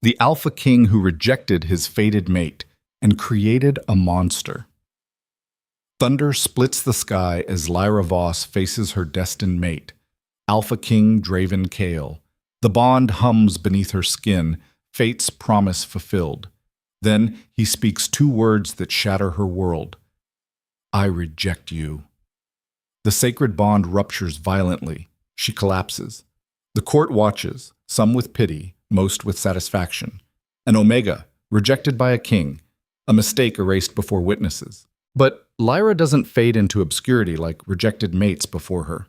the alpha king who rejected his fated mate and created a monster. Thunder splits the sky as Lyra Voss faces her destined mate, Alpha King Draven Kale. The bond hums beneath her skin, fate's promise fulfilled. Then he speaks two words that shatter her world. I reject you. The sacred bond ruptures violently. She collapses. The court watches, some with pity, most with satisfaction. An Omega, rejected by a king, a mistake erased before witnesses. But Lyra doesn't fade into obscurity like rejected mates before her.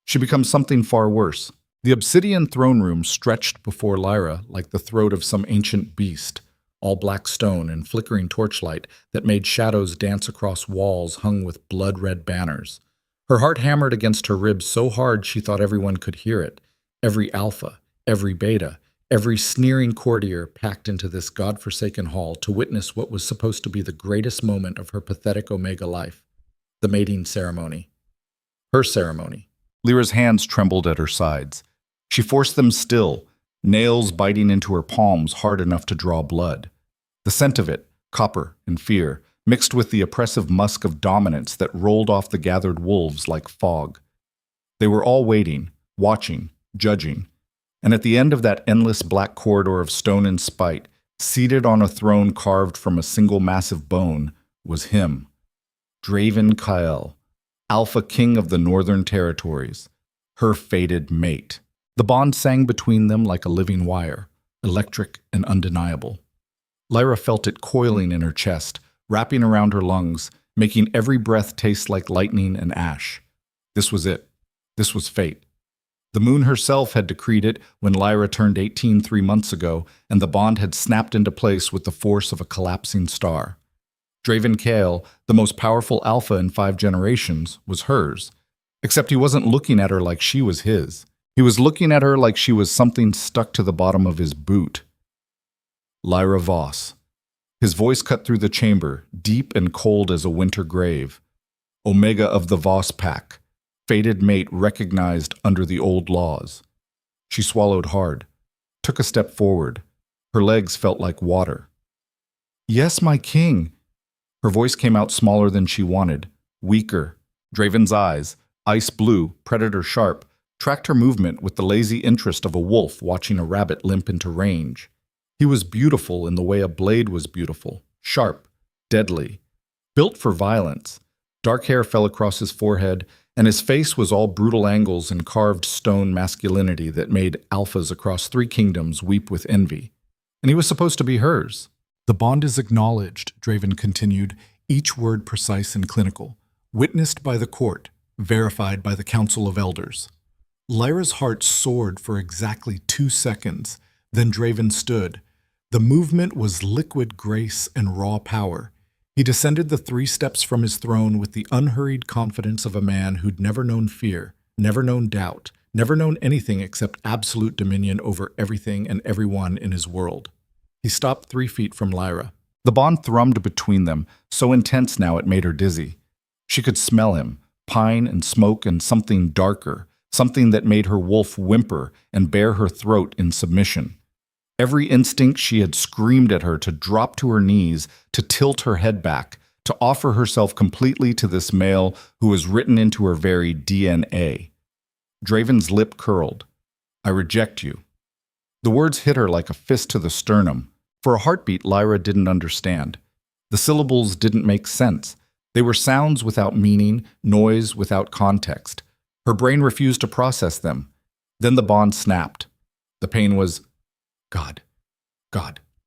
She becomes something far worse. The obsidian throne room stretched before Lyra like the throat of some ancient beast, all black stone and flickering torchlight that made shadows dance across walls hung with blood-red banners. Her heart hammered against her ribs so hard she thought everyone could hear it. Every alpha, every beta, every sneering courtier packed into this god-forsaken hall to witness what was supposed to be the greatest moment of her pathetic Omega life, the mating ceremony. Her ceremony. Lyra's hands trembled at her sides. She forced them still, nails biting into her palms hard enough to draw blood. The scent of it, copper and fear, mixed with the oppressive musk of dominance that rolled off the gathered wolves like fog. They were all waiting, watching, judging. And at the end of that endless black corridor of stone and spite, seated on a throne carved from a single massive bone, was him, Draven Kyle, Alpha King of the Northern Territories, her fated mate. The bond sang between them like a living wire, electric and undeniable. Lyra felt it coiling in her chest, wrapping around her lungs, making every breath taste like lightning and ash. This was it. This was fate. The moon herself had decreed it when Lyra turned 18 3 months ago, and the bond had snapped into place with the force of a collapsing star. Draven Kale, the most powerful alpha in 5 generations, was hers. Except he wasn't looking at her like she was his. He was looking at her like she was something stuck to the bottom of his boot. Lyra Voss. His voice cut through the chamber, deep and cold as a winter grave. Omega of the Voss pack. Fated mate recognized under the old laws. She swallowed hard, took a step forward. Her legs felt like water. Yes, my king. Her voice came out smaller than she wanted, weaker. Draven's eyes, ice blue, predator sharp, tracked her movement with the lazy interest of a wolf watching a rabbit limp into range. He was beautiful in the way a blade was beautiful, sharp, deadly, built for violence. Dark hair fell across his forehead, and his face was all brutal angles and carved stone masculinity that made alphas across 3 kingdoms weep with envy. And he was supposed to be hers. The bond is acknowledged, Draven continued, each word precise and clinical, witnessed by the court, verified by the Council of Elders. Lyra's heart soared for exactly 2 seconds. Then Draven stood. The movement was liquid grace and raw power. He descended the 3 steps from his throne with the unhurried confidence of a man who'd never known fear, never known doubt, never known anything except absolute dominion over everything and everyone in his world. He stopped 3 feet from Lyra. The bond thrummed between them, so intense now it made her dizzy. She could smell him, pine and smoke and something darker, something that made her wolf whimper and bare her throat in submission. Every instinct she had screamed at her to drop to her knees, to tilt her head back, to offer herself completely to this male who was written into her very DNA. Draven's lip curled. I reject you. The words hit her like a fist to the sternum. For a heartbeat, Lyra didn't understand. The syllables didn't make sense. They were sounds without meaning, noise without context. Her brain refused to process them. Then the bond snapped. The pain was, God.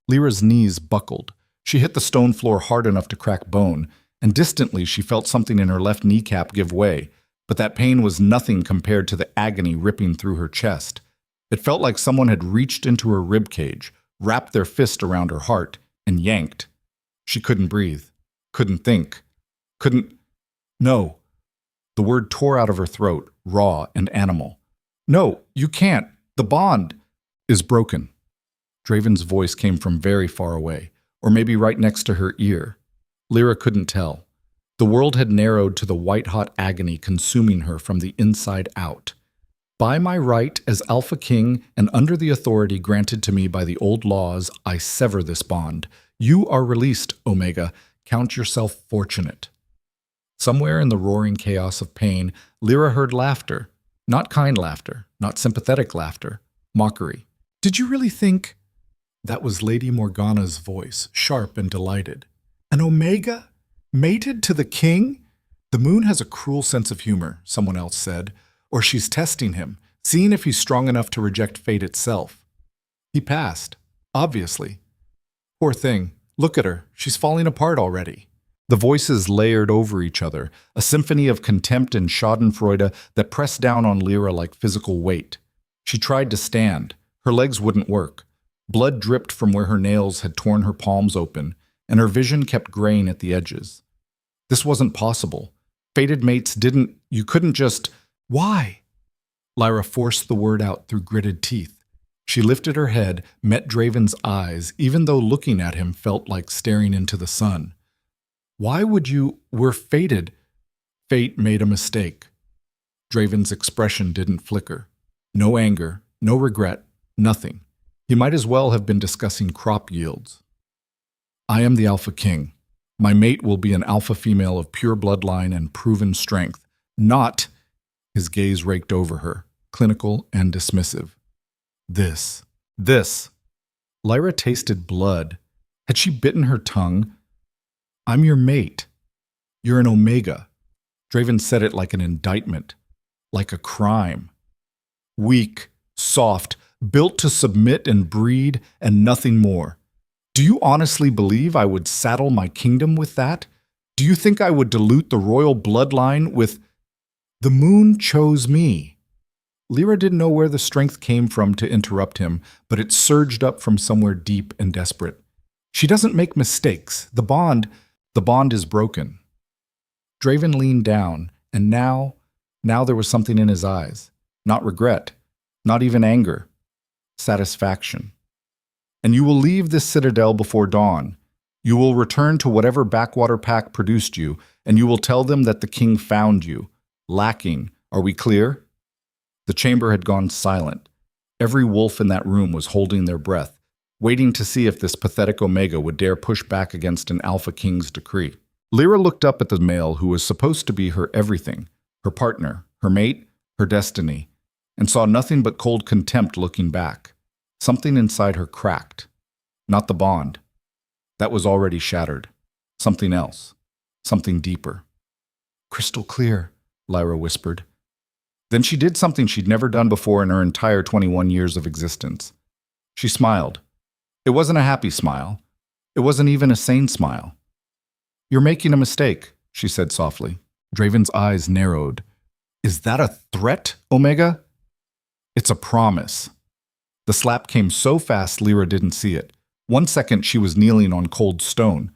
Lyra's knees buckled. She hit the stone floor hard enough to crack bone, and distantly she felt something in her left kneecap give way, but that pain was nothing compared to the agony ripping through her chest. It felt like someone had reached into her rib cage, wrapped their fist around her heart, and yanked. She couldn't breathe, couldn't think, No. The word tore out of her throat, raw and animal. No, you can't. The bond is broken. Draven's voice came from very far away, or maybe right next to her ear. Lyra couldn't tell. The world had narrowed to the white-hot agony consuming her from the inside out. By my right as Alpha King and under the authority granted to me by the old laws, I sever this bond. You are released, Omega. Count yourself fortunate. Somewhere in the roaring chaos of pain, Lyra heard laughter. Not kind laughter, not sympathetic laughter. Mockery. Did you really think? That was Lady Morgana's voice, sharp and delighted. An Omega? Mated to the king? The moon has a cruel sense of humor, someone else said. Or she's testing him, seeing if he's strong enough to reject fate itself. He passed, obviously. Poor thing. Look at her. She's falling apart already. The voices layered over each other, a symphony of contempt and schadenfreude that pressed down on Lyra like physical weight. She tried to stand. Her legs wouldn't work. Blood dripped from where her nails had torn her palms open, and her vision kept graying at the edges. This wasn't possible. Fated mates didn't. You couldn't just. Why? Lyra forced the word out through gritted teeth. She lifted her head, met Draven's eyes, even though looking at him felt like staring into the sun. Why would you? We're fated. Fate made a mistake. Draven's expression didn't flicker. No anger, no regret, nothing. He might as well have been discussing crop yields. I am the Alpha King. My mate will be an alpha female of pure bloodline and proven strength, not. His gaze raked over her, clinical and dismissive. This. Lyra tasted blood. Had she bitten her tongue? I'm your mate. You're an Omega. Draven said it like an indictment, like a crime. Weak, soft, built to submit and breed and nothing more. Do you honestly believe I would saddle my kingdom with that? Do you think I would dilute the royal bloodline with... The moon chose me. Lyra didn't know where the strength came from to interrupt him, but it surged up from somewhere deep and desperate. She doesn't make mistakes. The bond is broken. Draven leaned down, and now there was something in his eyes. Not regret, not even anger. Satisfaction. And you will leave this citadel before dawn. You will return to whatever backwater pack produced you, and you will tell them that the king found you. Lacking. Are we clear? The chamber had gone silent. Every wolf in that room was holding their breath, waiting to see if this pathetic Omega would dare push back against an Alpha King's decree. Lyra looked up at the male who was supposed to be her everything, her partner, her mate, her destiny, and saw nothing but cold contempt looking back. Something inside her cracked. Not the bond. That was already shattered. Something else. Something deeper. Crystal clear, Lyra whispered. Then she did something she'd never done before in her entire 21 years of existence. She smiled. It wasn't a happy smile. It wasn't even a sane smile. You're making a mistake, she said softly. Draven's eyes narrowed. Is that a threat, Omega? It's a promise. The slap came so fast Lyra didn't see it. 1 second she was kneeling on cold stone.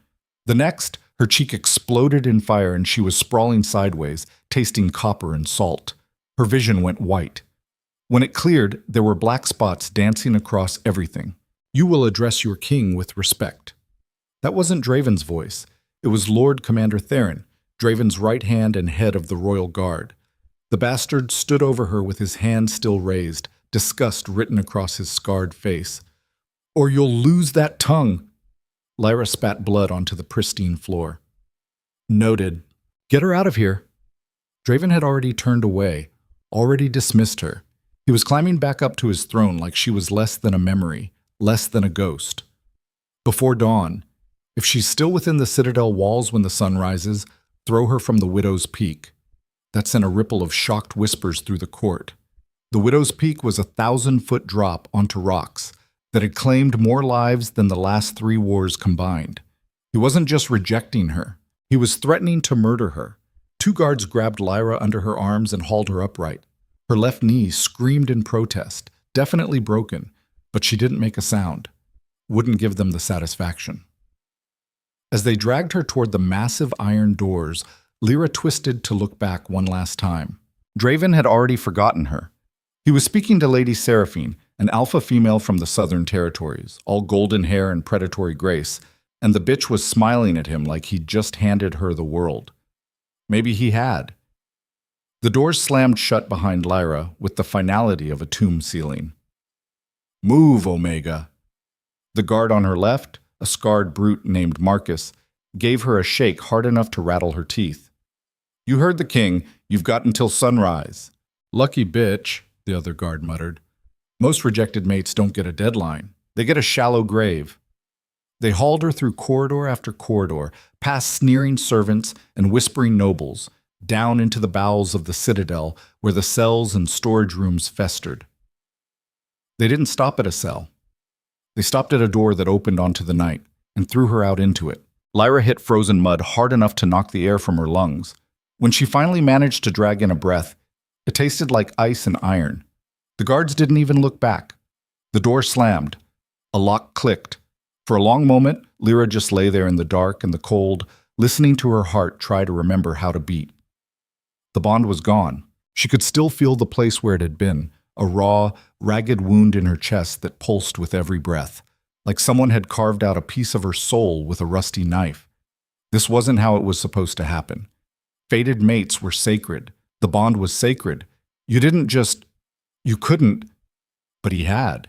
The next, her cheek exploded in fire and she was sprawling sideways, tasting copper and salt. Her vision went white. When it cleared, there were black spots dancing across everything. You will address your king with respect. That wasn't Draven's voice. It was Lord Commander Theron, Draven's right hand and head of the Royal Guard. The bastard stood over her with his hand still raised, disgust written across his scarred face. Or you'll lose that tongue. Lyra spat blood onto the pristine floor. Noted. Get her out of here. Draven had already turned away, already dismissed her. He was climbing back up to his throne like she was less than a memory, less than a ghost. Before dawn, if she's still within the citadel walls when the sun rises, throw her from the Widow's Peak. That sent a ripple of shocked whispers through the court. The Widow's Peak was a 1,000-foot drop onto rocks that had claimed more lives than the last 3 wars combined. He wasn't just rejecting her. He was threatening to murder her. 2 guards grabbed Lyra under her arms and hauled her upright. Her left knee screamed in protest, definitely broken, but she didn't make a sound. Wouldn't give them the satisfaction. As they dragged her toward the massive iron doors, Lyra twisted to look back one last time. Draven had already forgotten her. He was speaking to Lady Seraphine, an alpha female from the Southern Territories, all golden hair and predatory grace, and the bitch was smiling at him like he'd just handed her the world. Maybe he had. The doors slammed shut behind Lyra with the finality of a tomb ceiling. "Move, Omega!" The guard on her left, a scarred brute named Marcus, gave her a shake hard enough to rattle her teeth. "You heard the king. You've got until sunrise." "Lucky bitch," the other guard muttered. "Most rejected mates don't get a deadline. They get a shallow grave." They hauled her through corridor after corridor, past sneering servants and whispering nobles, down into the bowels of the citadel where the cells and storage rooms festered. They didn't stop at a cell. They stopped at a door that opened onto the night and threw her out into it. Lyra hit frozen mud hard enough to knock the air from her lungs. When she finally managed to drag in a breath, it tasted like ice and iron. The guards didn't even look back. The door slammed. A lock clicked. For a long moment, Lyra just lay there in the dark and the cold, listening to her heart try to remember how to beat. The bond was gone. She could still feel the place where it had been, a raw, ragged wound in her chest that pulsed with every breath, like someone had carved out a piece of her soul with a rusty knife. This wasn't how it was supposed to happen. Fated mates were sacred. The bond was sacred. You couldn't, but he had.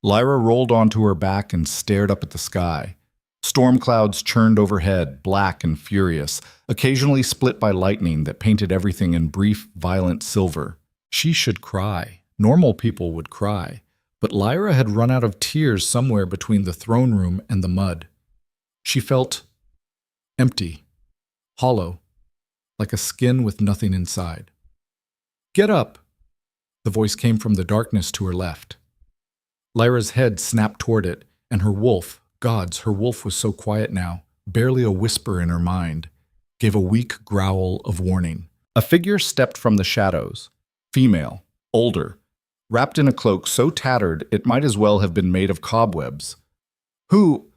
Lyra rolled onto her back and stared up at the sky. Storm clouds churned overhead, black and furious, occasionally split by lightning that painted everything in brief, violent silver. She should cry. Normal people would cry. But Lyra had run out of tears somewhere between the throne room and the mud. She felt empty, hollow, like a skin with nothing inside. "Get up!" The voice came from the darkness to her left. Lyra's head snapped toward it, and her wolf, gods, her wolf was so quiet now, barely a whisper in her mind, gave a weak growl of warning. A figure stepped from the shadows. Female, older, wrapped in a cloak so tattered it might as well have been made of cobwebs. "Who?"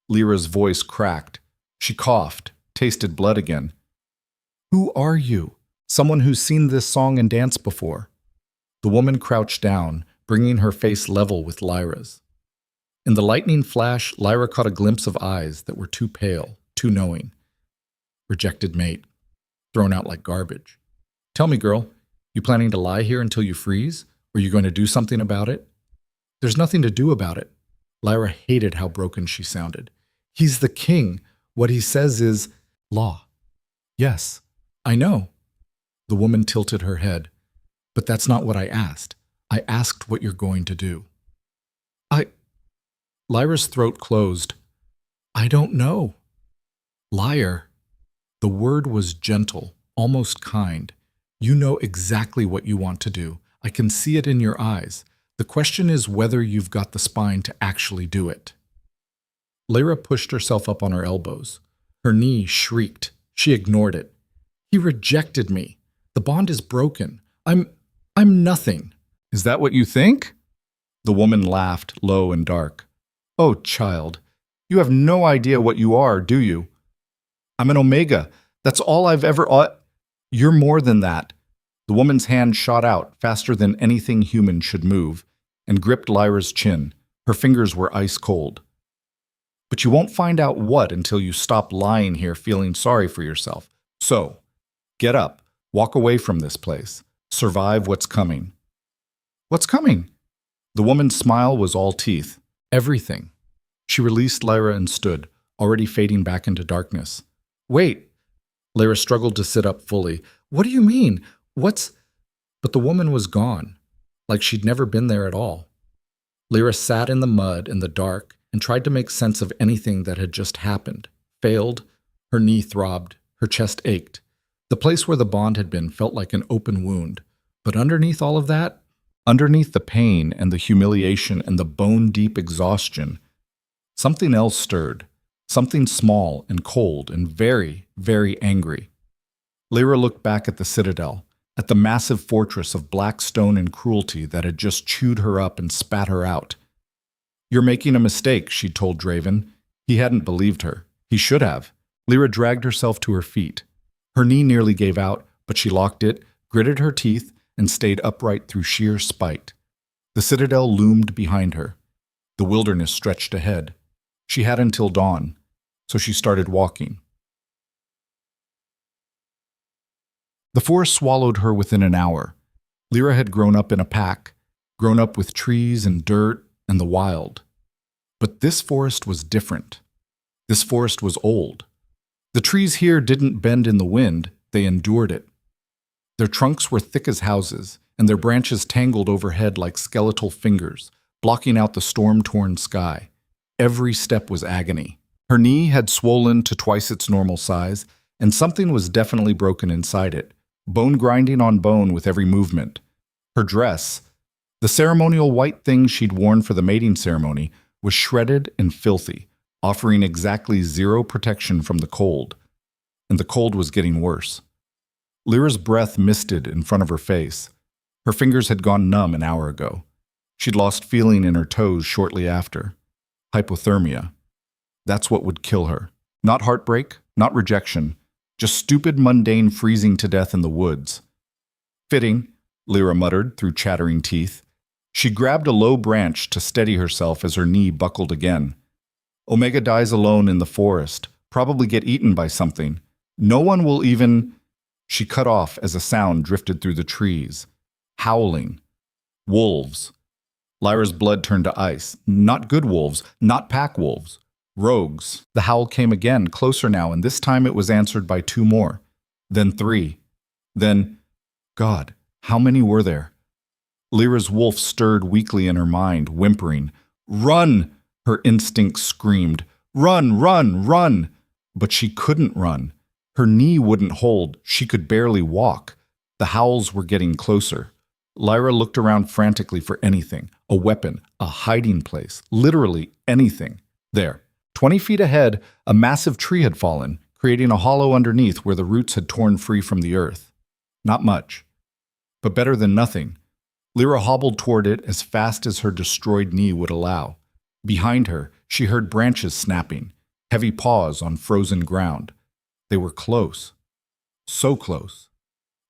Lyra's voice cracked. She coughed, tasted blood again. "Who are you? Someone who's seen this song and dance before." The woman crouched down, bringing her face level with Lyra's. In the lightning flash, Lyra caught a glimpse of eyes that were too pale, too knowing. Rejected mate. Thrown out like garbage. "Tell me, girl, you planning to lie here until you freeze? Or are you going to do something about it?" "There's nothing to do about it." Lyra hated how broken she sounded. "He's the king. What he says is law." "Yes, I know." The woman tilted her head. "But that's not what I asked. I asked what you're going to do." Lyra's throat closed. "I don't know." "Liar." The word was gentle, almost kind. "You know exactly what you want to do. I can see it in your eyes. The question is whether you've got the spine to actually do it." Lyra pushed herself up on her elbows. Her knee shrieked. She ignored it. "He rejected me. The bond is broken. I'm nothing." "Is that what you think?" The woman laughed, low and dark. "Oh, child, you have no idea what you are, do you? I'm an Omega. That's all I've ever You're more than that." The woman's hand shot out, faster than anything human should move, and gripped Lyra's chin. Her fingers were ice cold. "But you won't find out what until you stop lying here feeling sorry for yourself. So, get up, walk away from this place, survive what's coming." "What's coming?" The woman's smile was all teeth. "Everything." She released Lyra and stood, already fading back into darkness. "Wait." Lyra struggled to sit up fully. "What do you mean? What's—" But the woman was gone, like she'd never been there at all. Lyra sat in the mud in the dark and tried to make sense of anything that had just happened. Failed. Her knee throbbed. Her chest ached. The place where the bond had been felt like an open wound. But underneath all of that, underneath the pain and the humiliation and the bone-deep exhaustion, something else stirred. Something small and cold and very, very angry. Lyra looked back at the citadel, at the massive fortress of black stone and cruelty that had just chewed her up and spat her out. "You're making a mistake," she told Draven. He hadn't believed her. He should have. Lyra dragged herself to her feet. Her knee nearly gave out, but she locked it, gritted her teeth, and stayed upright through sheer spite. The citadel loomed behind her. The wilderness stretched ahead. She had until dawn, so she started walking. The forest swallowed her within an hour. Lyra had grown up in a pack, grown up with trees and dirt and the wild. But this forest was different. This forest was old. The trees here didn't bend in the wind, they endured it. Their trunks were thick as houses, and their branches tangled overhead like skeletal fingers, blocking out the storm-torn sky. Every step was agony. Her knee had swollen to twice its normal size, and something was definitely broken inside it, bone grinding on bone with every movement. Her dress, the ceremonial white thing she'd worn for the mating ceremony, was shredded and filthy, offering exactly zero protection from the cold. And the cold was getting worse. Lyra's breath misted in front of her face. Her fingers had gone numb an hour ago. She'd lost feeling in her toes shortly after. Hypothermia. That's what would kill her. Not heartbreak, not rejection, just stupid, mundane freezing to death in the woods. Fitting, Lyra muttered through chattering teeth. She grabbed a low branch to steady herself as her knee buckled again. Omega dies alone in the forest, probably get eaten by something. No one will even... She cut off as a sound drifted through the trees. Howling. Wolves. Lyra's blood turned to ice. Not good wolves, not pack wolves. Rogues. The howl came again, closer now, and this time it was answered by 2 more. Then 3. Then, God, how many were there? Lyra's wolf stirred weakly in her mind, whimpering. Run! Her instinct screamed. Run, run, run! But she couldn't run. Her knee wouldn't hold. She could barely walk. The howls were getting closer. Lyra looked around frantically for anything. A weapon, a hiding place, literally anything. There. 20 feet ahead, a massive tree had fallen, creating a hollow underneath where the roots had torn free from the earth. Not much, but better than nothing. Lyra hobbled toward it as fast as her destroyed knee would allow. Behind her, she heard branches snapping, heavy paws on frozen ground. They were close. So close.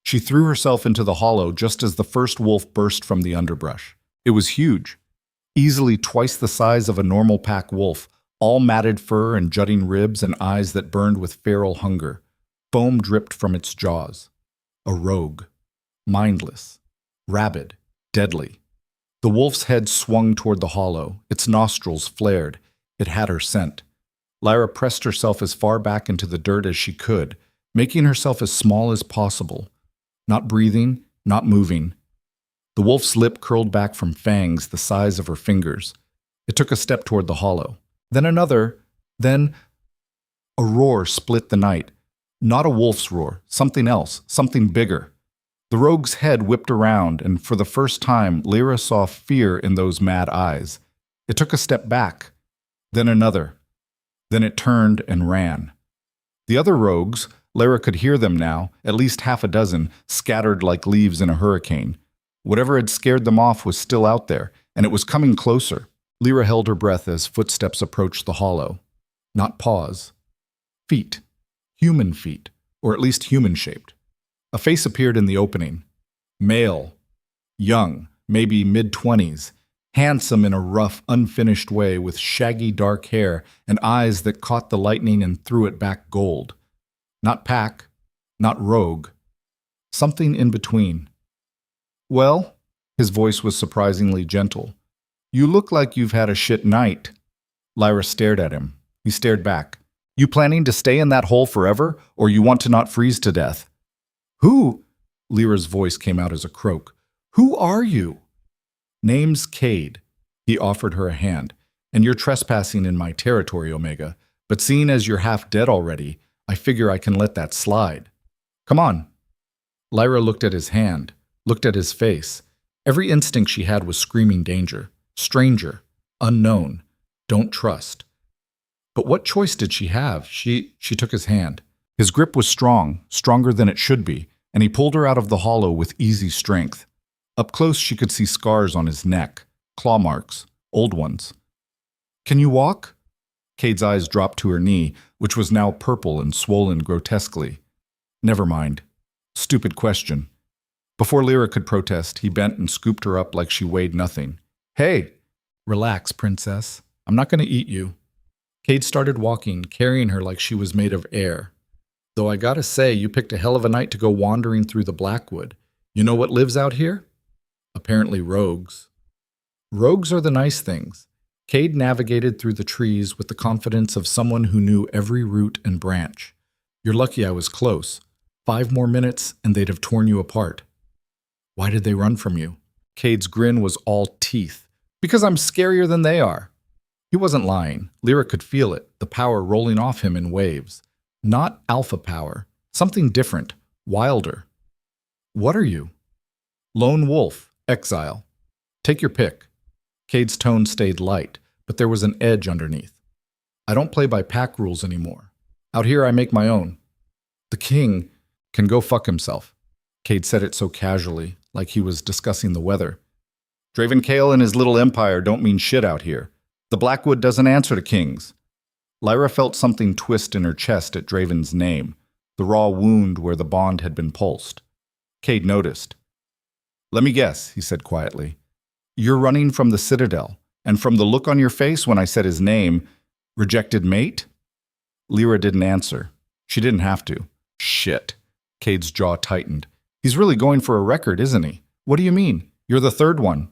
She threw herself into the hollow just as the first wolf burst from the underbrush. It was huge, easily twice the size of a normal pack wolf, all matted fur and jutting ribs and eyes that burned with feral hunger. Foam dripped from its jaws. A rogue. Mindless. Rabid. Deadly. The wolf's head swung toward the hollow. Its nostrils flared. It had her scent. Lyra pressed herself as far back into the dirt as she could, making herself as small as possible. Not breathing, not moving. The wolf's lip curled back from fangs the size of her fingers. It took a step toward the hollow. Then another. Then a roar split the night. Not a wolf's roar, something else, something bigger. The rogue's head whipped around, and for the first time, Lyra saw fear in those mad eyes. It took a step back. Then another. Then it turned and ran. The other rogues, Lyra could hear them now, at least half a dozen, scattered like leaves in a hurricane. Whatever had scared them off was still out there, and it was coming closer. Lyra held her breath as footsteps approached the hollow. Not paws. Feet. Human feet, or at least human-shaped. A face appeared in the opening. Male. Young, maybe mid-20s. Handsome in a rough, unfinished way with shaggy dark hair and eyes that caught the lightning and threw it back gold. Not pack, not rogue. Something in between. Well, his voice was surprisingly gentle. You look like you've had a shit night. Lyra stared at him. He stared back. You planning to stay in that hole forever, or you want to not freeze to death? Who? Lyra's voice came out as a croak. Who are you? Name's Cade. He offered her a hand. And you're trespassing in my territory, Omega. But seeing as you're half dead already, I figure I can let that slide. Come on. Lyra looked at his hand, looked at his face. Every instinct she had was screaming danger. Stranger. Unknown. Don't trust. But what choice did she have? She took his hand. His grip was strong, stronger than it should be, and he pulled her out of the hollow with easy strength. Up close she could see scars on his neck, claw marks, old ones. Can you walk? Cade's eyes dropped to her knee, which was now purple and swollen grotesquely. Never mind. Stupid question. Before Lyra could protest, he bent and scooped her up like she weighed nothing. Hey! Relax, princess. I'm not going to eat you. Cade started walking, carrying her like she was made of air. Though I gotta say, you picked a hell of a night to go wandering through the Blackwood. You know what lives out here? Apparently rogues. Rogues are the nice things. Cade navigated through the trees with the confidence of someone who knew every root and branch. You're lucky I was close. 5 more minutes and they'd have torn you apart. Why did they run from you? Cade's grin was all teeth. Because I'm scarier than they are. He wasn't lying. Lyra could feel it, the power rolling off him in waves. Not alpha power. Something different. Wilder. What are you? Lone wolf. Exile. Take your pick. Cade's tone stayed light, but there was an edge underneath. I don't play by pack rules anymore. Out here I make my own. The king can go fuck himself. Cade said it so casually, like he was discussing the weather. Draven Kale and his little empire don't mean shit out here. The Blackwood doesn't answer to kings. Lyra felt something twist in her chest at Draven's name, the raw wound where the bond had been pulsed. Cade noticed. Let me guess, he said quietly. You're running from the Citadel, and from the look on your face when I said his name, rejected mate? Lyra didn't answer. She didn't have to. Shit. Cade's jaw tightened. He's really going for a record, isn't he? What do you mean? You're the third one.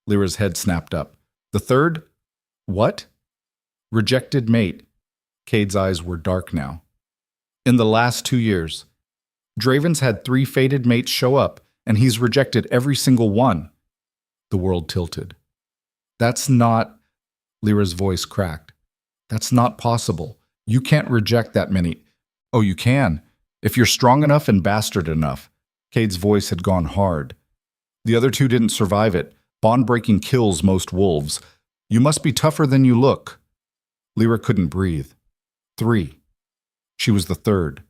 Lyra's head snapped up. The third? What? Rejected mate. Cade's eyes were dark now. In the last 2 years, Draven's had 3 fated mates show up, and he's rejected every single one. The world tilted. That's not... Lyra's voice cracked. That's not possible. You can't reject that many. Oh, you can. If you're strong enough and bastard enough. Cade's voice had gone hard. The other 2 didn't survive it. Bond-breaking kills most wolves. You must be tougher than you look. Lyra couldn't breathe. 3. She was the third.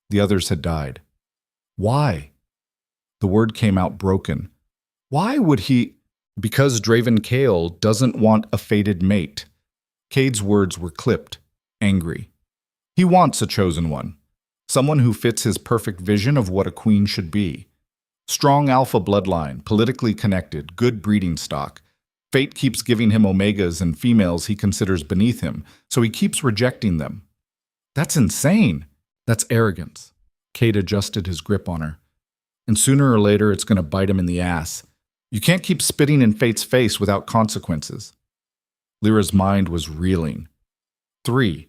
The others had died. Why? The word came out broken. Why would he? Because Draven Kale doesn't want a fated mate. Cade's words were clipped, angry. He wants a chosen one. Someone who fits his perfect vision of what a queen should be. Strong alpha bloodline, politically connected, good breeding stock. Fate keeps giving him omegas and females he considers beneath him, so he keeps rejecting them. That's insane. That's arrogance. Cade adjusted his grip on her. And sooner or later, it's going to bite him in the ass. You can't keep spitting in fate's face without consequences. Lyra's mind was reeling. 3.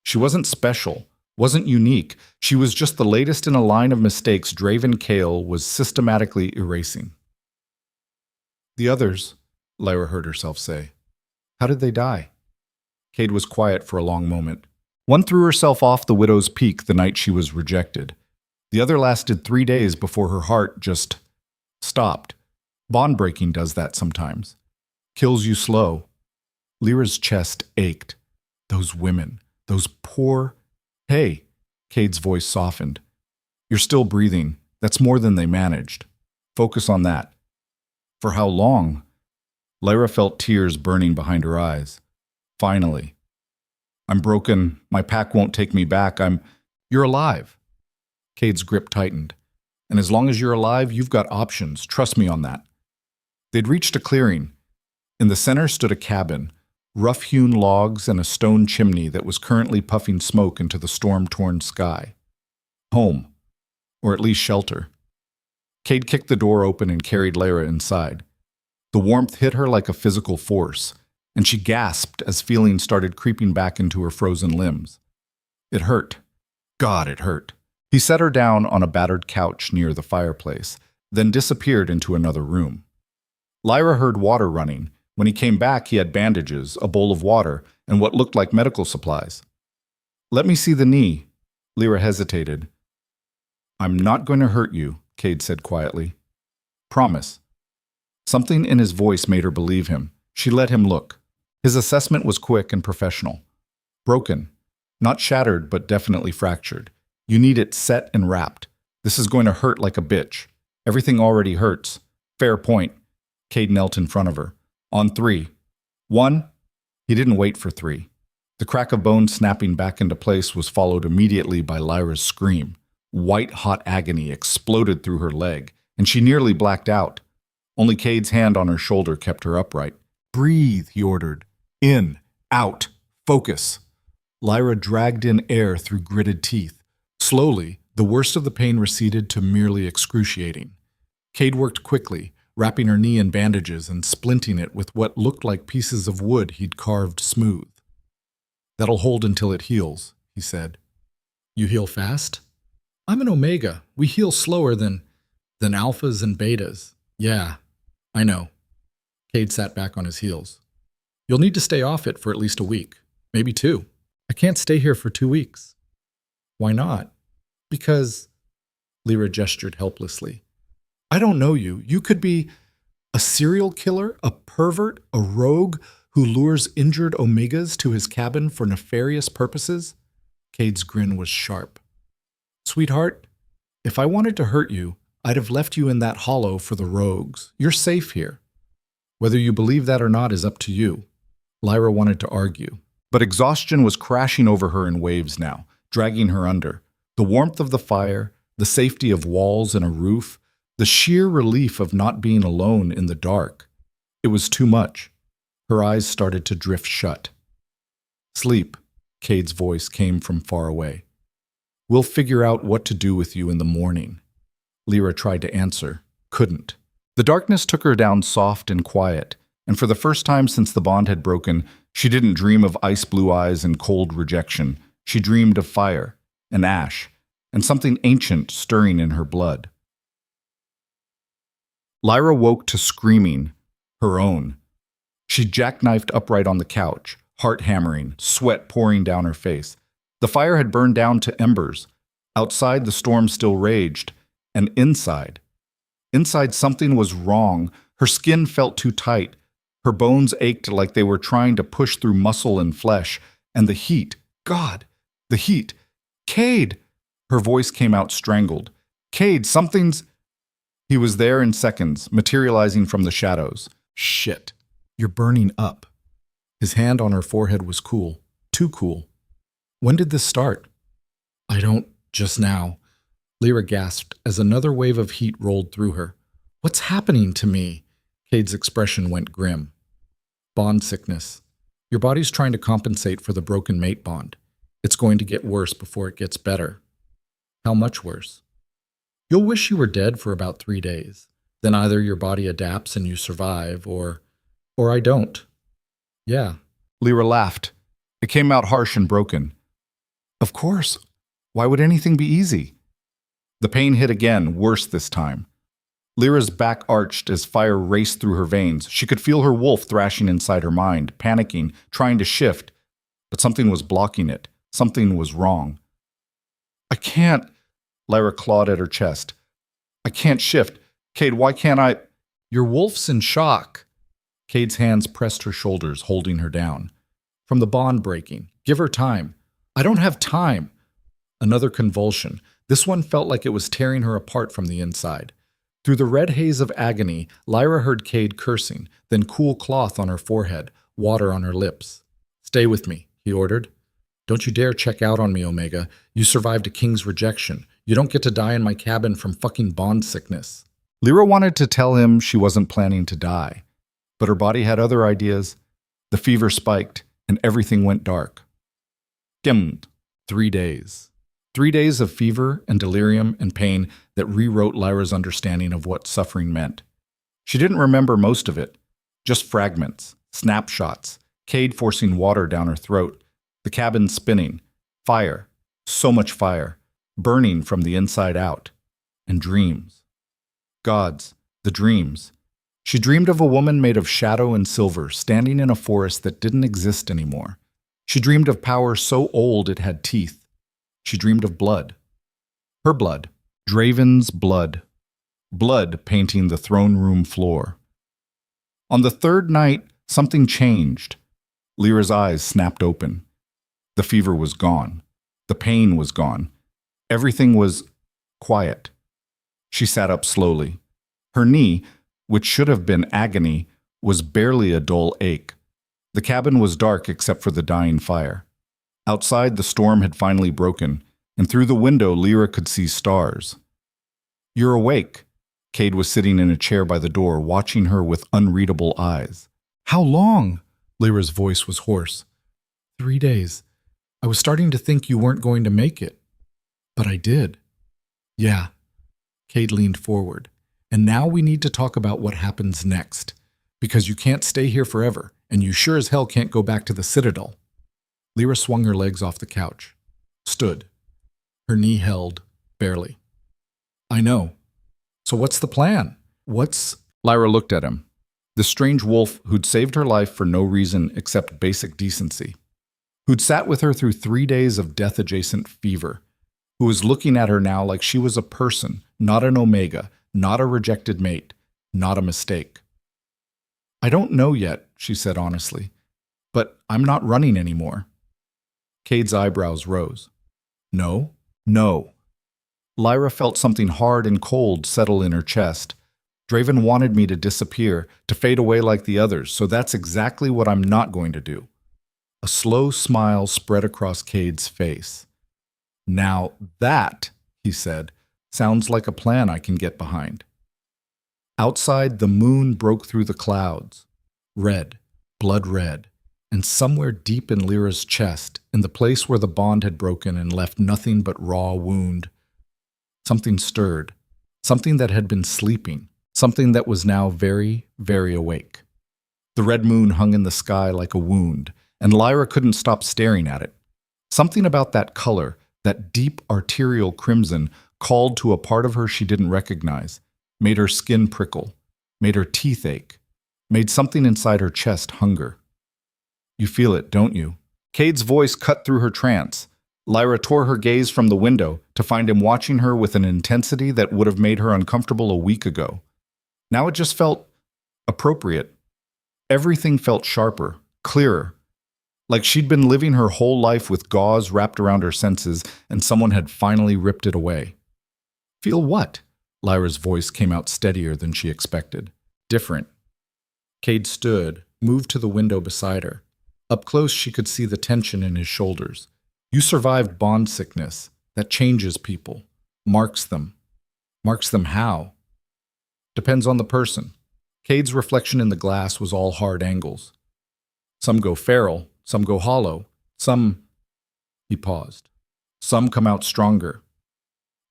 She wasn't special, wasn't unique. She was just the latest in a line of mistakes Draven Kale was systematically erasing. The others, Lyra heard herself say. How did they die? Cade was quiet for a long moment. One threw herself off the widow's peak the night she was rejected. The other lasted 3 days before her heart just stopped. Bond breaking does that sometimes. Kills you slow. Lyra's chest ached. Those women. Those poor... Hey, Cade's voice softened. You're still breathing. That's more than they managed. Focus on that. For how long? Lyra felt tears burning behind her eyes. Finally. I'm broken. My pack won't take me back. You're alive. Cade's grip tightened. And as long as you're alive, you've got options. Trust me on that. They'd reached a clearing. In the center stood a cabin, rough-hewn logs and a stone chimney that was currently puffing smoke into the storm-torn sky. Home. Or at least shelter. Cade kicked the door open and carried Lyra inside. The warmth hit her like a physical force, and she gasped as feelings started creeping back into her frozen limbs. It hurt. God, it hurt. He set her down on a battered couch near the fireplace, then disappeared into another room. Lyra heard water running. When he came back, he had bandages, a bowl of water, and what looked like medical supplies. Let me see the knee. Lyra hesitated. I'm not going to hurt you, Cade said quietly. Promise. Something in his voice made her believe him. She let him look. His assessment was quick and professional. Broken. Not shattered, but definitely fractured. You need it set and wrapped. This is going to hurt like a bitch. Everything already hurts. Fair point. Cade knelt in front of her. On 3. 1. He didn't wait for 3. The crack of bone snapping back into place was followed immediately by Lyra's scream. White-hot agony exploded through her leg, and she nearly blacked out. Only Cade's hand on her shoulder kept her upright. Breathe, he ordered. In. Out. Focus. Lyra dragged in air through gritted teeth. Slowly, the worst of the pain receded to merely excruciating. Cade worked quickly, wrapping her knee in bandages and splinting it with what looked like pieces of wood he'd carved smooth. "That'll hold until it heals," he said. "You heal fast?" "I'm an Omega. We heal slower than alphas and betas." "Yeah, I know." Cade sat back on his heels. "You'll need to stay off it for at least a week, maybe 2. "I can't stay here for 2 weeks." "Why not?" "Because—" Lyra gestured helplessly. "I don't know you. You could be a serial killer, a pervert, a rogue who lures injured Omegas to his cabin for nefarious purposes." Cade's grin was sharp. "Sweetheart, if I wanted to hurt you, I'd have left you in that hollow for the rogues. You're safe here. Whether you believe that or not is up to you." Lyra wanted to argue, but exhaustion was crashing over her in waves now, dragging her under. The warmth of the fire, the safety of walls and a roof, the sheer relief of not being alone in the dark. It was too much. Her eyes started to drift shut. "Sleep," Cade's voice came from far away. "We'll figure out what to do with you in the morning." Lyra tried to answer, couldn't. The darkness took her down soft and quiet, and for the first time since the bond had broken, she didn't dream of ice blue eyes and cold rejection. She dreamed of fire, and ash, and something ancient stirring in her blood. Lyra woke to screaming, her own. She jackknifed upright on the couch, heart hammering, sweat pouring down her face. The fire had burned down to embers. Outside, the storm still raged, and inside something was wrong. Her skin felt too tight. Her bones ached like they were trying to push through muscle and flesh. And the heat, God, the heat. "Cade!" Her voice came out strangled. "Cade, something's—" He was there in seconds, materializing from the shadows. "Shit, you're burning up." His hand on her forehead was cool, too cool. "When did this start?" "I don't, just now." Lyra gasped as another wave of heat rolled through her. "What's happening to me?" Cade's expression went grim. "Bond sickness. Your body's trying to compensate for the broken mate bond. It's going to get worse before it gets better." "How much worse?" "You'll wish you were dead for about 3 days. Then either your body adapts and you survive, or I don't." "Yeah." Lyra laughed. It came out harsh and broken. "Of course. Why would anything be easy?" The pain hit again, worse this time. Lyra's back arched as fire raced through her veins. She could feel her wolf thrashing inside her mind, panicking, trying to shift. But something was blocking it. Something was wrong. "I can't." Lyra clawed at her chest. "I can't shift. Cade, why can't I—" "Your wolf's in shock." Cade's hands pressed her shoulders, holding her down. "From the bond breaking. Give her time." "I don't have time." Another convulsion. This one felt like it was tearing her apart from the inside. Through the red haze of agony, Lyra heard Cade cursing, then cool cloth on her forehead, water on her lips. "Stay with me," he ordered. "Don't you dare check out on me, Omega. You survived a king's rejection. You don't get to die in my cabin from fucking bond sickness." Lyra wanted to tell him she wasn't planning to die, but her body had other ideas. The fever spiked, and everything went dark. Dimmed. 3 days. 3 days of fever and delirium and pain that rewrote Lyra's understanding of what suffering meant. She didn't remember most of it, just fragments, snapshots, Cade forcing water down her throat, the cabin spinning, fire, so much fire, burning from the inside out, and dreams. Gods, the dreams. She dreamed of a woman made of shadow and silver standing in a forest that didn't exist anymore. She dreamed of power so old it had teeth. She dreamed of blood. Her blood. Draven's blood. Blood painting the throne room floor. On the third night, something changed. Lyra's eyes snapped open. The fever was gone. The pain was gone. Everything was quiet. She sat up slowly. Her knee, which should have been agony, was barely a dull ache. The cabin was dark except for the dying fire. Outside, the storm had finally broken, and through the window, Lyra could see stars. "You're awake." Cade was sitting in a chair by the door, watching her with unreadable eyes. "How long?" Lyra's voice was hoarse. 3 days. I was starting to think you weren't going to make it." But I did. Yeah. Cade leaned forward. And now we need to talk about what happens next. Because you can't stay here forever, and you sure as hell can't go back to the Citadel. Lyra swung her legs off the couch. Stood. Her knee held, barely. I know. So what's the plan? Lyra looked at him. The strange wolf who'd saved her life for no reason except basic decency. Who'd sat with her through 3 days of death-adjacent fever. Who was looking at her now like she was a person, not an omega, not a rejected mate, not a mistake. I don't know yet, she said honestly, but I'm not running anymore. Cade's eyebrows rose. No, no. Lyra felt something hard and cold settle in her chest. Draven wanted me to disappear, to fade away like the others, so that's exactly what I'm not going to do. A slow smile spread across Cade's face. Now that, he said, sounds like a plan I can get behind. Outside, the moon broke through the clouds. Red, blood red, and somewhere deep in Lyra's chest, in the place where the bond had broken and left nothing but raw wound, something stirred, something that had been sleeping, something that was now very, very awake. The red moon hung in the sky like a wound, and Lyra couldn't stop staring at it. Something about that color, that deep arterial crimson, called to a part of her she didn't recognize, made her skin prickle, made her teeth ache, made something inside her chest hunger. You feel it, don't you? Cade's voice cut through her trance. Lyra tore her gaze from the window to find him watching her with an intensity that would have made her uncomfortable a week ago. Now it just felt appropriate. Everything felt sharper, clearer, like she'd been living her whole life with gauze wrapped around her senses and someone had finally ripped it away. Feel what? Lyra's voice came out steadier than she expected. Different. Cade stood, moved to the window beside her. Up close she could see the tension in his shoulders. You survived bond sickness. That changes people. Marks them. Marks them how? Depends on the person. Cade's reflection in the glass was all hard angles. Some go feral, some go hollow, some... He paused. Some come out stronger.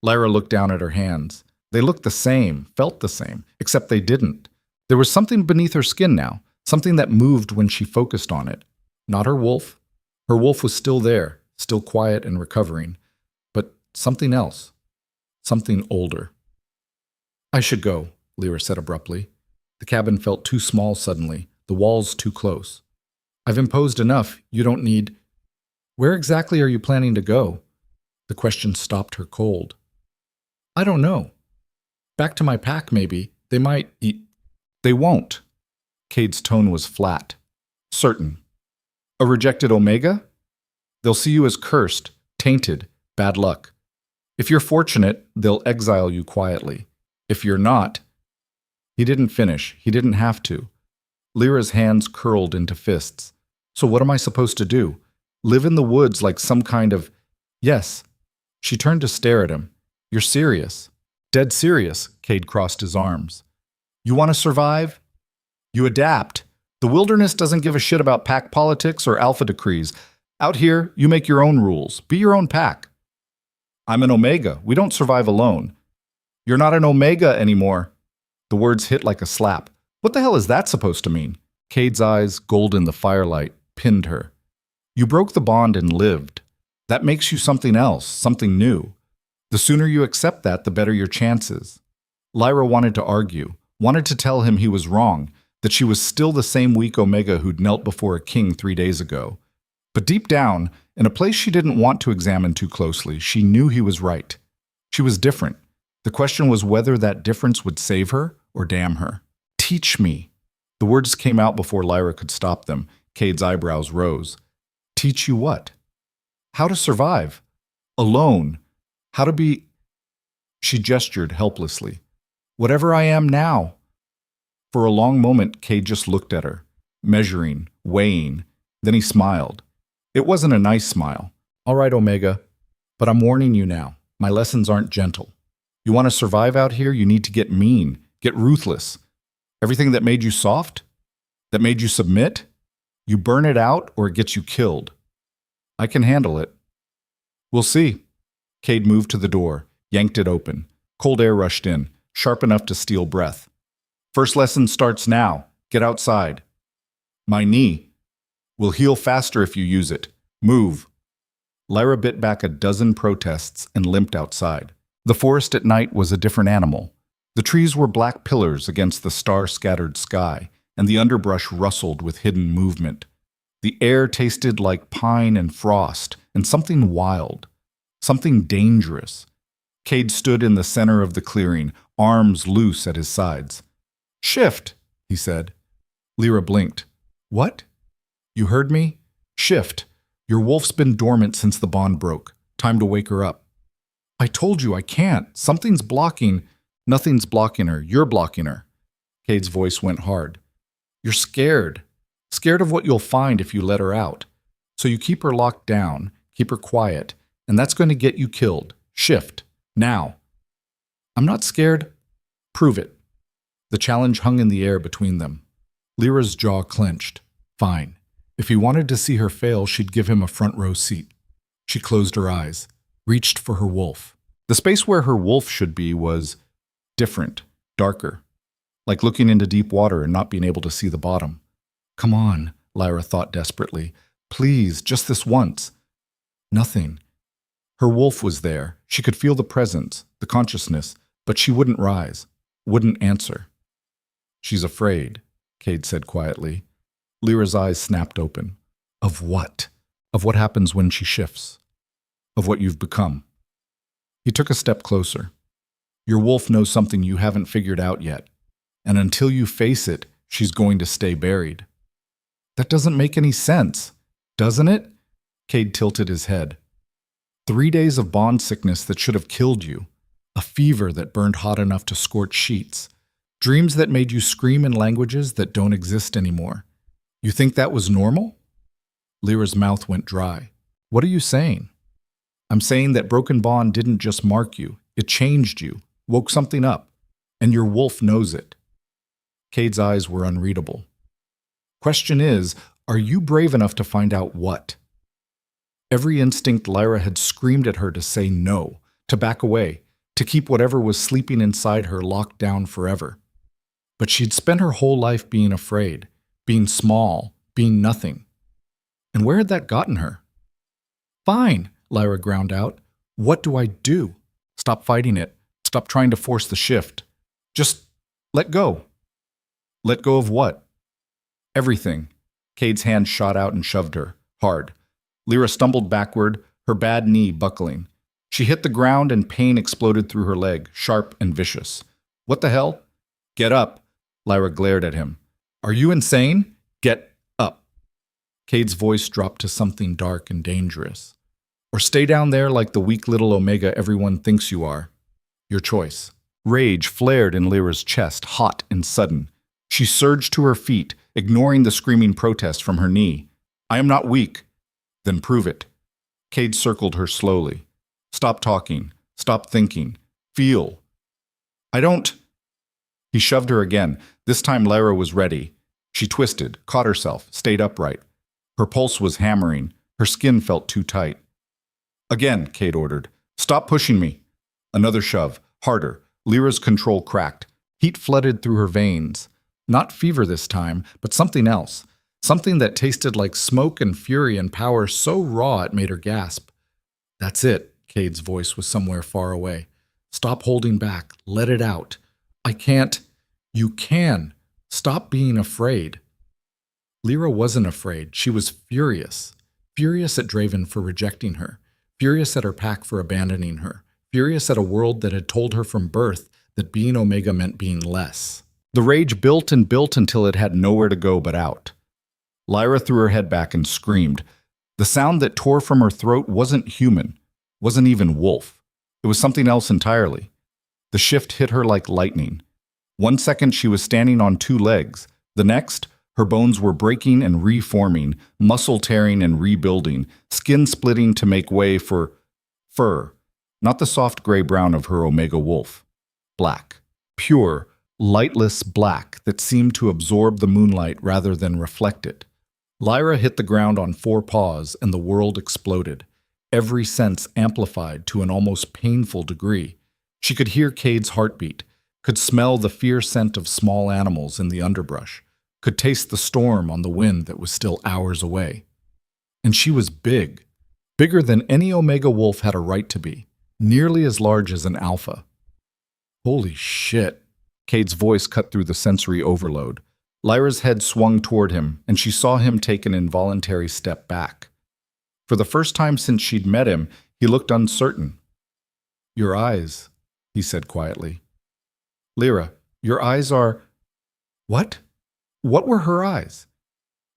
Lyra looked down at her hands. They looked the same, felt the same, except they didn't. There was something beneath her skin now, something that moved when she focused on it. Not her wolf. Her wolf was still there, still quiet and recovering. But something else. Something older. I should go, Lyra said abruptly. The cabin felt too small suddenly, the walls too close. I've imposed enough, you don't need... Where exactly are you planning to go? The question stopped her cold. I don't know. Back to my pack, maybe. They might eat... They won't. Cade's tone was flat. Certain. A rejected Omega? They'll see you as cursed, tainted, bad luck. If you're fortunate, they'll exile you quietly. If you're not... He didn't finish. He didn't have to. Lyra's hands curled into fists. So what am I supposed to do? Live in the woods like some kind of... Yes. She turned to stare at him. You're serious. Dead serious, Cade crossed his arms. You want to survive? You adapt. The wilderness doesn't give a shit about pack politics or alpha decrees. Out here, you make your own rules. Be your own pack. I'm an Omega. We don't survive alone. You're not an Omega anymore. The words hit like a slap. What the hell is that supposed to mean? Cade's eyes, gold in the firelight, pinned her. You broke the bond and lived. That makes you something else, something new. The sooner you accept that, the better your chances. Lyra wanted to argue, wanted to tell him he was wrong, that she was still the same weak Omega who'd knelt before a king 3 days ago. But deep down, in a place she didn't want to examine too closely, she knew he was right. She was different. The question was whether that difference would save her or damn her. Teach me. The words came out before Lyra could stop them. Cade's eyebrows rose. Teach you what? How to survive. Alone. How to be... She gestured helplessly. Whatever I am now. For a long moment, Cade just looked at her, measuring, weighing. Then he smiled. It wasn't a nice smile. All right, Omega, but I'm warning you now. My lessons aren't gentle. You want to survive out here, you need to get mean, get ruthless. Everything that made you soft, that made you submit, you burn it out or it gets you killed. I can handle it. We'll see. Cade moved to the door, yanked it open. Cold air rushed in, sharp enough to steal breath. First lesson starts now. Get outside. My knee. Will heal faster if you use it. Move. Lyra bit back a dozen protests and limped outside. The forest at night was a different animal. The trees were black pillars against the star-scattered sky, and the underbrush rustled with hidden movement. The air tasted like pine and frost, and something wild, something dangerous. Cade stood in the center of the clearing, arms loose at his sides. "Shift," he said. Lyra blinked. "What?" "You heard me? Shift. Your wolf's been dormant since the bond broke. Time to wake her up." "I told you I can't. Something's blocking." "Nothing's blocking her. You're blocking her." Cade's voice went hard. "You're scared. Scared of what you'll find if you let her out. So you keep her locked down, keep her quiet, and that's going to get you killed. Shift. Now." "I'm not scared." "Prove it." The challenge hung in the air between them. Lyra's jaw clenched. Fine. If he wanted to see her fail, she'd give him a front row seat. She closed her eyes, reached for her wolf. The space where her wolf should be was different, darker, like looking into deep water and not being able to see the bottom. Come on, Lyra thought desperately. Please, just this once. Nothing. Her wolf was there. She could feel the presence, the consciousness, but she wouldn't rise, wouldn't answer. She's afraid, Cade said quietly. Lyra's eyes snapped open. Of what? Of what happens when she shifts? Of what you've become. He took a step closer. Your wolf knows something you haven't figured out yet, and until you face it, she's going to stay buried. That doesn't make any sense, doesn't it? Cade tilted his head. 3 days of bond sickness that should have killed you, a fever that burned hot enough to scorch sheets, dreams that made you scream in languages that don't exist anymore. You think that was normal? Lyra's mouth went dry. What are you saying? I'm saying that broken bond didn't just mark you, it changed you, woke something up, and your wolf knows it. Cade's eyes were unreadable. Question is, are you brave enough to find out what? Every instinct Lyra had screamed at her to say no, to back away, to keep whatever was sleeping inside her locked down forever. But she'd spent her whole life being afraid, being small, being nothing. And where had that gotten her? Fine, Lyra ground out. What do I do? Stop fighting it. Stop trying to force the shift. Just let go. Let go of what? Everything. Cade's hand shot out and shoved her, hard. Lyra stumbled backward, her bad knee buckling. She hit the ground and pain exploded through her leg, sharp and vicious. What the hell? Get up. Lyra glared at him. Are you insane? Get up. Cade's voice dropped to something dark and dangerous. Or stay down there like the weak little Omega everyone thinks you are. Your choice. Rage flared in Lyra's chest, hot and sudden. She surged to her feet, ignoring the screaming protest from her knee. I am not weak. Then prove it. Cade circled her slowly. Stop talking. Stop thinking. Feel. I don't. He shoved her again. This time Lyra was ready. She twisted, caught herself, stayed upright. Her pulse was hammering. Her skin felt too tight. Again, Cade ordered. Stop pushing me. Another shove. Harder. Lyra's control cracked. Heat flooded through her veins. Not fever this time, but something else. Something that tasted like smoke and fury and power so raw it made her gasp. That's it, Cade's voice was somewhere far away. Stop holding back. Let it out. I can't. You can. Stop being afraid. Lyra wasn't afraid. She was furious. Furious at Draven for rejecting her. Furious at her pack for abandoning her. Furious at a world that had told her from birth that being Omega meant being less. The rage built and built until it had nowhere to go but out. Lyra threw her head back and screamed. The sound that tore from her throat wasn't human, wasn't even wolf. It was something else entirely. The shift hit her like lightning. 1 second she was standing on 2 legs. The next, her bones were breaking and reforming, muscle tearing and rebuilding, skin splitting to make way for fur, not the soft gray-brown of her Omega wolf. Black, pure, lightless black that seemed to absorb the moonlight rather than reflect it. Lyra hit the ground on 4 paws and the world exploded. every sense amplified to an almost painful degree. She could hear Cade's heartbeat, could smell the fierce scent of small animals in the underbrush, could taste the storm on the wind that was still hours away. And she was big, bigger than any Omega wolf had a right to be, nearly as large as an alpha. Holy shit. Cade's voice cut through the sensory overload. Lyra's head swung toward him, and she saw him take an involuntary step back. For the first time since she'd met him, he looked uncertain. "Your eyes," he said quietly. "Lyra, your eyes are—" What? What were her eyes?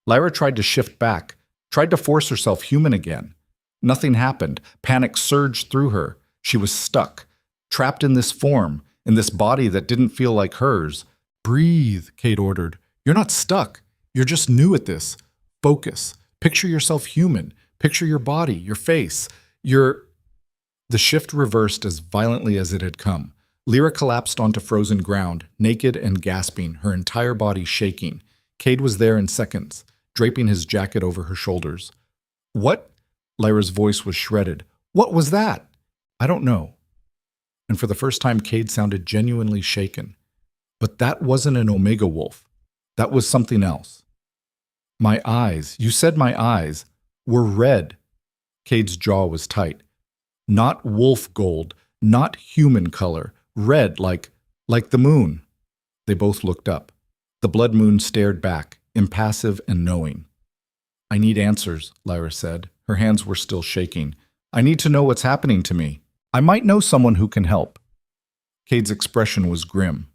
Lyra tried to shift back, tried to force herself human again. Nothing happened. Panic surged through her. She was stuck, trapped in this form, in this body that didn't feel like hers. "Breathe," Cade ordered. "You're not stuck. You're just new at this. Focus. Picture yourself human. Picture your body, your face, your—" The shift reversed as violently as it had come. Lyra collapsed onto frozen ground, naked and gasping, her entire body shaking. Cade was there in seconds, draping his jacket over her shoulders. "What?" Lyra's voice was shredded. "What was that?" "I don't know." And for the first time, Cade sounded genuinely shaken. But that wasn't an Omega wolf. That was something else. "My eyes, you said my eyes, were red." Cade's jaw was tight. "Not wolf gold, not human color. Red, like the moon." They both looked up. The blood moon stared back, impassive and knowing. "I need answers," Lyra said. Her hands were still shaking. "I need to know what's happening to me. I might know someone who can help." Cade's expression was grim.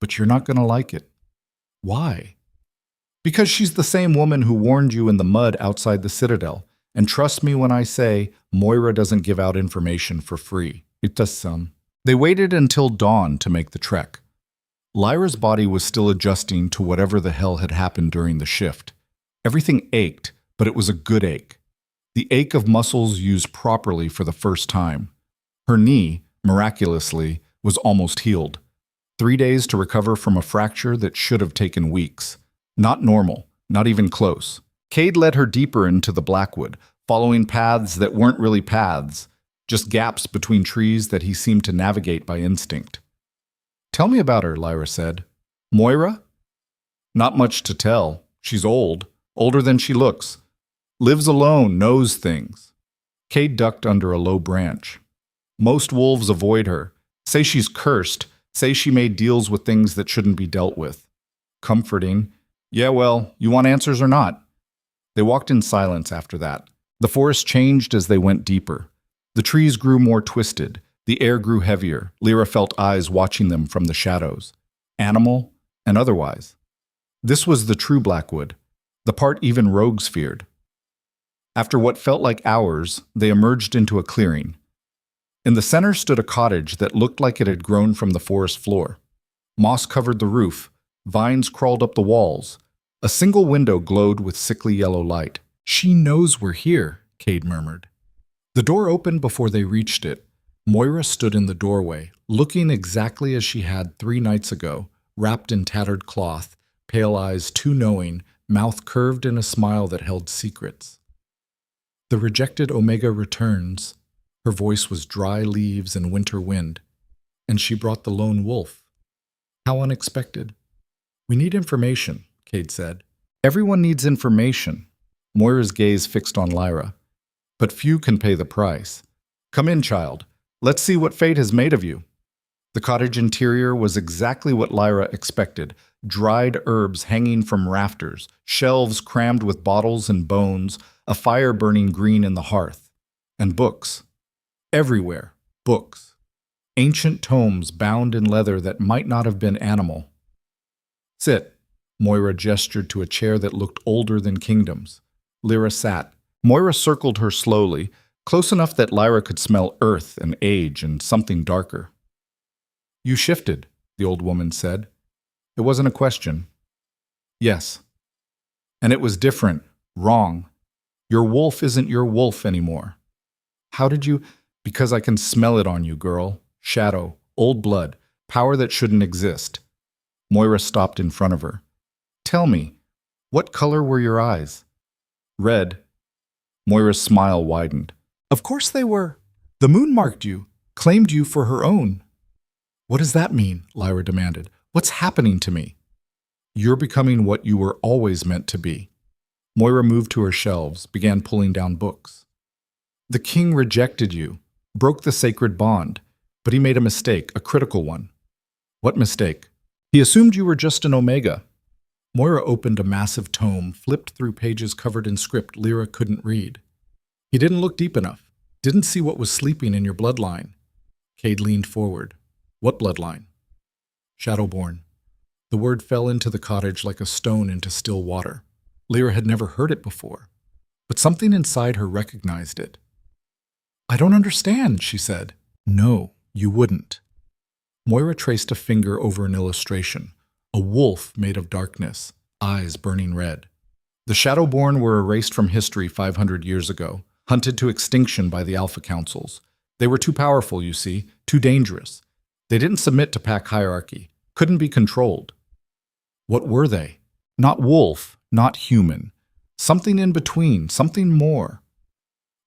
"But you're not going to like it." "Why?" "Because she's the same woman who warned you in the mud outside the Citadel. And trust me when I say, Moira doesn't give out information for free. It does some." They waited until dawn to make the trek. Lyra's body was still adjusting to whatever the hell had happened during the shift. Everything ached, but it was a good ache. The ache of muscles used properly for the first time. Her knee, miraculously, was almost healed. 3 days to recover from a fracture that should have taken weeks. Not normal, not even close. Cade led her deeper into the Blackwood, following paths that weren't really paths, just gaps between trees that he seemed to navigate by instinct. "Tell me about her," Lyra said. "Moira?" "Not much to tell. She's old, older than she looks. Lives alone, knows things." Cade ducked under a low branch. "Most wolves avoid her. Say she's cursed. Say she made deals with things that shouldn't be dealt with." "Comforting. Yeah, well, you want answers or not?" They walked in silence after that. The forest changed as they went deeper. The trees grew more twisted. The air grew heavier. Lyra felt eyes watching them from the shadows, animal and otherwise. This was the true Blackwood, the part even rogues feared. After what felt like hours, they emerged into a clearing. In the center stood a cottage that looked like it had grown from the forest floor. Moss covered the roof. Vines crawled up the walls. A single window glowed with sickly yellow light. "She knows we're here," Cade murmured. The door opened before they reached it. Moira stood in the doorway, looking exactly as she had 3 nights ago, wrapped in tattered cloth, pale eyes too knowing, mouth curved in a smile that held secrets. "The rejected Omega returns." Her voice was dry leaves and winter wind. "And she brought the lone wolf. How unexpected." "We need information," Cade said. "Everyone needs information." Moira's gaze fixed on Lyra. "But few can pay the price. Come in, child. Let's see what fate has made of you." The cottage interior was exactly what Lyra expected. Dried herbs hanging from rafters, shelves crammed with bottles and bones, a fire burning green in the hearth. And books. Everywhere, books. Ancient tomes bound in leather that might not have been animal. "Sit." Moira gestured to a chair that looked older than kingdoms. Lyra sat. Moira circled her slowly, close enough that Lyra could smell earth and age and something darker. "You shifted," the old woman said. It wasn't a question. "Yes." "And it was different, wrong. Your wolf isn't your wolf anymore." "How did you—" "Because I can smell it on you, girl. Shadow, old blood, power that shouldn't exist." Moira stopped in front of her. "Tell me, what color were your eyes?" "Red." Moira's smile widened. Of course they were. The moon marked you, claimed you for her own. What does that mean? Lyra demanded. What's happening to me? You're becoming what you were always meant to be. Moira moved to her shelves, began pulling down books. The king rejected you, broke the sacred bond, but he made a mistake, a critical one. What mistake? He assumed you were just an Omega. Moira opened a massive tome, flipped through pages covered in script Lyra couldn't read. He didn't look deep enough, didn't see what was sleeping in your bloodline. Cade leaned forward. What bloodline? Shadowborn. The word fell into the cottage like a stone into still water. Lyra had never heard it before, but something inside her recognized it. I don't understand, she said. No, you wouldn't. Moira traced a finger over an illustration. A wolf made of darkness, eyes burning red. The Shadowborn were erased from history 500 years ago, hunted to extinction by the Alpha Councils. They were too powerful, you see, too dangerous. They didn't submit to pack hierarchy, couldn't be controlled. What were they? Not wolf, not human. Something in between, something more.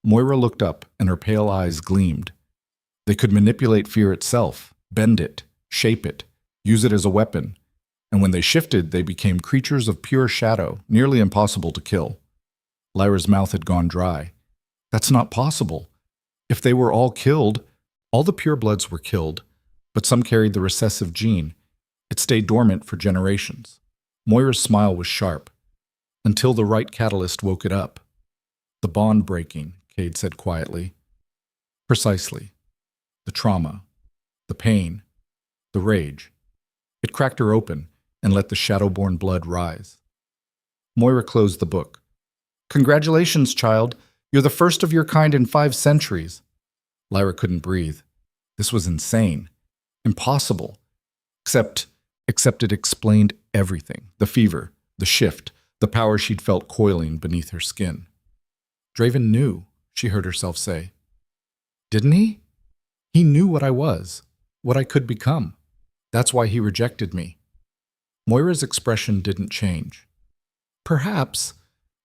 Moira looked up, and her pale eyes gleamed. They could manipulate fear itself, bend it, shape it, use it as a weapon. And when they shifted, they became creatures of pure shadow, nearly impossible to kill. Lyra's mouth had gone dry. That's not possible. If they were all killed, all the purebloods were killed, but some carried the recessive gene. It stayed dormant for generations. Moira's smile was sharp, until the right catalyst woke it up. The bond breaking, Cade said quietly. Precisely. The trauma, the pain, the rage. It cracked her open and let the Shadowborn blood rise. Moira closed the book. Congratulations, child. You're the first of your kind in 5 centuries. Lyra couldn't breathe. This was insane. Impossible. Except it explained everything. The fever, the shift, the power she'd felt coiling beneath her skin. Draven knew, she heard herself say. Didn't he? He knew what I was, what I could become. That's why he rejected me. Moira's expression didn't change. Perhaps.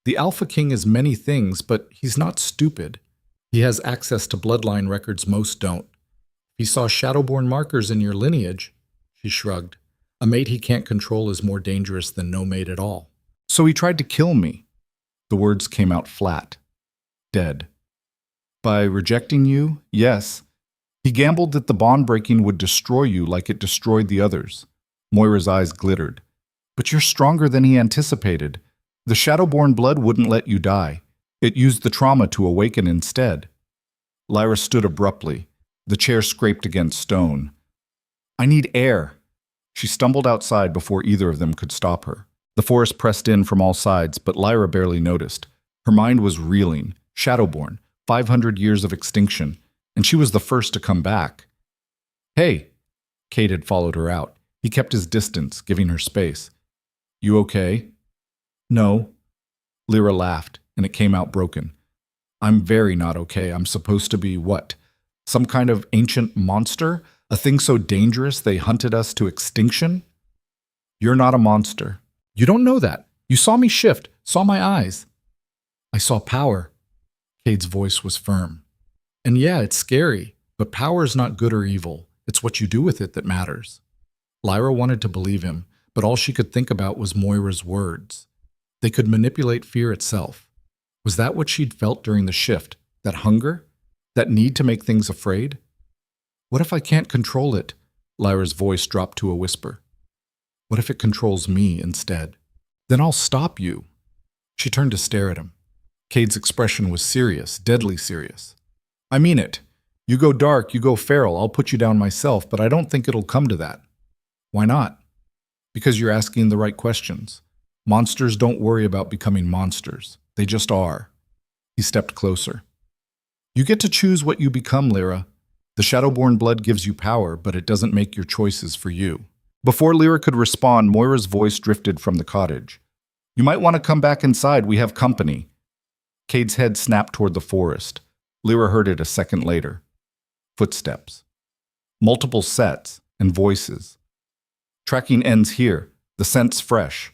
The Alpha King is many things, but he's not stupid. He has access to bloodline records most don't. He saw Shadowborn markers in your lineage. She shrugged. A mate he can't control is more dangerous than no mate at all. So he tried to kill me. The words came out flat. Dead. By rejecting you, yes. He gambled that the bond breaking would destroy you like it destroyed the others. Moira's eyes glittered. But you're stronger than he anticipated. The Shadowborn blood wouldn't let you die. It used the trauma to awaken instead. Lyra stood abruptly. The chair scraped against stone. I need air. She stumbled outside before either of them could stop her. The forest pressed in from all sides, but Lyra barely noticed. Her mind was reeling. Shadowborn, 500 years of extinction, and she was the first to come back. Hey! Cade had followed her out. He kept his distance, giving her space. You okay? No. Lyra laughed, and it came out broken. I'm very not okay. I'm supposed to be what? Some kind of ancient monster? A thing so dangerous they hunted us to extinction? You're not a monster. You don't know that. You saw me shift, saw my eyes. I saw power. Cade's voice was firm. And yeah, it's scary, but power is not good or evil. It's what you do with it that matters. Lyra wanted to believe him, but all she could think about was Moira's words. They could manipulate fear itself. Was that what she'd felt during the shift? That hunger? That need to make things afraid? What if I can't control it? Lyra's voice dropped to a whisper. What if it controls me instead? Then I'll stop you. She turned to stare at him. Cade's expression was serious, deadly serious. I mean it. You go dark, you go feral, I'll put you down myself, but I don't think it'll come to that. Why not? Because you're asking the right questions. Monsters don't worry about becoming monsters. They just are. He stepped closer. You get to choose what you become, Lyra. The Shadowborn blood gives you power, but it doesn't make your choices for you. Before Lyra could respond, Moira's voice drifted from the cottage. You might want to come back inside, we have company. Cade's head snapped toward the forest. Lyra heard it a second later. Footsteps. Multiple sets and voices. Tracking ends here. The scent's fresh.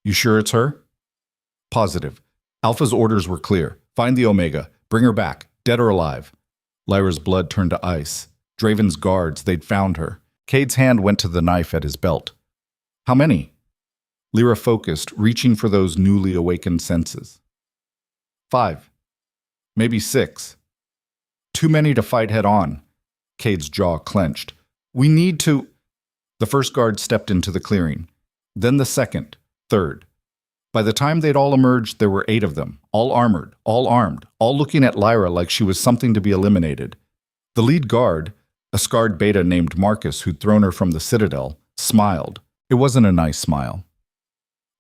You sure it's her? Positive. Alpha's orders were clear. Find the Omega. Bring her back. Dead or alive? Lyra's blood turned to ice. Draven's guards, they'd found her. Cade's hand went to the knife at his belt. How many? Lyra focused, reaching for those newly awakened senses. 5. Maybe 6. Too many to fight head on. Cade's jaw clenched. We need to... The first guard stepped into the clearing. Then the second, third. By the time they'd all emerged, there were 8 of them, all armored, all armed, all looking at Lyra like she was something to be eliminated. The lead guard, a scarred beta named Marcus who'd thrown her from the Citadel, smiled. It wasn't a nice smile.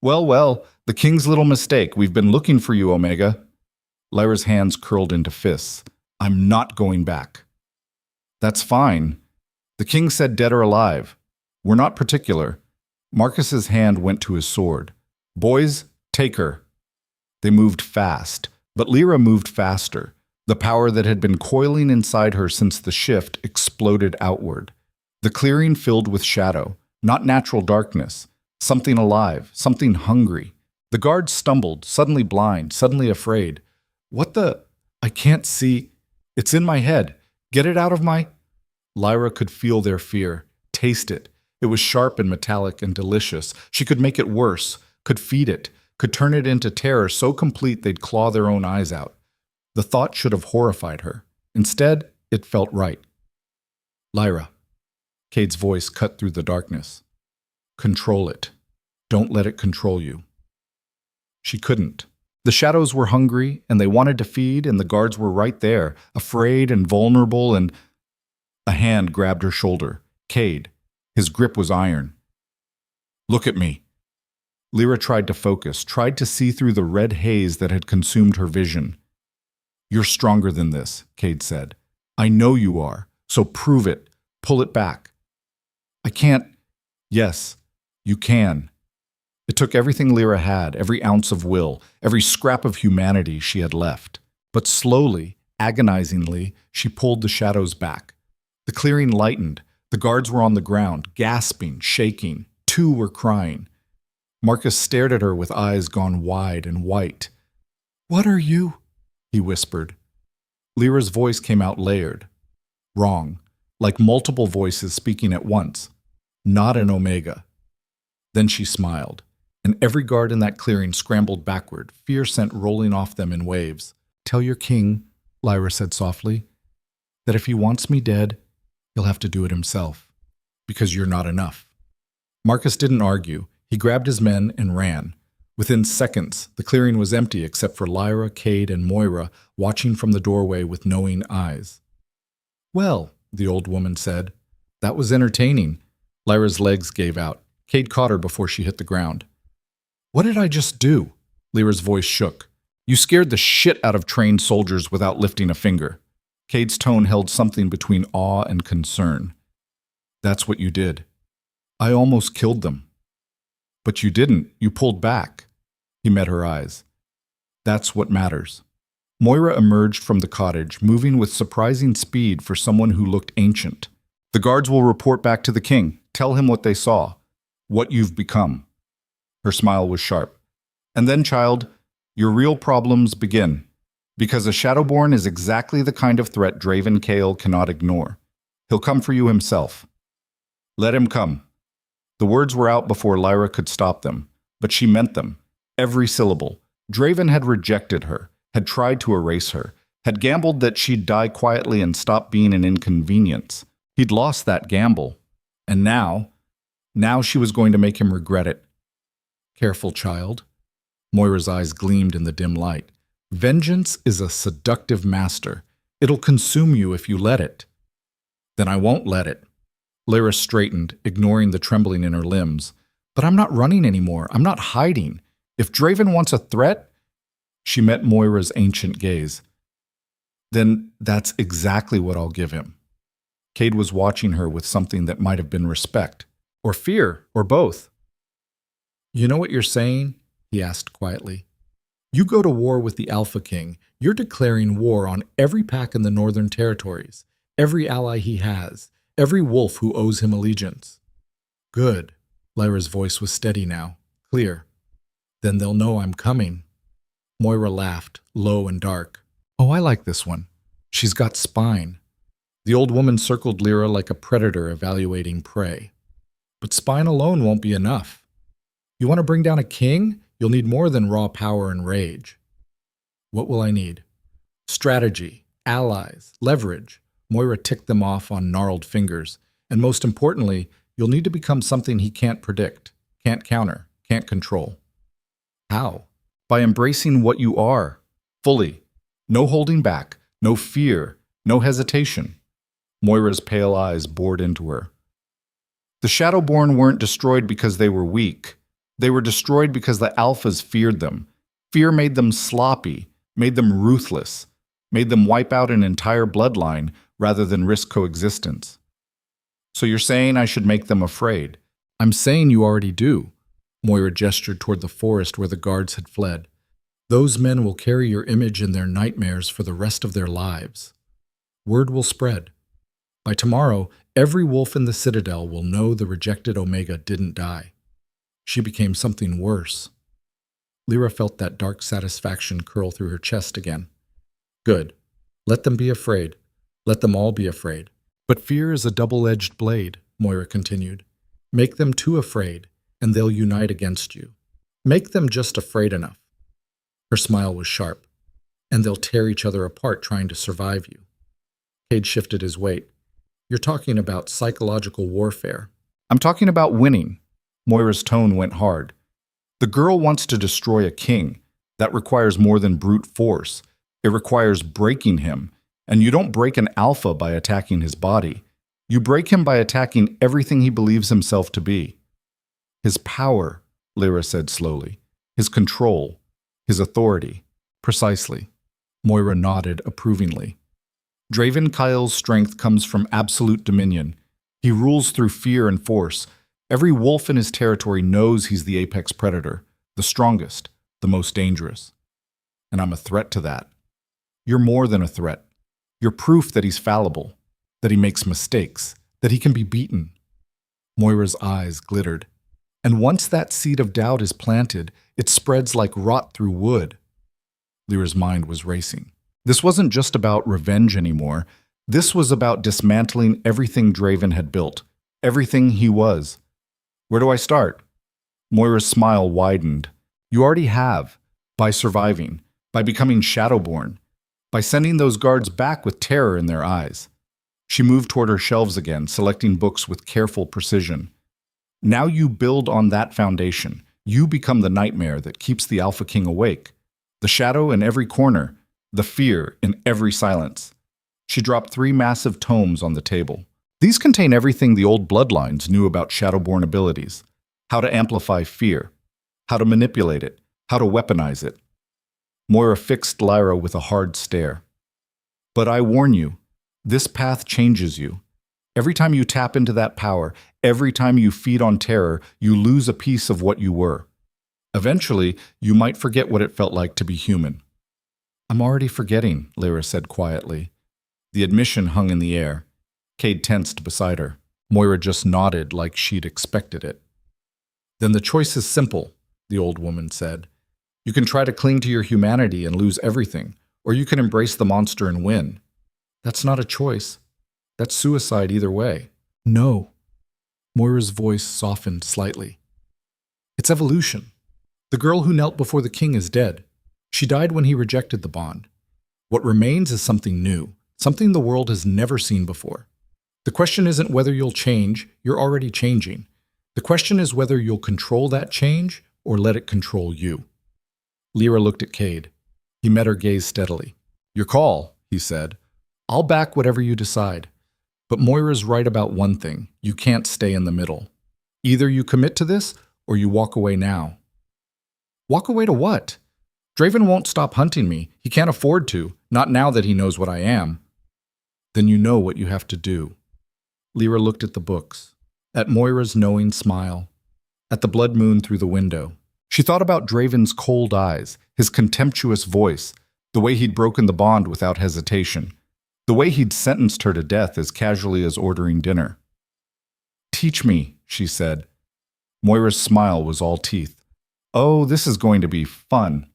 Well, the king's little mistake. We've been looking for you, Omega. Lyra's hands curled into fists. I'm not going back. That's fine. The king said dead or alive. We're not particular. Marcus's hand went to his sword. Boys, take her. They moved fast, but Lyra moved faster. The power that had been coiling inside her since the shift exploded outward. The clearing filled with shadow, not natural darkness. Something alive, something hungry. The guards stumbled, suddenly blind, suddenly afraid. What the? I can't see. It's in my head. Get it out of my... Lyra could feel their fear, taste it. It was sharp and metallic and delicious. She could make it worse, could feed it, could turn it into terror so complete they'd claw their own eyes out. The thought should have horrified her. Instead, it felt right. Lyra. Cade's voice cut through the darkness. Control it. Don't let it control you. She couldn't. The shadows were hungry, and they wanted to feed, and the guards were right there, afraid and vulnerable, and... A hand grabbed her shoulder. Cade. His grip was iron. Look at me. Lyra tried to focus, tried to see through the red haze that had consumed her vision. You're stronger than this, Cade said. I know you are, so prove it. Pull it back. I can't... Yes, you can. It took everything Lyra had, every ounce of will, every scrap of humanity she had left. But slowly, agonizingly, she pulled the shadows back. The clearing lightened. The guards were on the ground, gasping, shaking. 2 were crying. Marcus stared at her with eyes gone wide and white. What are you? He whispered. Lyra's voice came out layered. Wrong, like multiple voices speaking at once. Not an Omega. Then she smiled, and every guard in that clearing scrambled backward, fear sent rolling off them in waves. Tell your king, Lyra said softly, that if he wants me dead, he'll have to do it himself, because you're not enough. Marcus didn't argue. He grabbed his men and ran. Within seconds, the clearing was empty except for Lyra, Cade, and Moira watching from the doorway with knowing eyes. Well, the old woman said, that was entertaining. Lyra's legs gave out. Cade caught her before she hit the ground. What did I just do? Lyra's voice shook. You scared the shit out of trained soldiers without lifting a finger. Cade's tone held something between awe and concern. That's what you did. I almost killed them. But you didn't. You pulled back. He met her eyes. That's what matters. Moira emerged from the cottage, moving with surprising speed for someone who looked ancient. The guards will report back to the king. Tell him what they saw. What you've become. Her smile was sharp. And then, child, your real problems begin. Because a Shadowborn is exactly the kind of threat Draven Kale cannot ignore. He'll come for you himself. Let him come. The words were out before Lyra could stop them, but she meant them. Every syllable. Draven had rejected her, had tried to erase her, had gambled that she'd die quietly and stop being an inconvenience. He'd lost that gamble. And now she was going to make him regret it. Careful, child. Moira's eyes gleamed in the dim light. Vengeance is a seductive master. It'll consume you if you let it. Then I won't let it. Lyra straightened, ignoring the trembling in her limbs. But I'm not running anymore. I'm not hiding. If Draven wants a threat... She met Moira's ancient gaze. Then that's exactly what I'll give him. Cade was watching her with something that might have been respect, or fear, or both. You know what you're saying? He asked quietly. You go to war with the Alpha King. You're declaring war on every pack in the Northern Territories, every ally he has, every wolf who owes him allegiance. Good. Lyra's voice was steady now, clear. Then they'll know I'm coming. Moira laughed, low and dark. Oh, I like this one. She's got spine. The old woman circled Lyra like a predator evaluating prey. But spine alone won't be enough. You want to bring down a king? You'll need more than raw power and rage. What will I need? Strategy, allies, leverage. Moira ticked them off on gnarled fingers. And most importantly, you'll need to become something he can't predict, can't counter, can't control. How? By embracing what you are, fully. No holding back, no fear, no hesitation. Moira's pale eyes bored into her. The Shadowborn weren't destroyed because they were weak. They were destroyed because the Alphas feared them. Fear made them sloppy, made them ruthless, made them wipe out an entire bloodline rather than risk coexistence. So you're saying I should make them afraid? I'm saying you already do. Moira gestured toward the forest where the guards had fled. Those men will carry your image in their nightmares for the rest of their lives. Word will spread. By tomorrow, every wolf in the Citadel will know the rejected Omega didn't die. She became something worse. Lyra felt that dark satisfaction curl through her chest again. Good. Let them be afraid. Let them all be afraid. But fear is a double-edged blade, Moira continued. Make them too afraid, and they'll unite against you. Make them just afraid enough. Her smile was sharp. And they'll tear each other apart trying to survive you. Cade shifted his weight. You're talking about psychological warfare. I'm talking about winning. Moira's tone went hard. The girl wants to destroy a king. That requires more than brute force. It requires breaking him. And you don't break an alpha by attacking his body. You break him by attacking everything he believes himself to be. His power, Lyra said slowly. His control. His authority. Precisely. Moira nodded approvingly. Draven Kyle's strength comes from absolute dominion. He rules through fear and force. Every wolf in his territory knows he's the apex predator, the strongest, the most dangerous. And I'm a threat to that. You're more than a threat. You're proof that he's fallible, that he makes mistakes, that he can be beaten. Moira's eyes glittered. And once that seed of doubt is planted, it spreads like rot through wood. Lyra's mind was racing. This wasn't just about revenge anymore. This was about dismantling everything Draven had built, everything he was. Where do I start? Moira's smile widened. You already have, by surviving, by becoming Shadowborn, by sending those guards back with terror in their eyes. She moved toward her shelves again, selecting books with careful precision. Now you build on that foundation. You become the nightmare that keeps the Alpha King awake. The shadow in every corner, the fear in every silence. She dropped 3 massive tomes on the table. These contain everything the old bloodlines knew about Shadowborn abilities. How to amplify fear. How to manipulate it. How to weaponize it. Moira fixed Lyra with a hard stare. But I warn you, this path changes you. Every time you tap into that power, every time you feed on terror, you lose a piece of what you were. Eventually, you might forget what it felt like to be human. I'm already forgetting, Lyra said quietly. The admission hung in the air. Cade tensed beside her. Moira just nodded like she'd expected it. Then the choice is simple, the old woman said. You can try to cling to your humanity and lose everything, or you can embrace the monster and win. That's not a choice. That's suicide either way. No. Moira's voice softened slightly. It's evolution. The girl who knelt before the king is dead. She died when he rejected the bond. What remains is something new, something the world has never seen before. The question isn't whether you'll change, you're already changing. The question is whether you'll control that change or let it control you. Lyra looked at Cade. He met her gaze steadily. Your call, he said. I'll back whatever you decide. But Moira's right about one thing. You can't stay in the middle. Either you commit to this or you walk away now. Walk away to what? Draven won't stop hunting me. He can't afford to, not now that he knows what I am. Then you know what you have to do. Lyra looked at the books, at Moira's knowing smile, at the blood moon through the window. She thought about Draven's cold eyes, his contemptuous voice, the way he'd broken the bond without hesitation, the way he'd sentenced her to death as casually as ordering dinner. Teach me, she said. Moira's smile was all teeth. Oh, this is going to be fun.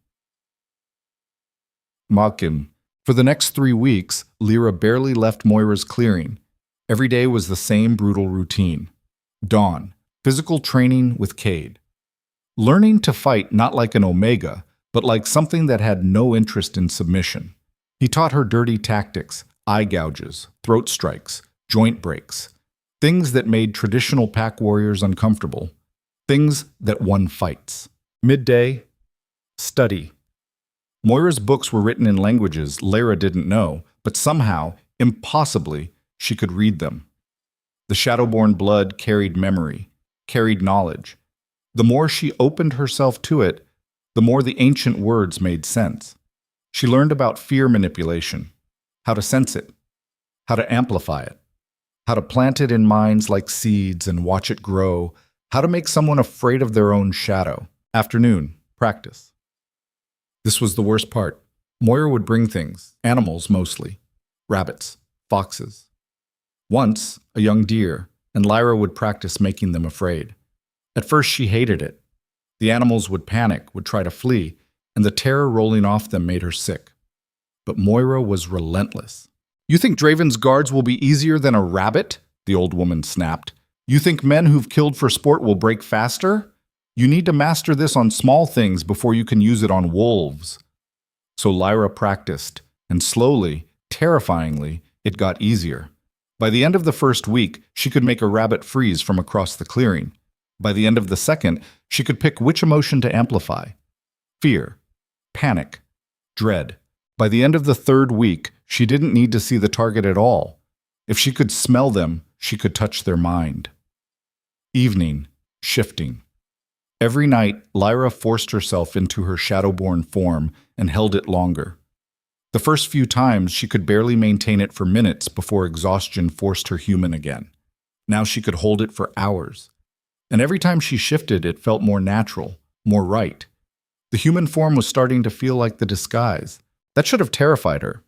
Malkin, For the next 3 weeks, Lyra barely left Moira's clearing. Every day was the same brutal routine. Dawn, physical training with Cade. Learning to fight not like an Omega, but like something that had no interest in submission. He taught her dirty tactics, eye gouges, throat strikes, joint breaks, things that made traditional pack warriors uncomfortable, things that won fights. Midday, study. Moira's books were written in languages Lyra didn't know, but somehow, impossibly, she could read them. The Shadowborn blood carried memory, carried knowledge. The more she opened herself to it, the more the ancient words made sense. She learned about fear manipulation, how to sense it, how to amplify it, how to plant it in minds like seeds and watch it grow, how to make someone afraid of their own shadow. Afternoon, practice. This was the worst part. Moira would bring things, animals mostly, rabbits, foxes. Once, a young deer, and Lyra would practice making them afraid. At first, she hated it. The animals would panic, would try to flee, and the terror rolling off them made her sick. But Moira was relentless. "You think Draven's guards will be easier than a rabbit?" the old woman snapped. "You think men who've killed for sport will break faster? You need to master this on small things before you can use it on wolves." So Lyra practiced, and slowly, terrifyingly, it got easier. By the end of the first week, she could make a rabbit freeze from across the clearing. By the end of the second, she could pick which emotion to amplify. Fear, panic, dread. By the end of the third week, she didn't need to see the target at all. If she could smell them, she could touch their mind. Evening, shifting. Every night, Lyra forced herself into her Shadowborn form and held it longer. The first few times, she could barely maintain it for minutes before exhaustion forced her human again. Now she could hold it for hours. And every time she shifted, it felt more natural, more right. The human form was starting to feel like the disguise. That should have terrified her.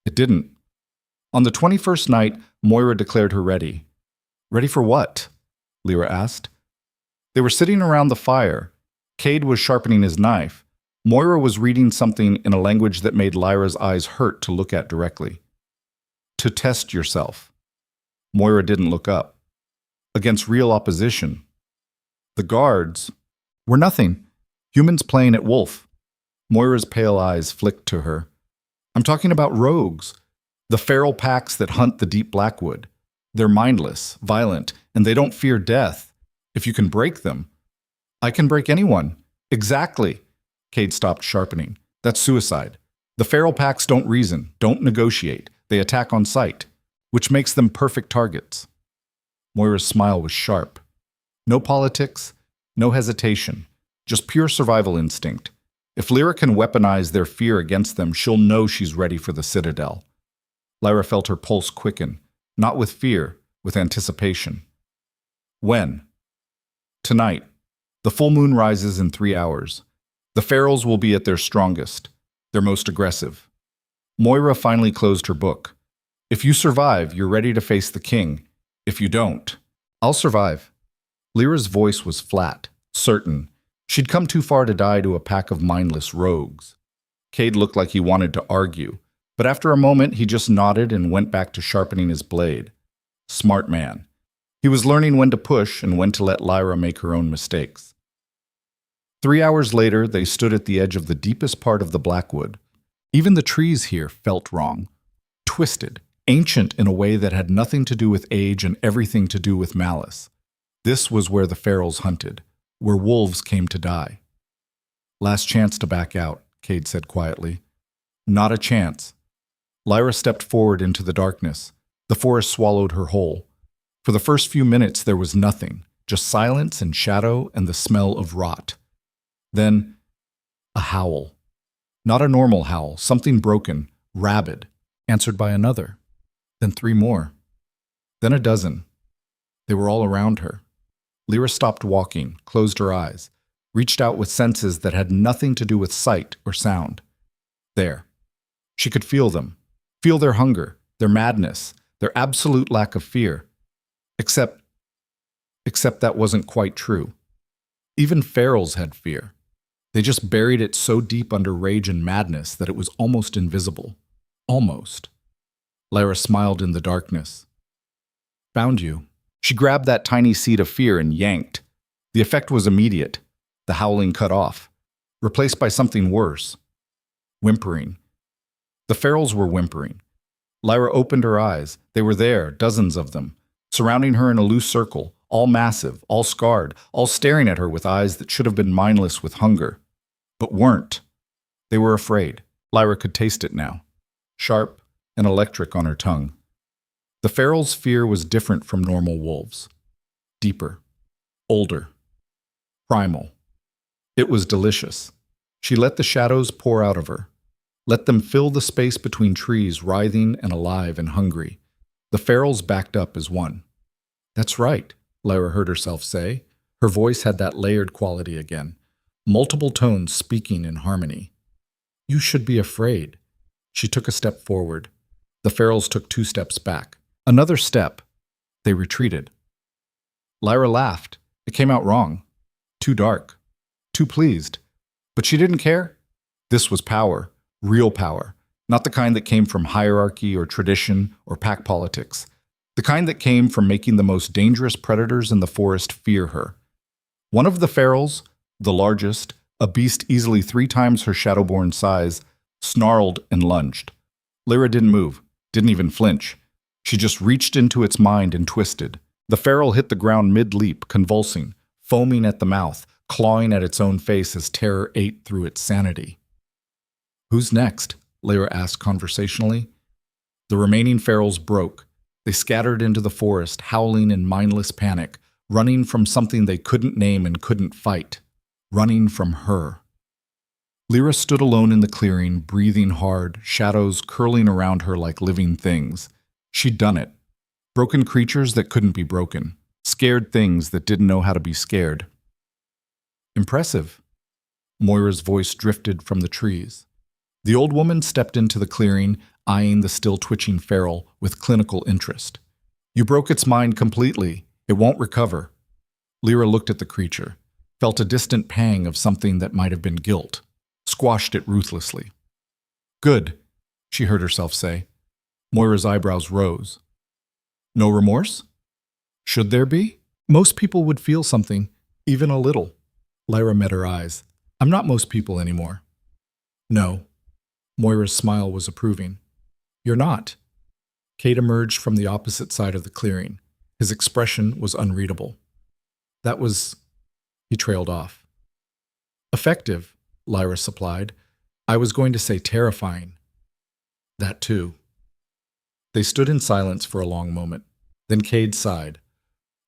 It didn't. On the 21st night, Moira declared her ready. "Ready for what?" Lyra asked. They were sitting around the fire. Cade was sharpening his knife. Moira was reading something in a language that made Lyra's eyes hurt to look at directly. "To test yourself." Moira didn't look up. "Against real opposition." The guards were nothing. Humans playing at wolf. Moira's pale eyes flicked to her. "I'm talking about rogues. The feral packs that hunt the deep blackwood. They're mindless, violent, and they don't fear death. If you can break them." "I can break anyone." "Exactly." Cade stopped sharpening. "That's suicide. The feral packs don't reason, don't negotiate. They attack on sight, which makes them perfect targets." Moira's smile was sharp. No politics, no hesitation, just pure survival instinct. If Lyra can weaponize their fear against them, she'll know she's ready for the Citadel. Lyra felt her pulse quicken, not with fear, with anticipation. When? Tonight. The full moon rises in 3 hours. The ferals will be at their strongest, their most aggressive. Moira finally closed her book. "If you survive, you're ready to face the king. If you don't, I'll survive." Lyra's voice was flat, certain. She'd come too far to die to a pack of mindless rogues. Cade looked like he wanted to argue, but after a moment he just nodded and went back to sharpening his blade. Smart man. He was learning when to push and when to let Lyra make her own mistakes. 3 hours later, they stood at the edge of the deepest part of the Blackwood. Even the trees here felt wrong. Twisted, ancient in a way that had nothing to do with age and everything to do with malice. This was where the ferals hunted, where wolves came to die. "Last chance to back out," Cade said quietly. "Not a chance." Lyra stepped forward into the darkness. The forest swallowed her whole. For the first few minutes there was nothing, just silence and shadow and the smell of rot. Then, a howl. Not a normal howl, something broken, rabid, answered by another. Then 3 more. Then a dozen. They were all around her. Lyra stopped walking, closed her eyes, reached out with senses that had nothing to do with sight or sound. There. She could feel them, feel their hunger, their madness, their absolute lack of fear. Except that wasn't quite true. Even ferals had fear. They just buried it so deep under rage and madness that it was almost invisible. Almost. Lyra smiled in the darkness. Found you. She grabbed that tiny seed of fear and yanked. The effect was immediate. The howling cut off, replaced by something worse. Whimpering. The ferals were whimpering. Lyra opened her eyes. They were there, dozens of them, surrounding her in a loose circle, all massive, all scarred, all staring at her with eyes that should have been mindless with hunger, but weren't. They were afraid. Lyra could taste it now, sharp and electric on her tongue. The feral's fear was different from normal wolves. Deeper, older, primal. It was delicious. She let the shadows pour out of her. Let them fill the space between trees, writhing and alive and hungry. The ferals backed up as one. That's right, Lyra heard herself say. Her voice had that layered quality again, multiple tones speaking in harmony. You should be afraid. She took a step forward. The ferals took 2 steps back. Another step. They retreated. Lyra laughed. It came out wrong. Too dark. Too pleased. But she didn't care. This was power. Real power. Not the kind that came from hierarchy or tradition or pack politics. The kind that came from making the most dangerous predators in the forest fear her. One of the ferals, the largest, a beast easily 3 times her shadowborn size, snarled and lunged. Lyra didn't move, didn't even flinch. She just reached into its mind and twisted. The feral hit the ground mid-leap, convulsing, foaming at the mouth, clawing at its own face as terror ate through its sanity. Who's next? Lyra asked conversationally. The remaining ferals broke. They scattered into the forest, howling in mindless panic, running from something they couldn't name and couldn't fight. Running from her. Lyra stood alone in the clearing, breathing hard, shadows curling around her like living things. She'd done it. Broken creatures that couldn't be broken. Scared things that didn't know how to be scared. Impressive. Moira's voice drifted from the trees. The old woman stepped into the clearing, eyeing the still twitching feral with clinical interest. You broke its mind completely. It won't recover. Lyra looked at the creature, felt a distant pang of something that might have been guilt, squashed it ruthlessly. Good, she heard herself say. Moira's eyebrows rose. No remorse? Should there be? Most people would feel something, even a little. Lyra met her eyes. I'm not most people anymore. No. Moira's smile was approving. You're not. Cade emerged from the opposite side of the clearing. His expression was unreadable. That was... He trailed off. Effective, Lyra supplied. I was going to say terrifying. That too. They stood in silence for a long moment. Then Cade sighed.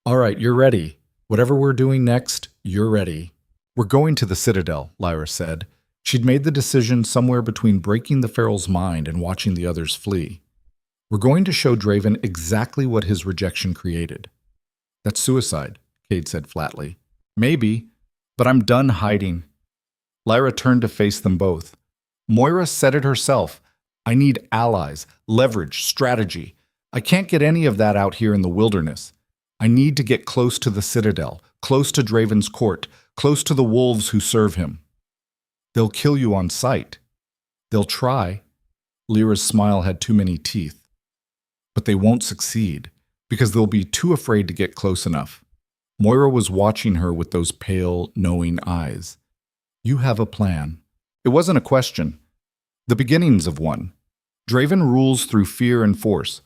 All right, you're ready. Whatever we're doing next, you're ready. We're going to the Citadel, Lyra said. She'd made the decision somewhere between breaking the feral's mind and watching the others flee. We're going to show Draven exactly what his rejection created. That's suicide, Cade said flatly. Maybe, but I'm done hiding. Lyra turned to face them both. Moira said it herself. I need allies, leverage, strategy. I can't get any of that out here in the wilderness. I need to get close to the Citadel, close to Draven's court, close to the wolves who serve him. They'll kill you on sight. They'll try. Lyra's smile had too many teeth. But they won't succeed, because they'll be too afraid to get close enough. Moira was watching her with those pale, knowing eyes. You have a plan. It wasn't a question. The beginnings of one. Draven rules through fear and force,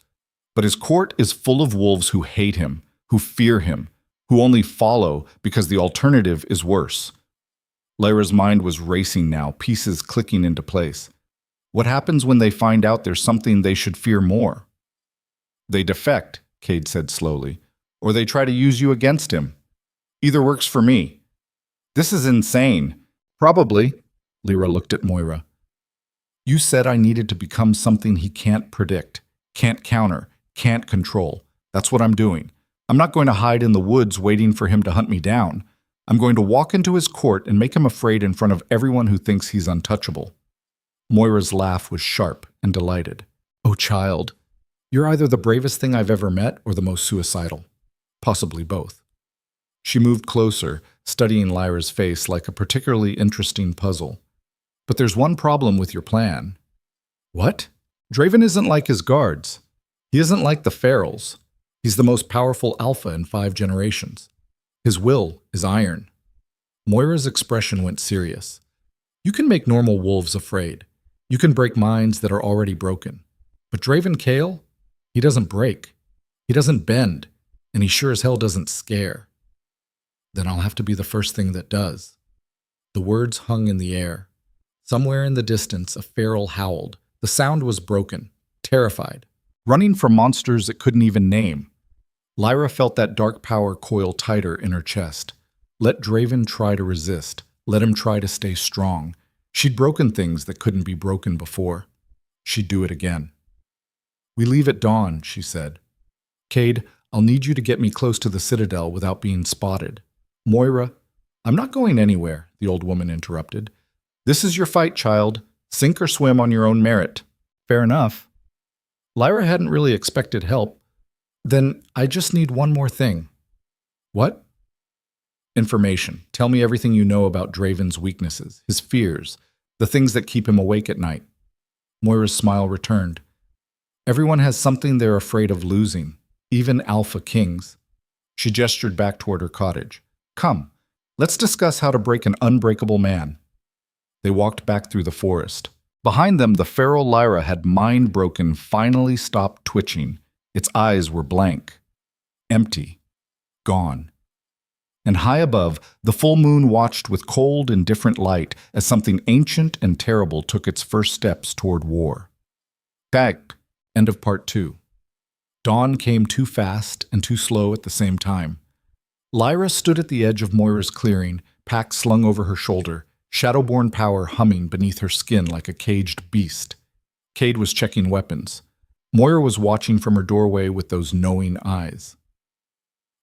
but his court is full of wolves who hate him, who fear him, who only follow because the alternative is worse. Lyra's mind was racing now, pieces clicking into place. What happens when they find out there's something they should fear more? They defect, Cade said slowly, or they try to use you against him. Either works for me. This is insane. Probably. Lyra looked at Moira. You said I needed to become something he can't predict, can't counter, can't control. That's what I'm doing. I'm not going to hide in the woods waiting for him to hunt me down. I'm going to walk into his court and make him afraid in front of everyone who thinks he's untouchable. Moira's laugh was sharp and delighted. Oh, child, you're either the bravest thing I've ever met or the most suicidal. Possibly both. She moved closer, studying Lyra's face like a particularly interesting puzzle. But there's one problem with your plan. What? Draven isn't like his guards. He isn't like the ferals. He's the most powerful alpha in 5 generations. His will is iron. Moira's expression went serious. You can make normal wolves afraid. You can break minds that are already broken. But Draven Kale? He doesn't break. He doesn't bend. And he sure as hell doesn't scare. Then I'll have to be the first thing that does. The words hung in the air. Somewhere in the distance, a feral howled. The sound was broken, terrified, running from monsters it couldn't even name. Lyra felt that dark power coil tighter in her chest. Let Draven try to resist. Let him try to stay strong. She'd broken things that couldn't be broken before. She'd do it again. We leave at dawn, she said. Cade, I'll need you to get me close to the Citadel without being spotted. Moira, I'm not going anywhere, the old woman interrupted. This is your fight, child. Sink or swim on your own merit. Fair enough. Lyra hadn't really expected help. Then I just need one more thing. What? Information. Tell me everything you know about Draven's weaknesses, his fears, the things that keep him awake at night. Moira's smile returned. Everyone has something they're afraid of losing, even alpha kings. She gestured back toward her cottage. Come, let's discuss how to break an unbreakable man. They walked back through the forest. Behind them, the feral Lyra had mind-broken, finally stopped twitching. Its eyes were blank, empty, gone. And high above, the full moon watched with cold, indifferent light as something ancient and terrible took its first steps toward war. Tag. End of part 2. Dawn came too fast and too slow at the same time. Lyra stood at the edge of Moira's clearing, pack slung over her shoulder, Shadowborn power humming beneath her skin like a caged beast. Cade was checking weapons. Moira was watching from her doorway with those knowing eyes.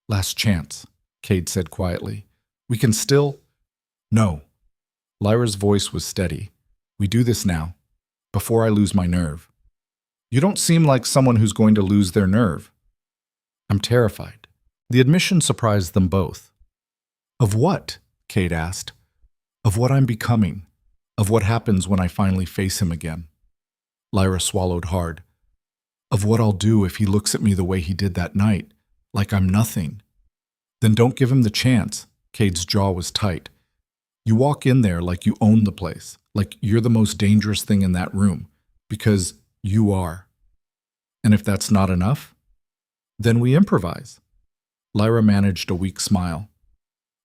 Last chance, Cade said quietly. We can still... No. Lyra's voice was steady. We do this now, before I lose my nerve. You don't seem like someone who's going to lose their nerve. I'm terrified. The admission surprised them both. Of what? Cade asked. Of what I'm becoming. Of what happens when I finally face him again. Lyra swallowed hard. Of what I'll do if he looks at me the way he did that night, like I'm nothing. Then don't give him the chance. Cade's jaw was tight. You walk in there like you own the place, like you're the most dangerous thing in that room, because you are. And if that's not enough, then we improvise. Lyra managed a weak smile.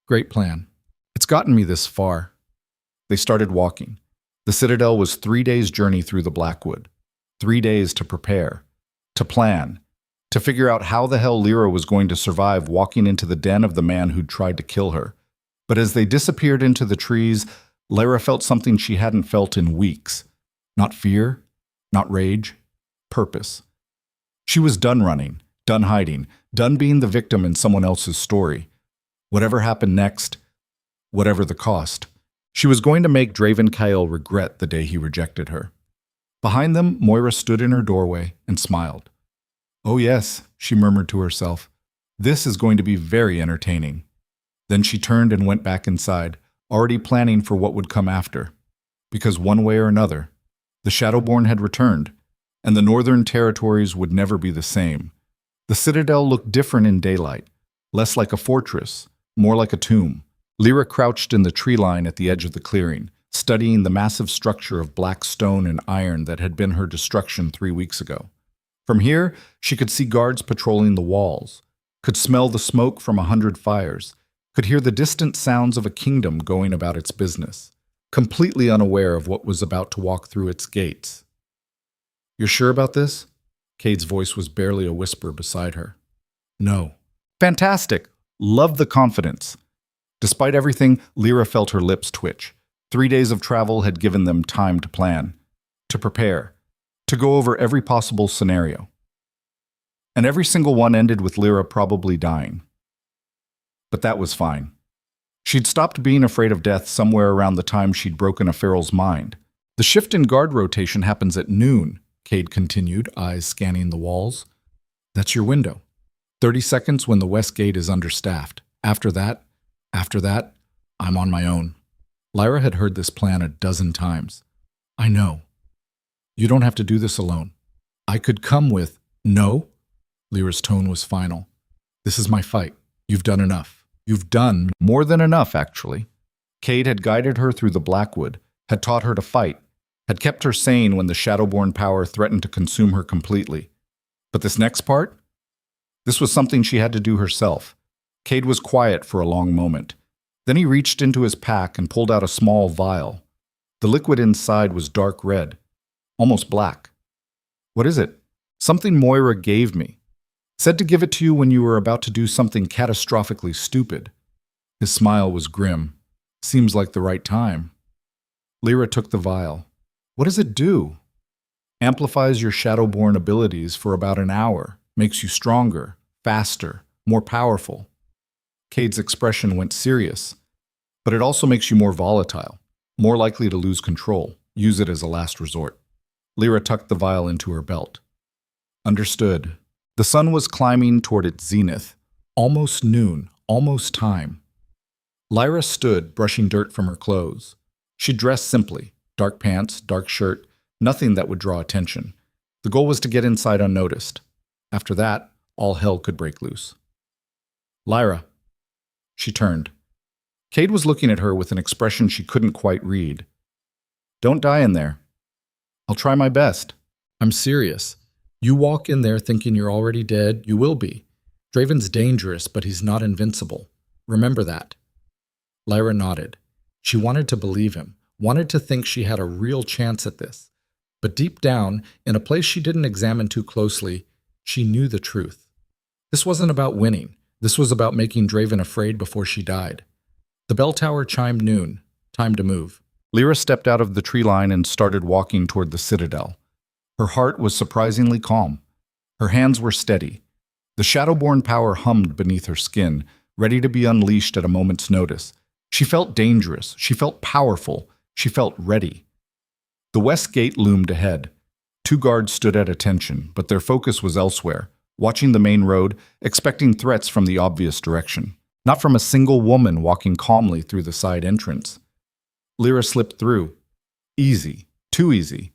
Great plan. It's gotten me this far. They started walking. The Citadel was 3 days' journey through the Blackwood. 3 days to prepare, to plan, to figure out how the hell Lyra was going to survive walking into the den of the man who'd tried to kill her. But as they disappeared into the trees, Lyra felt something she hadn't felt in weeks. Not fear, not rage, purpose. She was done running, done hiding, done being the victim in someone else's story. Whatever happened next, whatever the cost, she was going to make Draven Kyle regret the day he rejected her. Behind them, Moira stood in her doorway and smiled. Oh yes, she murmured to herself. This is going to be very entertaining. Then she turned and went back inside, already planning for what would come after. Because one way or another, the Shadowborn had returned, and the Northern Territories would never be the same. The Citadel looked different in daylight, less like a fortress, more like a tomb. Lyra crouched in the tree line at the edge of the clearing, studying the massive structure of black stone and iron that had been her destruction 3 weeks ago. From here, she could see guards patrolling the walls, could smell the smoke from 100 fires, could hear the distant sounds of a kingdom going about its business, completely unaware of what was about to walk through its gates. You're sure about this? Cade's voice was barely a whisper beside her. No. Fantastic! Love the confidence. Despite everything, Lyra felt her lips twitch. 3 days of travel had given them time to plan, to prepare, to go over every possible scenario. And every single one ended with Lyra probably dying. But that was fine. She'd stopped being afraid of death somewhere around the time she'd broken a feral's mind. The shift in guard rotation happens at noon, Cade continued, eyes scanning the walls. That's your window. 30 seconds when the west gate is understaffed. After that, I'm on my own. Lyra had heard this plan a dozen times. I know. You don't have to do this alone. I could come with, no. Lyra's tone was final. This is my fight. You've done enough. You've done more than enough, actually. Cade had guided her through the Blackwood, had taught her to fight, had kept her sane when the Shadowborn power threatened to consume her completely. But this next part? This was something she had to do herself. Cade was quiet for a long moment. Then he reached into his pack and pulled out a small vial. The liquid inside was dark red, almost black. What is it? Something Moira gave me. Said to give it to you when you were about to do something catastrophically stupid. His smile was grim. Seems like the right time. Lyra took the vial. What does it do? Amplifies your Shadowborn abilities for about an hour. Makes you stronger, faster, more powerful. Cade's expression went serious. But it also makes you more volatile, more likely to lose control. Use it as a last resort. Lyra tucked the vial into her belt. Understood. The sun was climbing toward its zenith. Almost noon, almost time. Lyra stood, brushing dirt from her clothes. She dressed simply. Dark pants, dark shirt, nothing that would draw attention. The goal was to get inside unnoticed. After that, all hell could break loose. Lyra. She turned. Cade was looking at her with an expression she couldn't quite read. Don't die in there. I'll try my best. I'm serious. You walk in there thinking you're already dead, you will be. Draven's dangerous, but he's not invincible. Remember that. Lyra nodded. She wanted to believe him, wanted to think she had a real chance at this. But deep down, in a place she didn't examine too closely, she knew the truth. This wasn't about winning. This was about making Draven afraid before she died. The bell tower chimed noon. Time to move. Lyra stepped out of the tree line and started walking toward the citadel. Her heart was surprisingly calm. Her hands were steady. The Shadowborn power hummed beneath her skin, ready to be unleashed at a moment's notice. She felt dangerous. She felt powerful. She felt ready. The west gate loomed ahead. 2 guards stood at attention, but their focus was elsewhere, watching the main road, expecting threats from the obvious direction, not from a single woman walking calmly through the side entrance. Lyra slipped through. Easy. Too easy.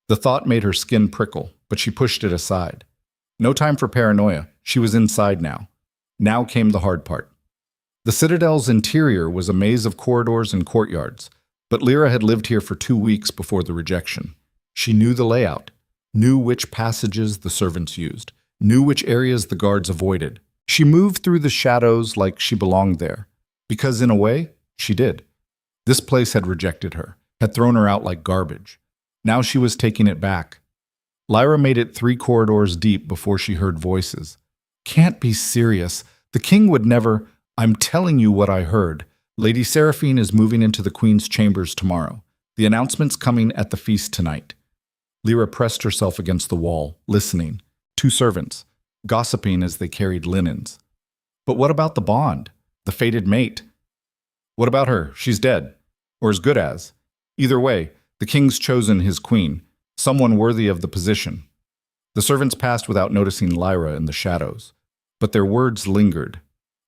The thought made her skin prickle, but she pushed it aside. No time for paranoia. She was inside now. Now came the hard part. The citadel's interior was a maze of corridors and courtyards, but Lyra had lived here for 2 weeks before the rejection. She knew the layout, knew which passages the servants used, knew which areas the guards avoided. She moved through the shadows like she belonged there, because in a way, she did. This place had rejected her, had thrown her out like garbage. Now she was taking it back. Lyra made it 3 corridors deep before she heard voices. Can't be serious. The king would never. I'm telling you what I heard. Lady Seraphine is moving into the queen's chambers tomorrow. The announcement's coming at the feast tonight. Lyra pressed herself against the wall, listening. 2 servants, gossiping as they carried linens. But what about the bond? The fated mate? What about her? She's dead. Or as good as. Either way, the king's chosen his queen, someone worthy of the position. The servants passed without noticing Lyra in the shadows. But their words lingered.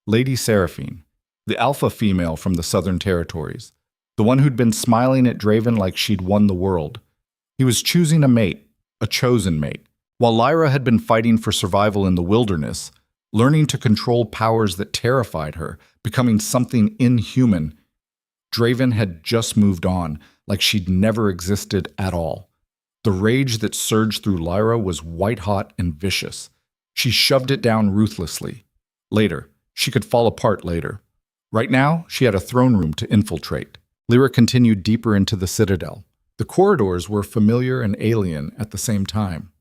Lady Seraphine, the alpha female from the Southern Territories, the one who'd been smiling at Draven like she'd won the world. He was choosing a mate, a chosen mate. While Lyra had been fighting for survival in the wilderness, learning to control powers that terrified her, becoming something inhuman, Draven had just moved on, like she'd never existed at all. The rage that surged through Lyra was white-hot and vicious. She shoved it down ruthlessly. Later, she could fall apart later. Right now, she had a throne room to infiltrate. Lyra continued deeper into the citadel. The corridors were familiar and alien at the same time.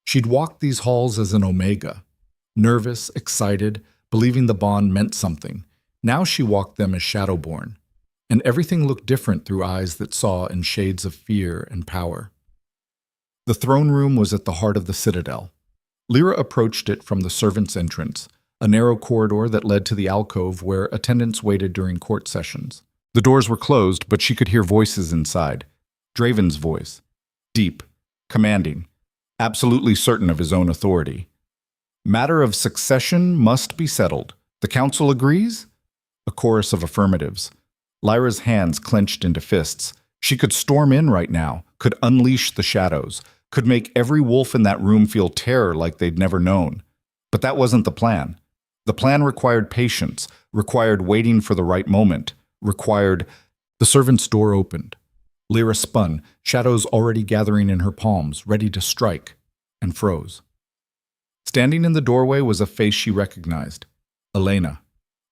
She'd walked these halls as an Omega, nervous, excited, believing the bond meant something. Now she walked them as Shadowborn, and everything looked different through eyes that saw in shades of fear and power. The throne room was at the heart of the citadel. Lyra approached it from the servants' entrance, a narrow corridor that led to the alcove where attendants waited during court sessions. The doors were closed, but she could hear voices inside. Draven's voice, deep, commanding, absolutely certain of his own authority. Matter of succession must be settled. The council agrees? A chorus of affirmatives. Lyra's hands clenched into fists. She could storm in right now, could unleash the shadows, could make every wolf in that room feel terror like they'd never known. But that wasn't the plan. The plan required patience, required waiting for the right moment, required... The servant's door opened. Lyra spun, shadows already gathering in her palms, ready to strike, and froze. Standing in the doorway was a face she recognized. Elena,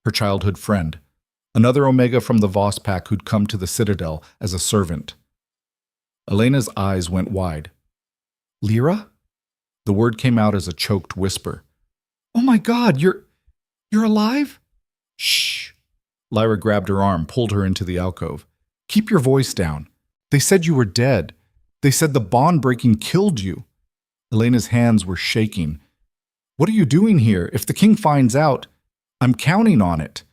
her childhood friend. Another Omega from the Voss pack who'd come to the Citadel as a servant. Elena's eyes went wide. Lyra? The word came out as a choked whisper. Oh my God, you're alive? Shh. Lyra grabbed her arm, pulled her into the alcove. Keep your voice down. They said you were dead. They said the bond breaking killed you. Elena's hands were shaking. What are you doing here? If the king finds out, I'm counting on it.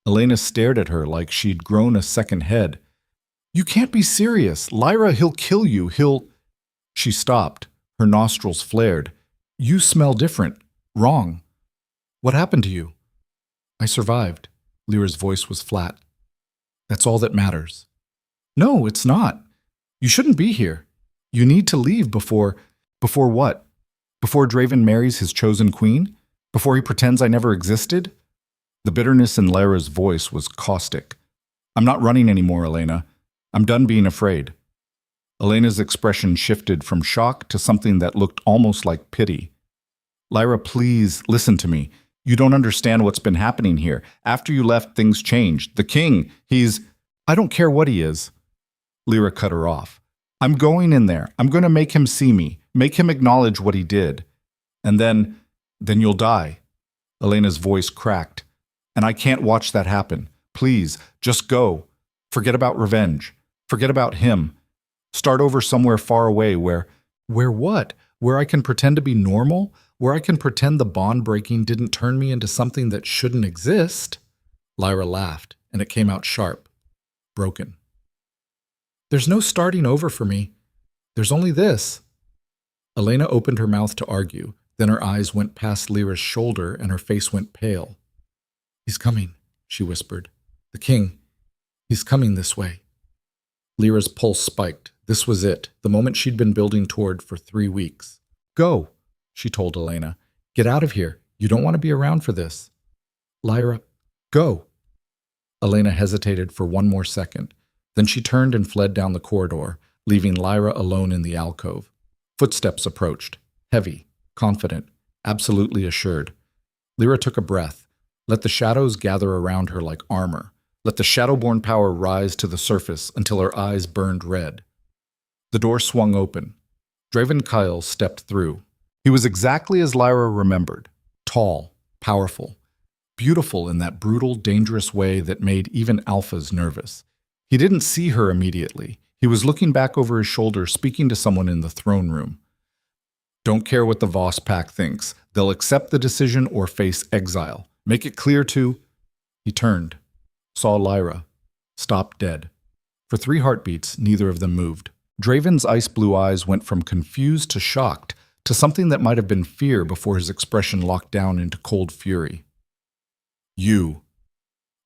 Elena stared at her like she'd grown a second head. You can't be serious. Lyra, he'll kill you. She stopped. Her nostrils flared. You smell different. Wrong. What happened to you? I survived. Lyra's voice was flat. That's all that matters. No, it's not. You shouldn't be here. You need to leave before what? Before Draven marries his chosen queen? Before he pretends I never existed? The bitterness in Lyra's voice was caustic. I'm not running anymore, Elena. I'm done being afraid. Elena's expression shifted from shock to something that looked almost like pity. Lyra, please listen to me. You don't understand what's been happening here. After you left, things changed. The king, I don't care what he is. Lyra cut her off. I'm going in there. I'm going to make him see me, make him acknowledge what he did. And then you'll die. Elena's voice cracked. And I can't watch that happen. Please, just go. Forget about revenge. Forget about him. Start over somewhere far away where what? Where I can pretend to be normal? Where I can pretend the bond breaking didn't turn me into something that shouldn't exist? Lyra laughed, and it came out sharp, broken. There's no starting over for me. There's only this. Elena opened her mouth to argue, then her eyes went past Lyra's shoulder and her face went pale. He's coming, she whispered. The king, he's coming this way. Lyra's pulse spiked. This was it, the moment she'd been building toward for 3 weeks. Go, she told Elena. Get out of here. You don't want to be around for this. Lyra, go. Elena hesitated for one more second. Then she turned and fled down the corridor, leaving Lyra alone in the alcove. Footsteps approached, heavy, confident, absolutely assured. Lyra took a breath. Let the shadows gather around her like armor. Let the shadowborn power rise to the surface until her eyes burned red. The door swung open. Draven Kyle stepped through. He was exactly as Lyra remembered. Tall, powerful, beautiful in that brutal, dangerous way that made even alphas nervous. He didn't see her immediately. He was looking back over his shoulder, speaking to someone in the throne room. Don't care what the Voss pack thinks. They'll accept the decision or face exile. Make it clear to... He turned, saw Lyra, stopped dead. For 3 heartbeats, neither of them moved. Draven's ice-blue eyes went from confused to shocked, to something that might have been fear before his expression locked down into cold fury. You.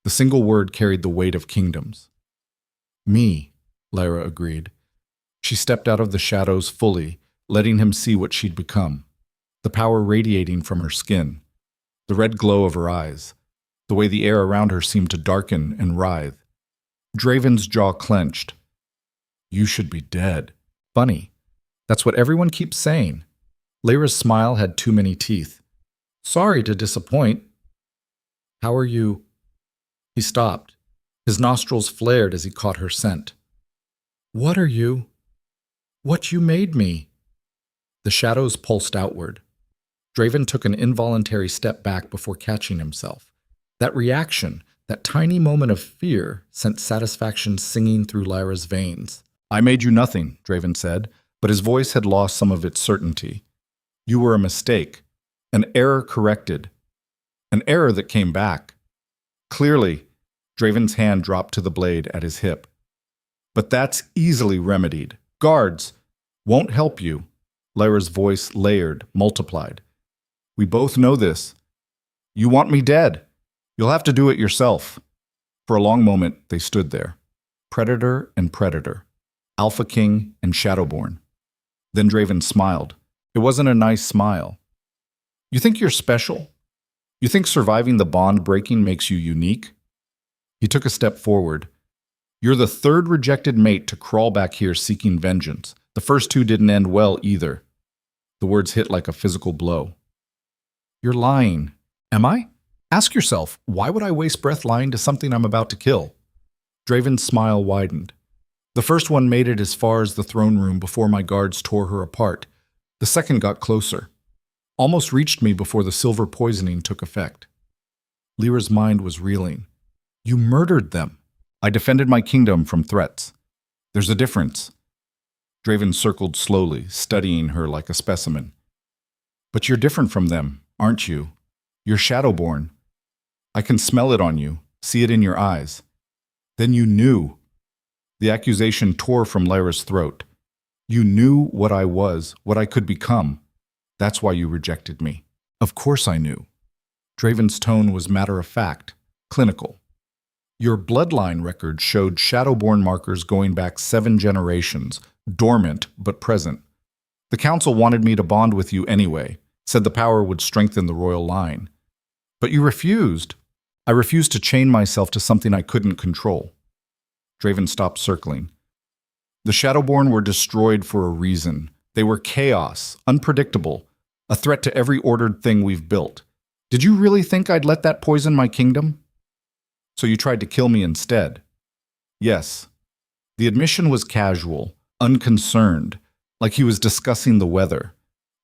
The single word carried the weight of kingdoms. Me, Lyra agreed. She stepped out of the shadows fully, letting him see what she'd become. The power radiating from her skin. The red glow of her eyes. The way the air around her seemed to darken and writhe. Draven's jaw clenched. You should be dead. Funny. That's what everyone keeps saying. Lyra's smile had too many teeth. Sorry to disappoint. How are you? He stopped. His nostrils flared as he caught her scent. What are you? What you made me. The shadows pulsed outward. Draven took an involuntary step back before catching himself. That reaction, that tiny moment of fear, sent satisfaction singing through Lyra's veins. I made you nothing, Draven said, but his voice had lost some of its certainty. You were a mistake, an error corrected, an error that came back. Clearly, Draven's hand dropped to the blade at his hip. But that's easily remedied. Guards won't help you. Lyra's voice layered, multiplied. We both know this. You want me dead. You'll have to do it yourself. For a long moment, they stood there. Predator and predator. Alpha King and Shadowborn. Then Draven smiled. It wasn't a nice smile. You think you're special? You think surviving the bond breaking makes you unique? He took a step forward. You're the third rejected mate to crawl back here seeking vengeance. The first two didn't end well either. The words hit like a physical blow. You're lying. Am I? Ask yourself, why would I waste breath lying to something I'm about to kill? Draven's smile widened. The first one made it as far as the throne room before my guards tore her apart. The second got closer. Almost reached me before the silver poisoning took effect. Lyra's mind was reeling. You murdered them. I defended my kingdom from threats. There's a difference. Draven circled slowly, studying her like a specimen. But you're different from them, aren't you? You're Shadowborn. I can smell it on you, see it in your eyes. Then you knew. The accusation tore from Lyra's throat. You knew what I was, what I could become. That's why you rejected me. Of course I knew. Draven's tone was matter-of-fact, clinical. Your bloodline record showed Shadowborn markers going back 7 generations, dormant but present. The council wanted me to bond with you anyway, said the power would strengthen the royal line. But you refused. I refused to chain myself to something I couldn't control. Draven stopped circling. The Shadowborn were destroyed for a reason. They were chaos, unpredictable, a threat to every ordered thing we've built. Did you really think I'd let that poison my kingdom? So you tried to kill me instead. Yes. The admission was casual, unconcerned, like he was discussing the weather.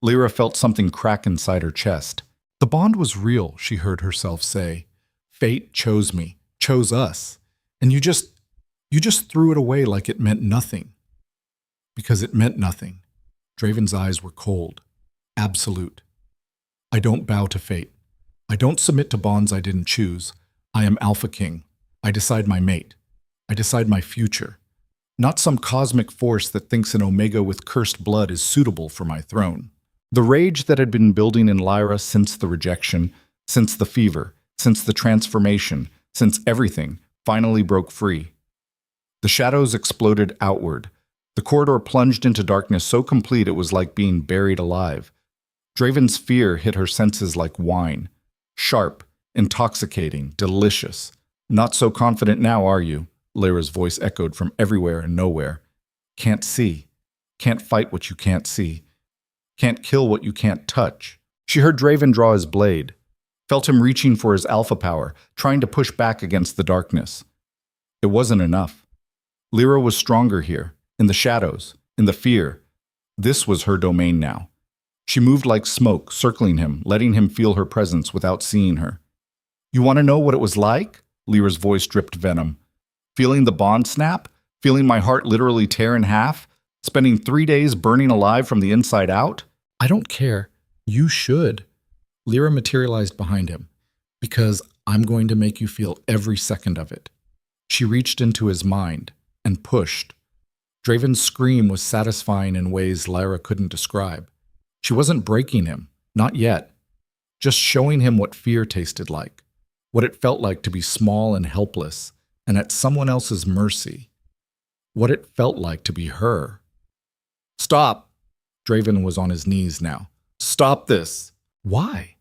Lyra felt something crack inside her chest. The bond was real, she heard herself say. Fate chose me, chose us. And you just threw it away like it meant nothing. Because it meant nothing. Draven's eyes were cold, absolute. I don't bow to fate. I don't submit to bonds I didn't choose. I am Alpha King. I decide my mate. I decide my future. Not some cosmic force that thinks an Omega with cursed blood is suitable for my throne. The rage that had been building in Lyra since the rejection, since the fever, since the transformation, since everything, finally broke free. The shadows exploded outward. The corridor plunged into darkness so complete it was like being buried alive. Draven's fear hit her senses like wine. Sharp, intoxicating, delicious. Not so confident now, are you? Lyra's voice echoed from everywhere and nowhere. Can't see. Can't fight what you can't see. Can't kill what you can't touch. She heard Draven draw his blade. Felt him reaching for his alpha power, trying to push back against the darkness. It wasn't enough. Lyra was stronger here, in the shadows, in the fear. This was her domain now. She moved like smoke, circling him, letting him feel her presence without seeing her. You want to know what it was like? Lyra's voice dripped venom. Feeling the bond snap? Feeling my heart literally tear in half? Spending 3 days burning alive from the inside out? I don't care. You should. Lyra materialized behind him. Because I'm going to make you feel every second of it. She reached into his mind and pushed. Draven's scream was satisfying in ways Lyra couldn't describe. She wasn't breaking him, not yet. Just showing him what fear tasted like. What it felt like to be small and helpless, and at someone else's mercy. What it felt like to be her. Stop! Draven was on his knees now. Stop this! Why?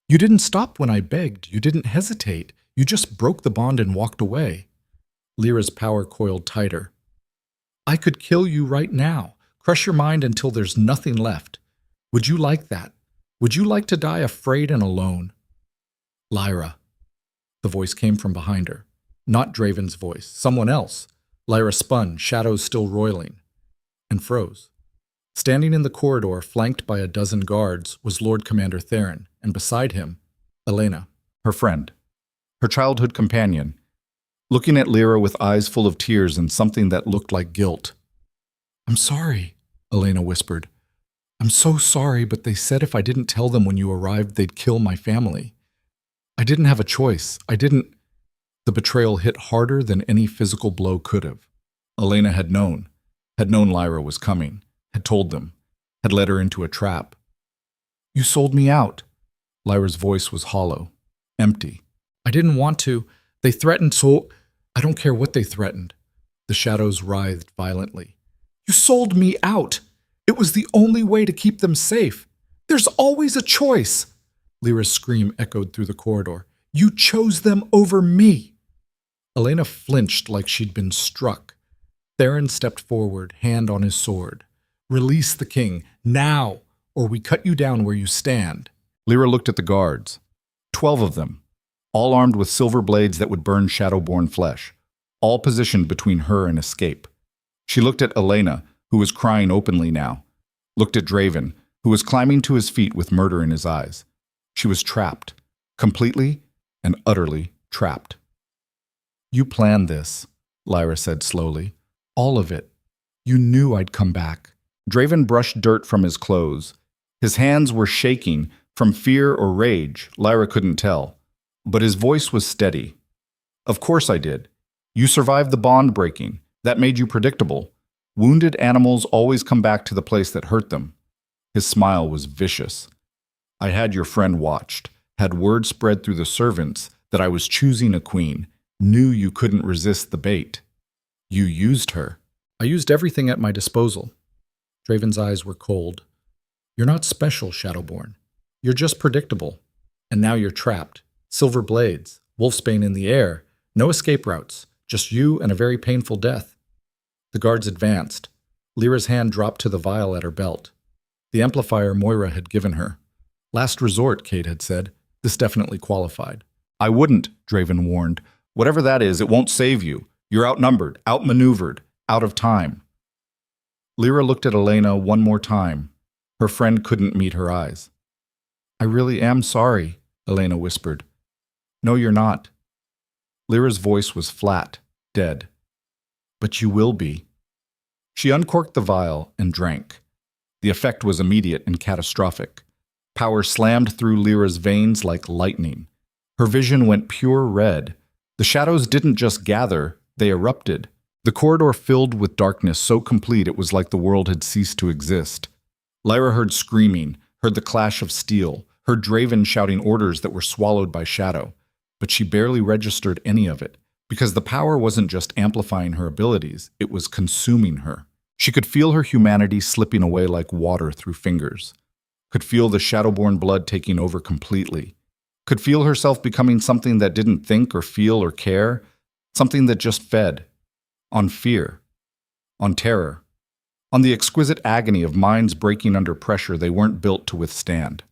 You didn't stop when I begged. You didn't hesitate. You just broke the bond and walked away. Lyra's power coiled tighter. I could kill you right now. Crush your mind until there's nothing left. Would you like that? Would you like to die afraid and alone? Lyra. The voice came from behind her. Not Draven's voice. Someone else. Lyra spun, shadows still roiling, and froze. Standing in the corridor, flanked by a dozen guards, was Lord Commander Theron, and beside him, Elena, her friend, her childhood companion, looking at Lyra with eyes full of tears and something that looked like guilt. I'm sorry, Elena whispered. I'm so sorry, but they said if I didn't tell them when you arrived, they'd kill my family. I didn't have a choice. The betrayal hit harder than any physical blow could have. Elena had known Lyra was coming, had told them, had led her into a trap. You sold me out. Lyra's voice was hollow, empty. I didn't want to. They threatened, so I don't care what they threatened. The shadows writhed violently. You sold me out. It was the only way to keep them safe. There's always a choice. Lyra's scream echoed through the corridor. You chose them over me. Elena flinched like she'd been struck. Theron stepped forward, hand on his sword. Release the king, now, or we cut you down where you stand. Lyra looked at the guards. 12 of them, all armed with silver blades that would burn Shadowborn flesh, all positioned between her and escape. She looked at Elena, who was crying openly now, looked at Draven, who was climbing to his feet with murder in his eyes. She was trapped, completely and utterly trapped. You planned this, Lyra said slowly. All of it. You knew I'd come back. Draven brushed dirt from his clothes. His hands were shaking from fear or rage, Lyra couldn't tell. But his voice was steady. Of course I did. You survived the bond breaking. That made you predictable. Wounded animals always come back to the place that hurt them. His smile was vicious. I had your friend watched, had word spread through the servants that I was choosing a queen, knew you couldn't resist the bait. You used her. I used everything at my disposal. Draven's eyes were cold. You're not special, Shadowborn. You're just predictable. And now you're trapped. Silver blades, wolfsbane in the air, no escape routes, just you and a very painful death. The guards advanced. Lyra's hand dropped to the vial at her belt. The amplifier Moira had given her. Last resort, Kate had said. This definitely qualified. I wouldn't, Draven warned. Whatever that is, it won't save you. You're outnumbered, outmaneuvered, out of time. Lyra looked at Elena one more time. Her friend couldn't meet her eyes. I really am sorry, Elena whispered. No, you're not. Lyra's voice was flat, dead. But you will be. She uncorked the vial and drank. The effect was immediate and catastrophic. Power slammed through Lyra's veins like lightning. Her vision went pure red. The shadows didn't just gather, they erupted. The corridor filled with darkness so complete it was like the world had ceased to exist. Lyra heard screaming, heard the clash of steel, heard Draven shouting orders that were swallowed by shadow. But she barely registered any of it, because the power wasn't just amplifying her abilities, it was consuming her. She could feel her humanity slipping away like water through fingers. Could feel the Shadowborn blood taking over completely. Could feel herself becoming something that didn't think or feel or care, something that just fed. On fear. On terror. On the exquisite agony of minds breaking under pressure they weren't built to withstand.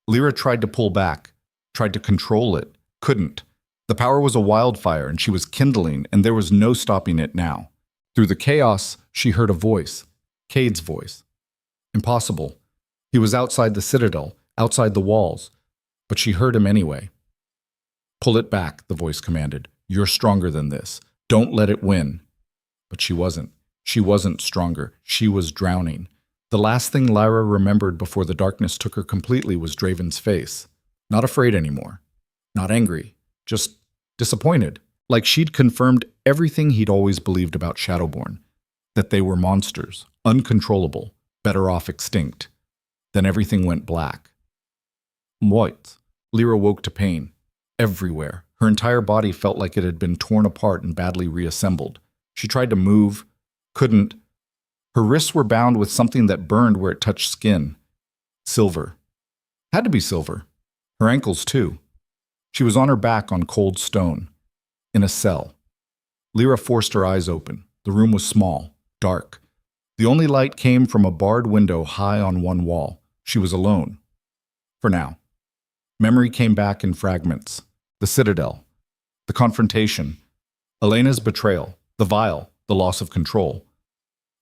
Lyra tried to pull back, tried to control it, couldn't. The power was a wildfire and she was kindling and there was no stopping it now. Through the chaos, she heard a voice. Cade's voice. Impossible. He was outside the citadel, outside the walls. But she heard him anyway. Pull it back, the voice commanded. You're stronger than this. Don't let it win. But she wasn't. She wasn't stronger. She was drowning. The last thing Lyra remembered before the darkness took her completely was Draven's face. Not afraid anymore. Not angry. Just disappointed. Like she'd confirmed everything he'd always believed about Shadowborn. That they were monsters, uncontrollable, better off extinct. Then everything went black. What? Lyra woke to pain. Everywhere. Her entire body felt like it had been torn apart and badly reassembled. She tried to move, couldn't. Her wrists were bound with something that burned where it touched skin. Silver. Had to be silver. Her ankles, too. She was on her back on cold stone. In a cell. Lyra forced her eyes open. The room was small, dark. The only light came from a barred window high on one wall. She was alone. For now. Memory came back in fragments. The citadel. The confrontation. Elena's betrayal. The vial. The loss of control.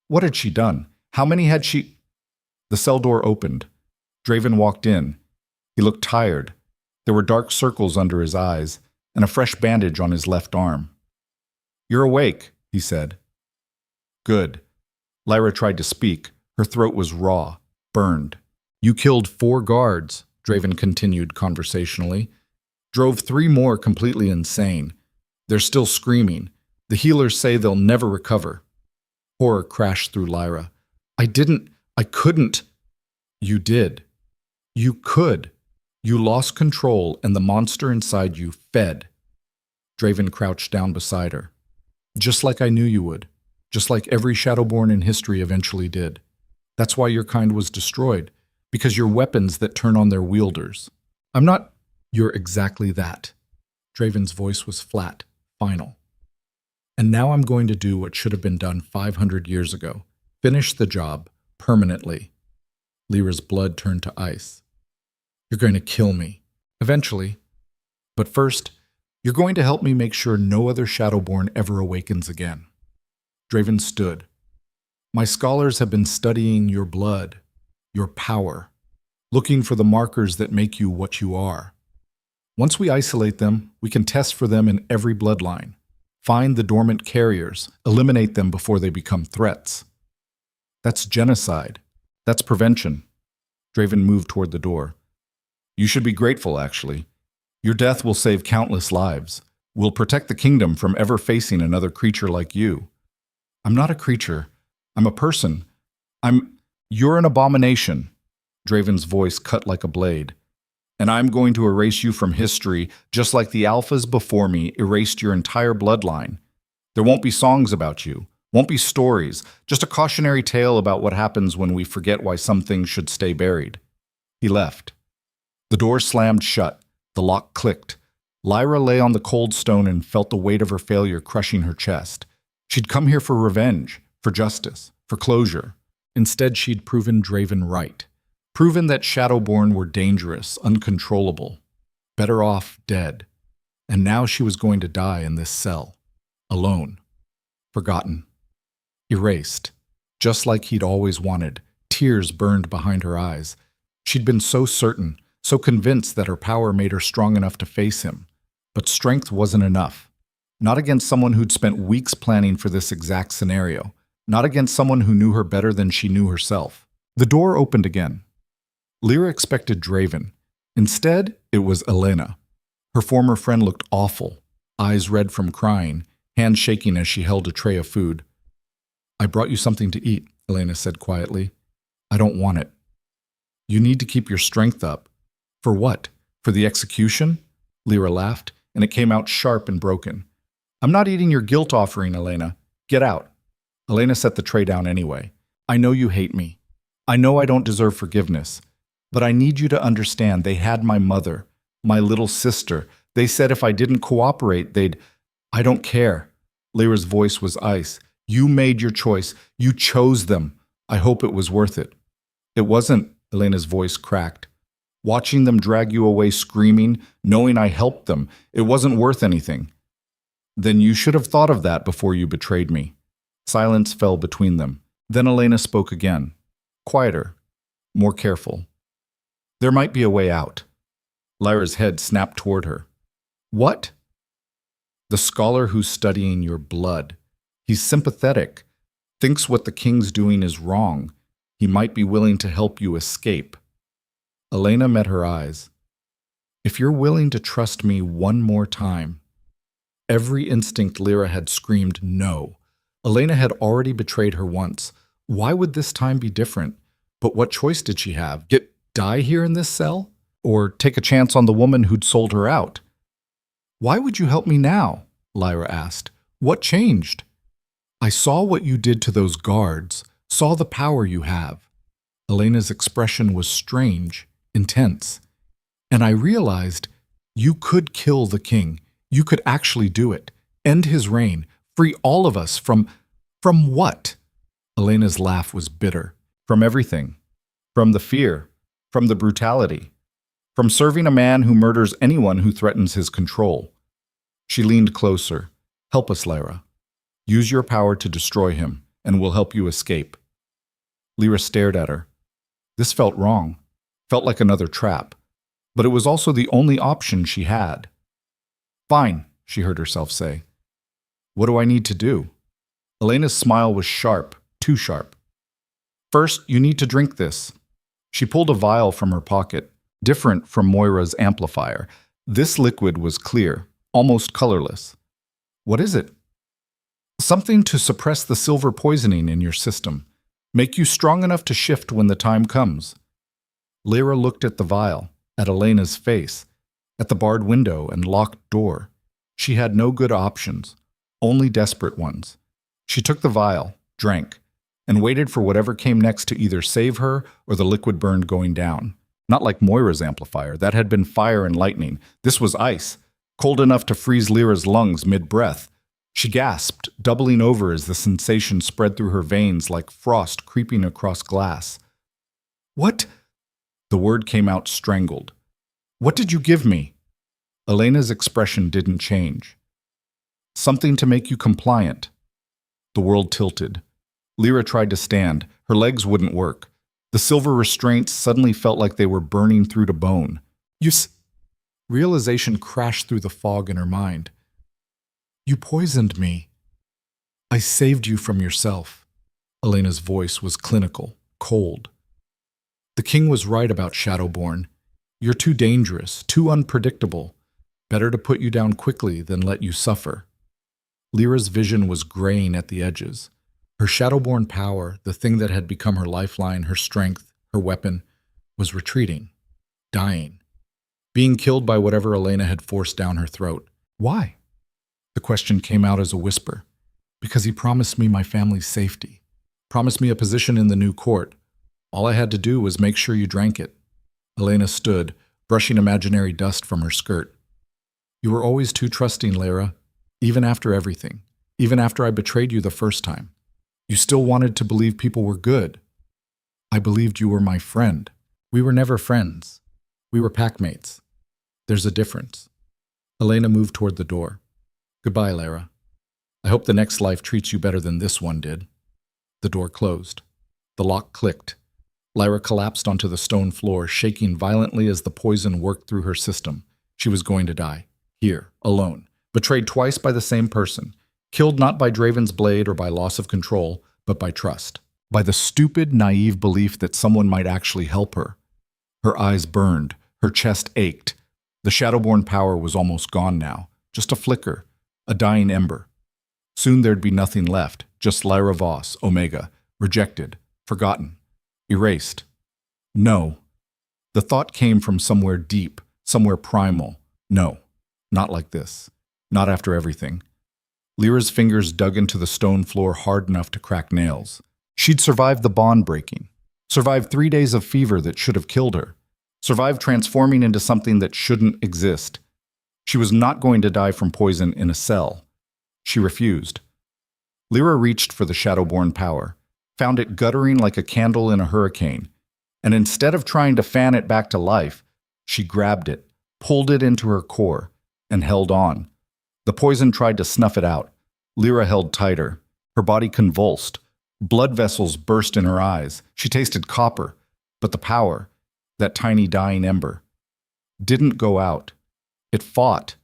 What had she done? How many had she... The cell door opened. Draven walked in. He looked tired. There were dark circles under his eyes and a fresh bandage on his left arm. You're awake, he said. Good. Lyra tried to speak. Her throat was raw, burned. You killed 4 guards, Draven continued conversationally. Drove 3 more completely insane. They're still screaming. The healers say they'll never recover. Horror crashed through Lyra. I couldn't. You did. You could. You lost control and the monster inside you fed. Draven crouched down beside her. Just like I knew you would. Just like every Shadowborn in history eventually did. That's why your kind was destroyed, because you're weapons that turn on their wielders. I'm not. You're exactly that. Draven's voice was flat, final. And now I'm going to do what should have been done 500 years ago. Finish the job, permanently. Lyra's blood turned to ice. You're going to kill me. Eventually. But first, you're going to help me make sure no other Shadowborn ever awakens again. Draven stood. My scholars have been studying your blood, your power, looking for the markers that make you what you are. Once we isolate them, we can test for them in every bloodline. Find the dormant carriers, eliminate them before they become threats. That's genocide. That's prevention. Draven moved toward the door. You should be grateful, actually. Your death will save countless lives. Will protect the kingdom from ever facing another creature like you. I'm not a creature. I'm a person. You're an abomination. Draven's voice cut like a blade. And I'm going to erase you from history, just like the alphas before me erased your entire bloodline. There won't be songs about you, won't be stories, just a cautionary tale about what happens when we forget why some things should stay buried. He left. The door slammed shut. The lock clicked. Lyra lay on the cold stone and felt the weight of her failure crushing her chest. She'd come here for revenge, for justice, for closure. Instead, she'd proven Draven right. Proven that Shadowborn were dangerous, uncontrollable, better off dead. And now she was going to die in this cell, alone, forgotten, erased, just like he'd always wanted. Tears burned behind her eyes. She'd been so certain, so convinced that her power made her strong enough to face him. But strength wasn't enough. Not against someone who'd spent weeks planning for this exact scenario. Not against someone who knew her better than she knew herself. The door opened again. Lyra expected Draven. Instead, it was Elena. Her former friend looked awful, eyes red from crying, hands shaking as she held a tray of food. I brought you something to eat, Elena said quietly. I don't want it. You need to keep your strength up. For what? For the execution? Lyra laughed, and it came out sharp and broken. I'm not eating your guilt offering, Elena. Get out. Elena set the tray down anyway. I know you hate me. I know I don't deserve forgiveness. But I need you to understand they had my mother, my little sister. They said if I didn't cooperate, they'd... I don't care. Lyra's voice was ice. You made your choice. You chose them. I hope it was worth it. It wasn't, Elena's voice cracked. Watching them drag you away screaming, knowing I helped them, it wasn't worth anything. Then you should have thought of that before you betrayed me. Silence fell between them. Then Elena spoke again. Quieter, more careful. There might be a way out. Lyra's head snapped toward her. What? The scholar who's studying your blood. He's sympathetic, thinks what the king's doing is wrong. He might be willing to help you escape. Elena met her eyes. If you're willing to trust me one more time. Every instinct Lyra had screamed no. Elena had already betrayed her once. Why would this time be different? But what choice did she have? Die here in this cell? Or take a chance on the woman who'd sold her out? Why would you help me now? Lyra asked. What changed? I saw what you did to those guards, saw the power you have. Elena's expression was strange, intense. And I realized you could kill the king. You could actually do it. End his reign. Free all of us from what? Elena's laugh was bitter. From everything. From the fear. From the brutality. From serving a man who murders anyone who threatens his control. She leaned closer. Help us, Lyra. Use your power to destroy him, and we'll help you escape. Lyra stared at her. This felt wrong. Felt like another trap. But it was also the only option she had. Fine, she heard herself say. What do I need to do? Elena's smile was sharp, too sharp. First, you need to drink this. She pulled a vial from her pocket, different from Moira's amplifier. This liquid was clear, almost colorless. What is it? Something to suppress the silver poisoning in your system. Make you strong enough to shift when the time comes. Lyra looked at the vial, at Elena's face, at the barred window and locked door. She had no good options, only desperate ones. She took the vial, drank. and waited for whatever came next to either save her or the liquid burned going down. Not like Moira's amplifier. That had been fire and lightning. This was ice, cold enough to freeze Lyra's lungs mid-breath. She gasped, doubling over as the sensation spread through her veins like frost creeping across glass. "What?" The word came out strangled. "What did you give me?" Elena's expression didn't change. "Something to make you compliant." The world tilted. Lyra tried to stand. Her legs wouldn't work. The silver restraints suddenly felt like they were burning through to bone. Realization crashed through the fog in her mind. "You poisoned me. I saved you from yourself." Elena's voice was clinical, cold. "The king was right about Shadowborn. You're too dangerous, too unpredictable. Better to put you down quickly than let you suffer." Lyra's vision was graying at the edges. Her Shadowborn power, the thing that had become her lifeline, her strength, her weapon, was retreating, dying, being killed by whatever Elena had forced down her throat. "Why?" The question came out as a whisper. "Because he promised me my family's safety, promised me a position in the new court. All I had to do was make sure you drank it." Elena stood, brushing imaginary dust from her skirt. "You were always too trusting, Lyra, even after everything, even after I betrayed you the first time. You still wanted to believe people were good. I believed you were my friend. We were never friends. We were packmates. There's a difference." Elena moved toward the door. "Goodbye, Lyra. I hope the next life treats you better than this one did." The door closed. The lock clicked. Lyra collapsed onto the stone floor, shaking violently as the poison worked through her system. She was going to die. Here, alone. Betrayed twice by the same person. Killed not by Draven's blade or by loss of control, but by trust. By the stupid, naive belief that someone might actually help her. Her eyes burned. Her chest ached. The Shadowborn power was almost gone now. Just a flicker. A dying ember. Soon there'd be nothing left. Just Lyra Voss, Omega. Rejected. Forgotten. Erased. No. The thought came from somewhere deep. Somewhere primal. No. Not like this. Not after everything. Lyra's fingers dug into the stone floor hard enough to crack nails. She'd survived the bond breaking. Survived 3 days of fever that should have killed her. Survived transforming into something that shouldn't exist. She was not going to die from poison in a cell. She refused. Lyra reached for the Shadowborn power, found it guttering like a candle in a hurricane, and instead of trying to fan it back to life, she grabbed it, pulled it into her core, and held on. The poison tried to snuff it out. Lyra held tighter. Her body convulsed. Blood vessels burst in her eyes. She tasted copper, but the power, that tiny dying ember, didn't go out. It fought.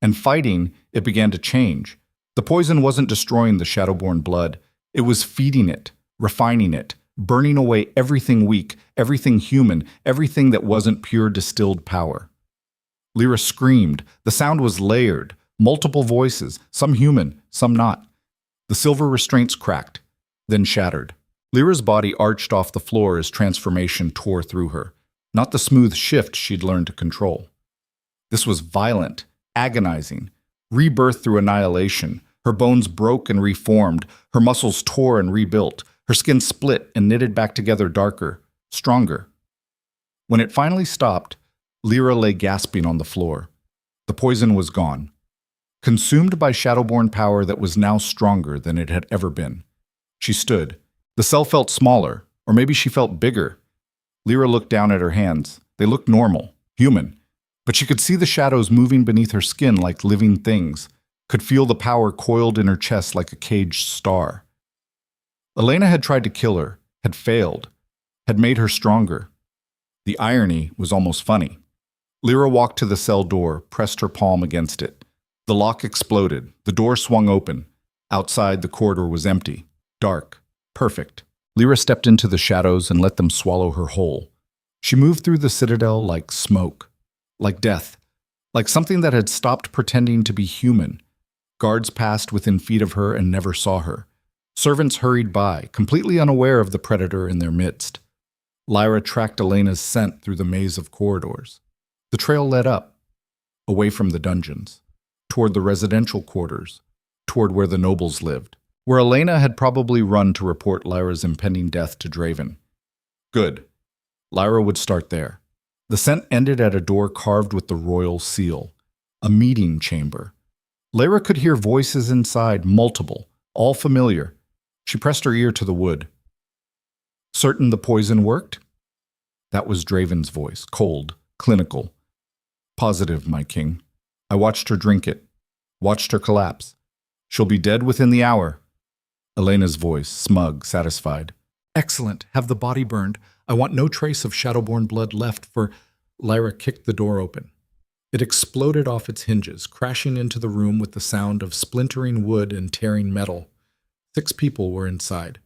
And fighting, it began to change. The poison wasn't destroying the Shadowborn blood. It was feeding it, refining it, burning away everything weak, everything human, everything that wasn't pure distilled power. Lyra screamed. The sound was layered. Multiple voices, some human, some not. The silver restraints cracked, then shattered. Lyra's body arched off the floor as transformation tore through her, not the smooth shift she'd learned to control. This was violent, agonizing, rebirth through annihilation. Her bones broke and reformed, her muscles tore and rebuilt, her skin split and knitted back together darker, stronger. When it finally stopped, Lyra lay gasping on the floor. The poison was gone. Consumed by Shadowborn power that was now stronger than it had ever been. She stood. The cell felt smaller, or maybe she felt bigger. Lyra looked down at her hands. They looked normal, human, but she could see the shadows moving beneath her skin like living things, could feel the power coiled in her chest like a caged star. Elena had tried to kill her, had failed, had made her stronger. The irony was almost funny. Lyra walked to the cell door, pressed her palm against it. The lock exploded. The door swung open. Outside, the corridor was empty, dark, perfect. Lyra stepped into the shadows and let them swallow her whole. She moved through the citadel like smoke, like death, like something that had stopped pretending to be human. Guards passed within feet of her and never saw her. Servants hurried by, completely unaware of the predator in their midst. Lyra tracked Elena's scent through the maze of corridors. The trail led up, away from the dungeons, toward the residential quarters, toward where the nobles lived. where Elena had probably run to report Lyra's impending death to Draven. Good. Lyra would start there. The scent ended at a door carved with the royal seal, a meeting chamber. Lyra could hear voices inside, multiple, all familiar. She pressed her ear to the wood. Certain the poison worked? That was Draven's voice, cold, clinical. Positive, my king. I watched her drink it, watched her collapse. She'll be dead within the hour. Elena's voice, smug, satisfied. Excellent. Have the body burned. I want no trace of Shadowborn blood left for... Lyra kicked the door open. It exploded off its hinges, crashing into the room with the sound of splintering wood and tearing metal. 6 people were inside.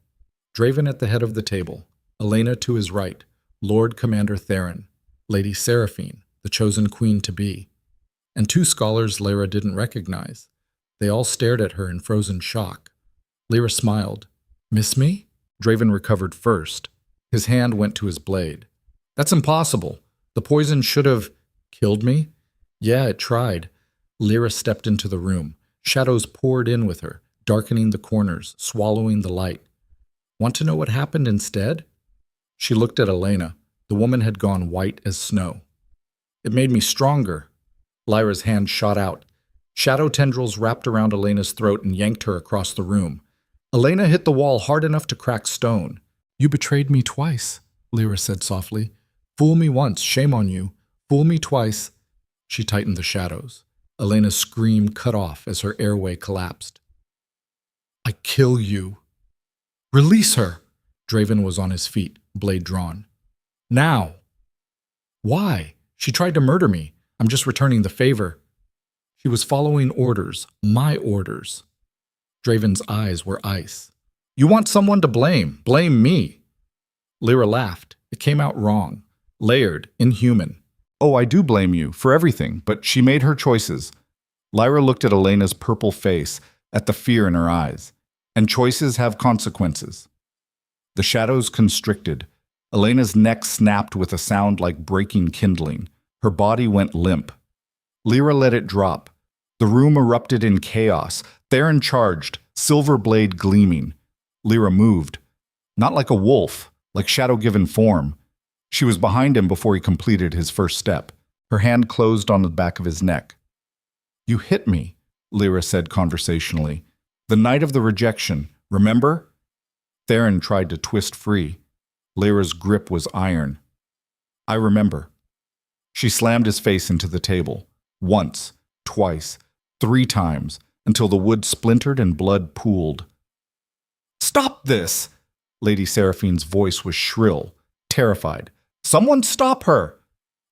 Draven at the head of the table, Elena to his right, Lord Commander Theron, Lady Seraphine, the chosen queen-to-be, and 2 scholars Lyra didn't recognize. They all stared at her in frozen shock. Lyra smiled. Miss me? Draven recovered first. His hand went to his blade. That's impossible. The poison should have killed me. Yeah, it tried. Lyra stepped into the room. Shadows poured in with her, darkening the corners, swallowing the light. Want to know what happened instead? She looked at Elena. The woman had gone white as snow. It made me stronger. Lyra's hand shot out. Shadow tendrils wrapped around Elena's throat and yanked her across the room. Elena hit the wall hard enough to crack stone. You betrayed me twice, Lyra said softly. Fool me once, shame on you. Fool me twice. She tightened the shadows. Elena's scream cut off as her airway collapsed. I kill you. Release her! Draven was on his feet, blade drawn. Now! Why? She tried to murder me. I'm just returning the favor. She was following orders, my orders. Draven's eyes were ice. You want someone to blame. Blame me. Lyra laughed. It came out wrong. Layered, inhuman. Oh, I do blame you for everything, but she made her choices. Lyra looked at Elena's purple face, at the fear in her eyes. And choices have consequences. The shadows constricted. Elena's neck snapped with a sound like breaking kindling. Her body went limp. Lyra let it drop. The room erupted in chaos. Theron charged, silver blade gleaming. Lyra moved. Not like a wolf, like shadow-given form. She was behind him before he completed his first step. Her hand closed on the back of his neck. You hit me, Lyra said conversationally. The night of the rejection, remember? Theron tried to twist free. Lyra's grip was iron. I remember. She slammed his face into the table. Once, twice, 3 times, until the wood splintered and blood pooled. Stop this! Lady Seraphine's voice was shrill, terrified. Someone stop her!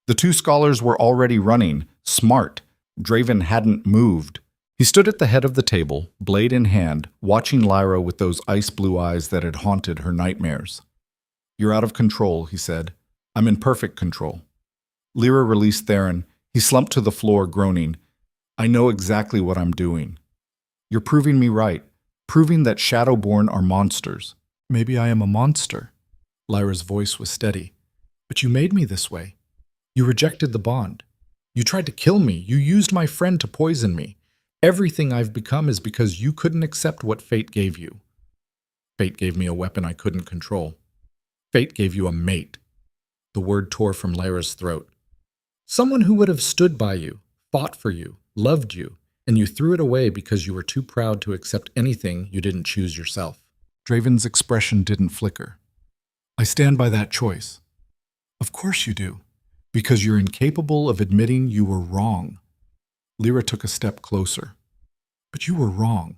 The 2 scholars were already running, smart. Draven hadn't moved. He stood at the head of the table, blade in hand, watching Lyra with those ice-blue eyes that had haunted her nightmares. You're out of control, he said. I'm in perfect control. Lyra released Theron. He slumped to the floor, groaning. I know exactly what I'm doing. You're proving me right, proving that Shadowborn are monsters. Maybe I am a monster. Lyra's voice was steady. But you made me this way. You rejected the bond. You tried to kill me. You used my friend to poison me. Everything I've become is because you couldn't accept what fate gave you. Fate gave me a weapon I couldn't control. Fate gave you a mate. The word tore from Lyra's throat. Someone who would have stood by you, fought for you, loved you, and you threw it away because you were too proud to accept anything you didn't choose yourself. Draven's expression didn't flicker. I stand by that choice. Of course you do, because you're incapable of admitting you were wrong. Lyra took a step closer. But you were wrong.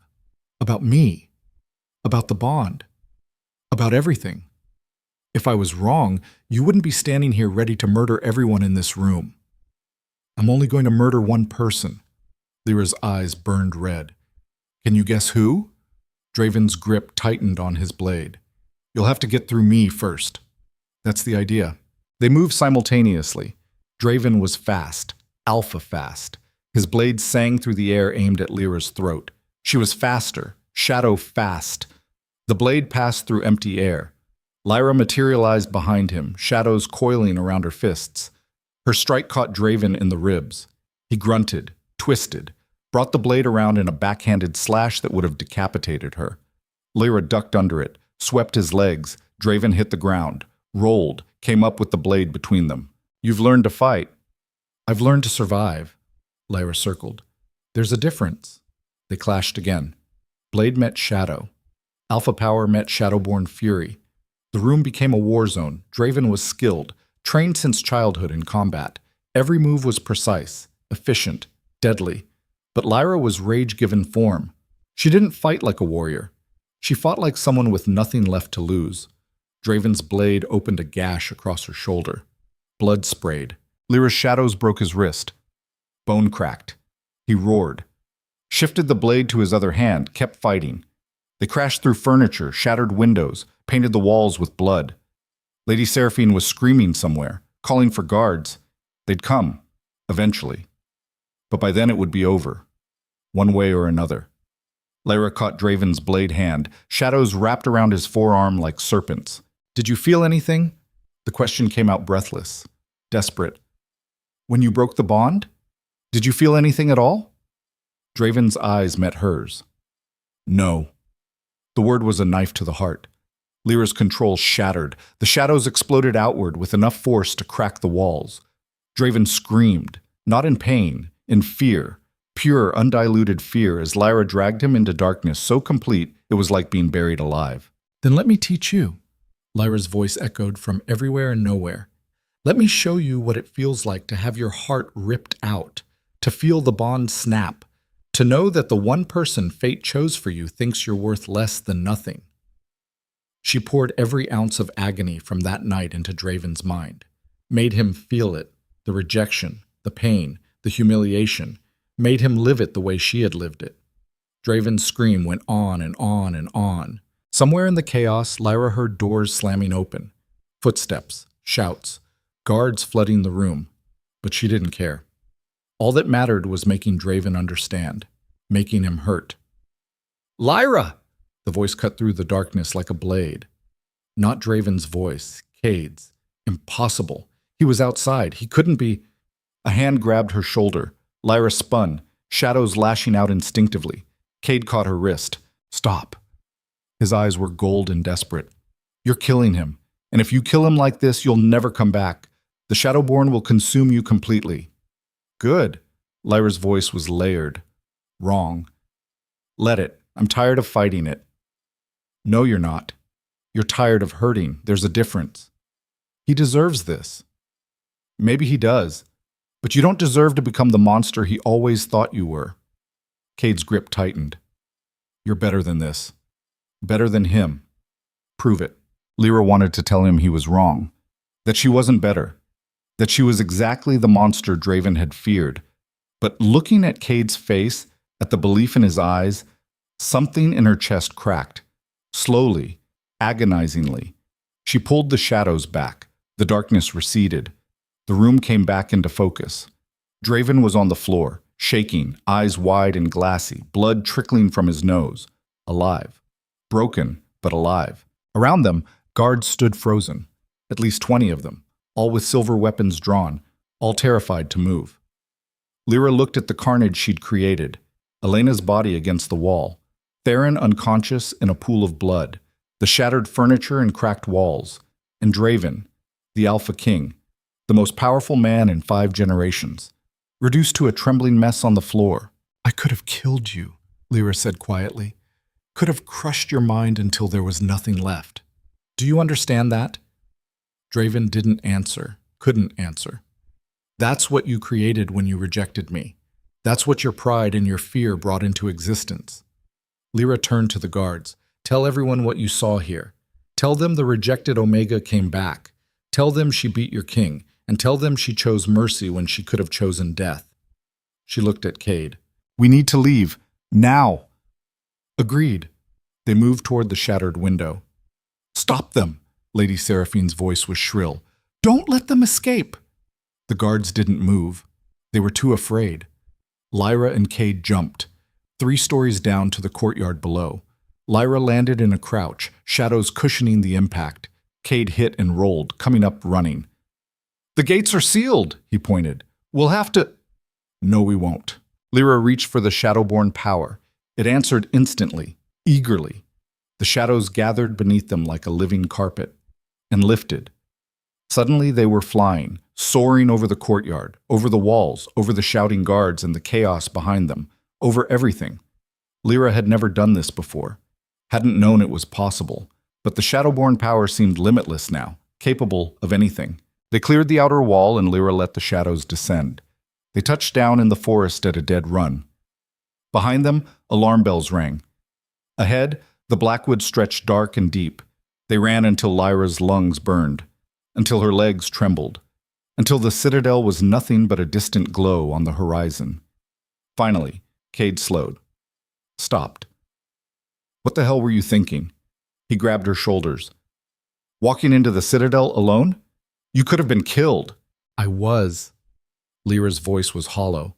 About me. About the bond. About everything. If I was wrong, you wouldn't be standing here ready to murder everyone in this room. I'm only going to murder one person. Lyra's eyes burned red. Can you guess who? Draven's grip tightened on his blade. You'll have to get through me first. That's the idea. They moved simultaneously. Draven was fast, alpha fast. His blade sang through the air aimed at Lyra's throat. She was faster, shadow fast. The blade passed through empty air. Lyra materialized behind him, shadows coiling around her fists. Her strike caught Draven in the ribs. He grunted, twisted, brought the blade around in a backhanded slash that would have decapitated her. Lyra ducked under it, swept his legs. Draven hit the ground, rolled, came up with the blade between them. You've learned to fight. I've learned to survive. Lyra circled. There's a difference. They clashed again. Blade met shadow. Alpha power met shadowborn fury. The room became a war zone. Draven was skilled, trained since childhood in combat. Every move was precise, efficient, deadly. But Lyra was rage-given form. She didn't fight like a warrior. She fought like someone with nothing left to lose. Draven's blade opened a gash across her shoulder. Blood sprayed. Lyra's shadows broke his wrist. Bone cracked. He roared. Shifted the blade to his other hand, kept fighting. They crashed through furniture, shattered windows, painted the walls with blood. Lady Seraphine was screaming somewhere, calling for guards. They'd come, eventually. But by then it would be over, one way or another. Lyra caught Draven's blade hand, shadows wrapped around his forearm like serpents. Did you feel anything? The question came out breathless, desperate. When you broke the bond? Did you feel anything at all? Draven's eyes met hers. No. The word was a knife to the heart. Lyra's control shattered. The shadows exploded outward with enough force to crack the walls. Draven screamed, not in pain, in fear, pure, undiluted fear as Lyra dragged him into darkness so complete it was like being buried alive. Then let me teach you. Lyra's voice echoed from everywhere and nowhere. Let me show you what it feels like to have your heart ripped out, to feel the bond snap, to know that the one person fate chose for you thinks you're worth less than nothing. She poured every ounce of agony from that night into Draven's mind, made him feel it, the rejection, the pain, the humiliation, made him live it the way she had lived it. Draven's scream went on and on and on. Somewhere in the chaos, Lyra heard doors slamming open, footsteps, shouts, guards flooding the room, but she didn't care. All that mattered was making Draven understand, making him hurt. Lyra! The voice cut through the darkness like a blade. Not Draven's voice, Cade's. Impossible. He was outside. He couldn't be. A hand grabbed her shoulder. Lyra spun, shadows lashing out instinctively. Cade caught her wrist. Stop. His eyes were gold and desperate. You're killing him. And if you kill him like this, you'll never come back. The Shadowborn will consume you completely. Good. Lyra's voice was layered. Wrong. Let it. I'm tired of fighting it. No, you're not. You're tired of hurting. There's a difference. He deserves this. Maybe he does. But you don't deserve to become the monster he always thought you were. Cade's grip tightened. You're better than this. Better than him. Prove it. Lyra wanted to tell him he was wrong. That she wasn't better. That she was exactly the monster Draven had feared. But looking at Cade's face, at the belief in his eyes, something in her chest cracked. Slowly, agonizingly. She pulled the shadows back. The darkness receded. The room came back into focus. Draven was on the floor, shaking, eyes wide and glassy, blood trickling from his nose. Alive. Broken, but alive. Around them, guards stood frozen. At least 20 of them, all with silver weapons drawn, all terrified to move. Lyra looked at the carnage she'd created. Elena's body against the wall. Theron unconscious in a pool of blood. The shattered furniture and cracked walls. And Draven, the Alpha King, the most powerful man in 5 generations, reduced to a trembling mess on the floor. I could have killed you, Lyra said quietly. Could have crushed your mind until there was nothing left. Do you understand that? Draven didn't answer, couldn't answer. That's what you created when you rejected me. That's what your pride and your fear brought into existence. Lyra turned to the guards. Tell everyone what you saw here. Tell them the rejected Omega came back. Tell them she beat your king, and tell them she chose mercy when she could have chosen death. She looked at Cade. We need to leave. Now. Agreed. They moved toward the shattered window. Stop them, Lady Seraphine's voice was shrill. Don't let them escape. The guards didn't move. They were too afraid. Lyra and Cade jumped, 3 stories down to the courtyard below. Lyra landed in a crouch, shadows cushioning the impact. Cade hit and rolled, coming up running. The gates are sealed, he pointed. We'll have to... No, we won't. Lyra reached for the Shadowborn power. It answered instantly, eagerly. The shadows gathered beneath them like a living carpet, and lifted. Suddenly they were flying, soaring over the courtyard, over the walls, over the shouting guards and the chaos behind them, over everything. Lyra had never done this before, hadn't known it was possible, but the Shadowborn power seemed limitless now, capable of anything. They cleared the outer wall and Lyra let the shadows descend. They touched down in the forest at a dead run. Behind them, alarm bells rang. Ahead, the blackwood stretched dark and deep. They ran until Lyra's lungs burned, until her legs trembled, until the citadel was nothing but a distant glow on the horizon. Finally, Cade slowed. Stopped. What the hell were you thinking? He grabbed her shoulders. Walking into the citadel alone? You could have been killed. I was. Lyra's voice was hollow.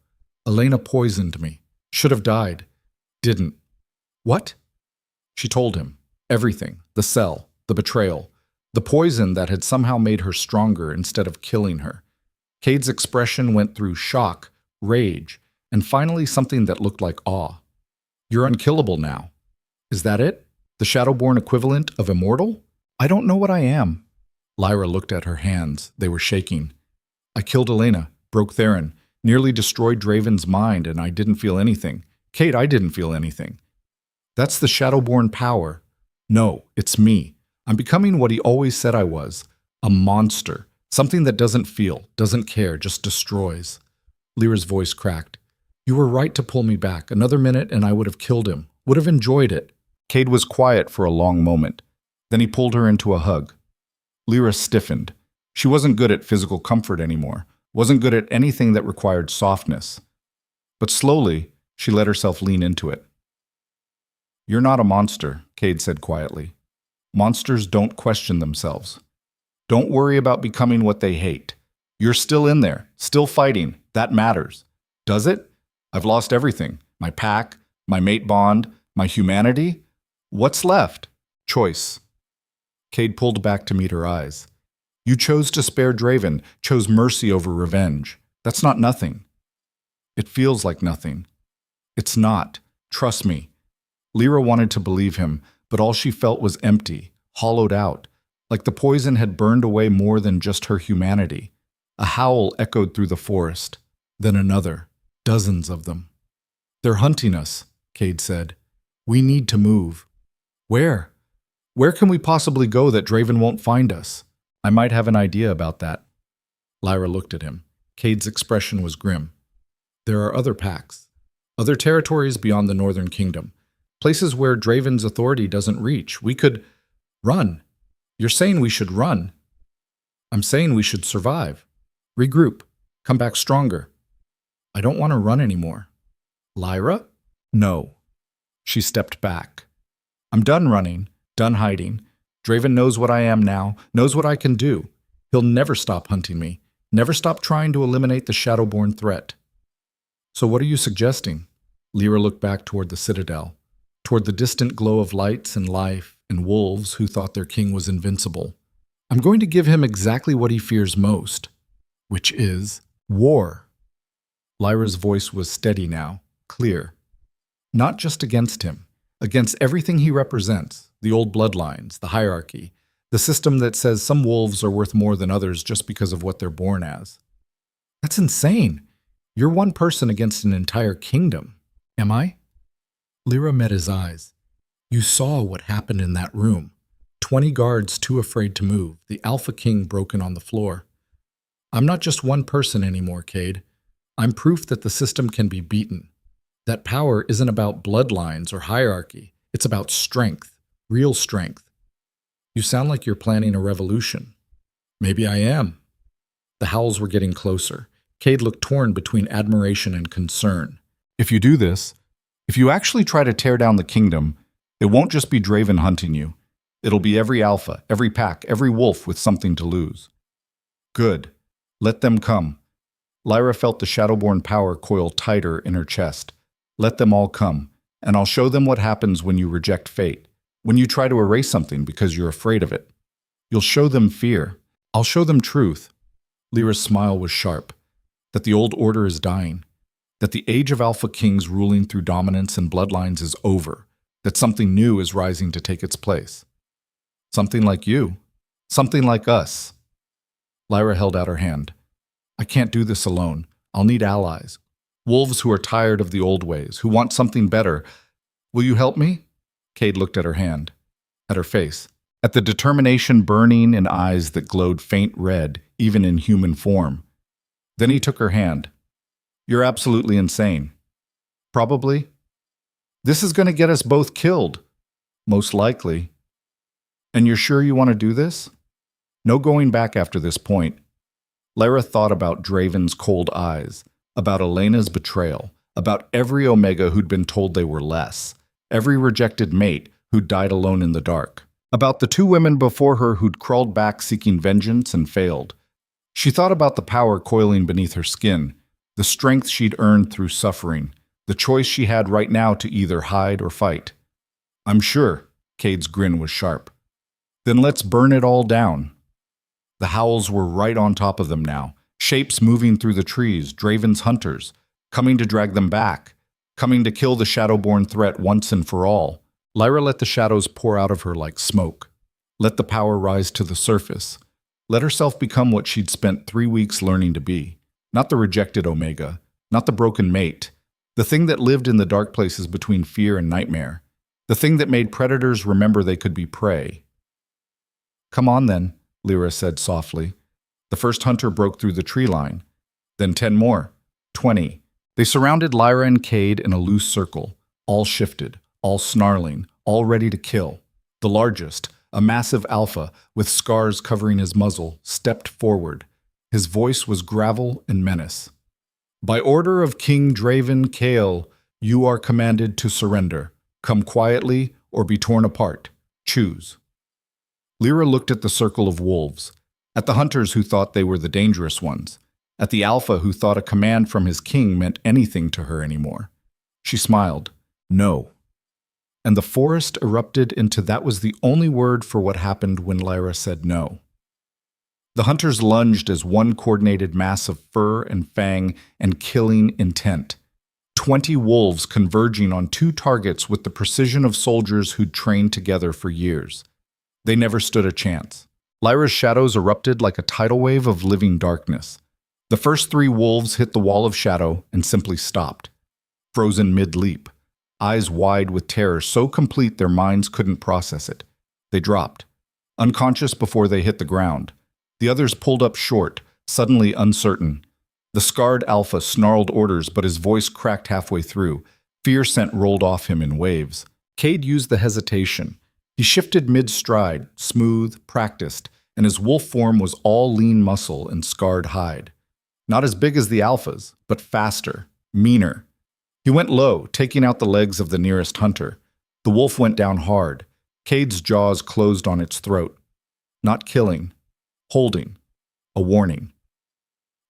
Elena poisoned me. Should have died. Didn't. What? She told him. Everything. The cell. The betrayal. The poison that had somehow made her stronger instead of killing her. Cade's expression went through shock, rage, and finally something that looked like awe. You're unkillable now. Is that it? The Shadowborn equivalent of immortal? I don't know what I am. Lyra looked at her hands. They were shaking. I killed Elena, broke Theron, nearly destroyed Draven's mind, and I didn't feel anything. Cade, I didn't feel anything. That's the Shadowborn power. No, it's me. I'm becoming what he always said I was. A monster. Something that doesn't feel, doesn't care, just destroys. Lyra's voice cracked. You were right to pull me back. Another minute and I would have killed him. Would have enjoyed it. Cade was quiet for a long moment. Then he pulled her into a hug. Lyra stiffened. She wasn't good at physical comfort anymore. Wasn't good at anything that required softness. But slowly, she let herself lean into it. You're not a monster, Cade said quietly. Monsters don't question themselves. Don't worry about becoming what they hate. You're still in there, still fighting. That matters. Does it? I've lost everything. My pack, my mate bond, my humanity. What's left? Choice. Cade pulled back to meet her eyes. You chose to spare Draven, chose mercy over revenge. That's not nothing. It feels like nothing. It's not. Trust me. Lyra wanted to believe him, but all she felt was empty, hollowed out, like the poison had burned away more than just her humanity. A howl echoed through the forest, then another, dozens of them. They're hunting us, Cade said. We need to move. Where? Where can we possibly go that Draven won't find us? I might have an idea about that. Lyra looked at him. Cade's expression was grim. There are other packs, other territories beyond the Northern Kingdom. Places where Draven's authority doesn't reach. We could run. You're saying we should run. I'm saying we should survive. Regroup. Come back stronger. I don't want to run anymore. Lyra? No. She stepped back. I'm done running, done hiding. Draven knows what I am now, knows what I can do. He'll never stop hunting me, never stop trying to eliminate the Shadowborn threat. So what are you suggesting? Lyra looked back toward the citadel, toward the distant glow of lights and life and wolves who thought their king was invincible. I'm going to give him exactly what he fears most, which is war. Lyra's voice was steady now, clear. Not just against him, against everything he represents, the old bloodlines, the hierarchy, the system that says some wolves are worth more than others just because of what they're born as. That's insane. You're one person against an entire kingdom. Am I? Lyra met his eyes. You saw what happened in that room. 20 guards too afraid to move, the Alpha King broken on the floor. I'm not just one person anymore, Cade. I'm proof that the system can be beaten. That power isn't about bloodlines or hierarchy. It's about strength, real strength. You sound like you're planning a revolution. Maybe I am. The howls were getting closer. Cade looked torn between admiration and concern. If you do this, if you actually try to tear down the kingdom, it won't just be Draven hunting you. It'll be every alpha, every pack, every wolf with something to lose. Good. Let them come. Lyra felt the Shadowborn power coil tighter in her chest. Let them all come, and I'll show them what happens when you reject fate, when you try to erase something because you're afraid of it. You'll show them fear. I'll show them truth. Lyra's smile was sharp. That the old order is dying. That the age of Alpha Kings ruling through dominance and bloodlines is over. that something new is rising to take its place. Something like you. Something like us. Lyra held out her hand. I can't do this alone. I'll need allies. Wolves who are tired of the old ways, who want something better. Will you help me? Cade looked at her hand, at her face, at the determination burning in eyes that glowed faint red, even in human form. Then he took her hand. You're absolutely insane. Probably. This is going to get us both killed. Most likely. And you're sure you want to do this? No going back after this point. Lyra thought about Draven's cold eyes, about Elena's betrayal, about every Omega who'd been told they were less, every rejected mate who'd died alone in the dark, about the two women before her who'd crawled back seeking vengeance and failed. She thought about the power coiling beneath her skin, the strength she'd earned through suffering, the choice she had right now to either hide or fight. I'm sure, Cade's grin was sharp. Then let's burn it all down. The howls were right on top of them now, shapes moving through the trees, Draven's hunters, coming to drag them back, coming to kill the Shadowborn threat once and for all. Lyra let the shadows pour out of her like smoke. Let the power rise to the surface. Let herself become what she'd spent 3 weeks learning to be. Not the rejected Omega, not the broken mate, the thing that lived in the dark places between fear and nightmare, the thing that made predators remember they could be prey. Come on then, Lyra said softly. The first hunter broke through the tree line. Then 10 more. 20. They surrounded Lyra and Cade in a loose circle, all shifted, all snarling, all ready to kill. The largest, a massive alpha with scars covering his muzzle, stepped forward. His voice was gravel and menace. By order of King Draven Kael, you are commanded to surrender. Come quietly or be torn apart. Choose. Lyra looked at the circle of wolves, at the hunters who thought they were the dangerous ones, at the alpha who thought a command from his king meant anything to her anymore. She smiled. No. And the forest erupted into that was the only word for what happened when Lyra said no. The hunters lunged as one coordinated mass of fur and fang and killing intent. 20 wolves converging on 2 targets with the precision of soldiers who'd trained together for years. They never stood a chance. Lyra's shadows erupted like a tidal wave of living darkness. The first 3 wolves hit the wall of shadow and simply stopped, frozen mid-leap, eyes wide with terror so complete their minds couldn't process it. They dropped, unconscious before they hit the ground. The others pulled up short, suddenly uncertain. The scarred alpha snarled orders, but his voice cracked halfway through. Fear scent rolled off him in waves. Cade used the hesitation. He shifted mid-stride, smooth, practiced, and his wolf form was all lean muscle and scarred hide. Not as big as the alphas, but faster, meaner. He went low, taking out the legs of the nearest hunter. The wolf went down hard. Cade's jaws closed on its throat. Not killing. Holding. A warning.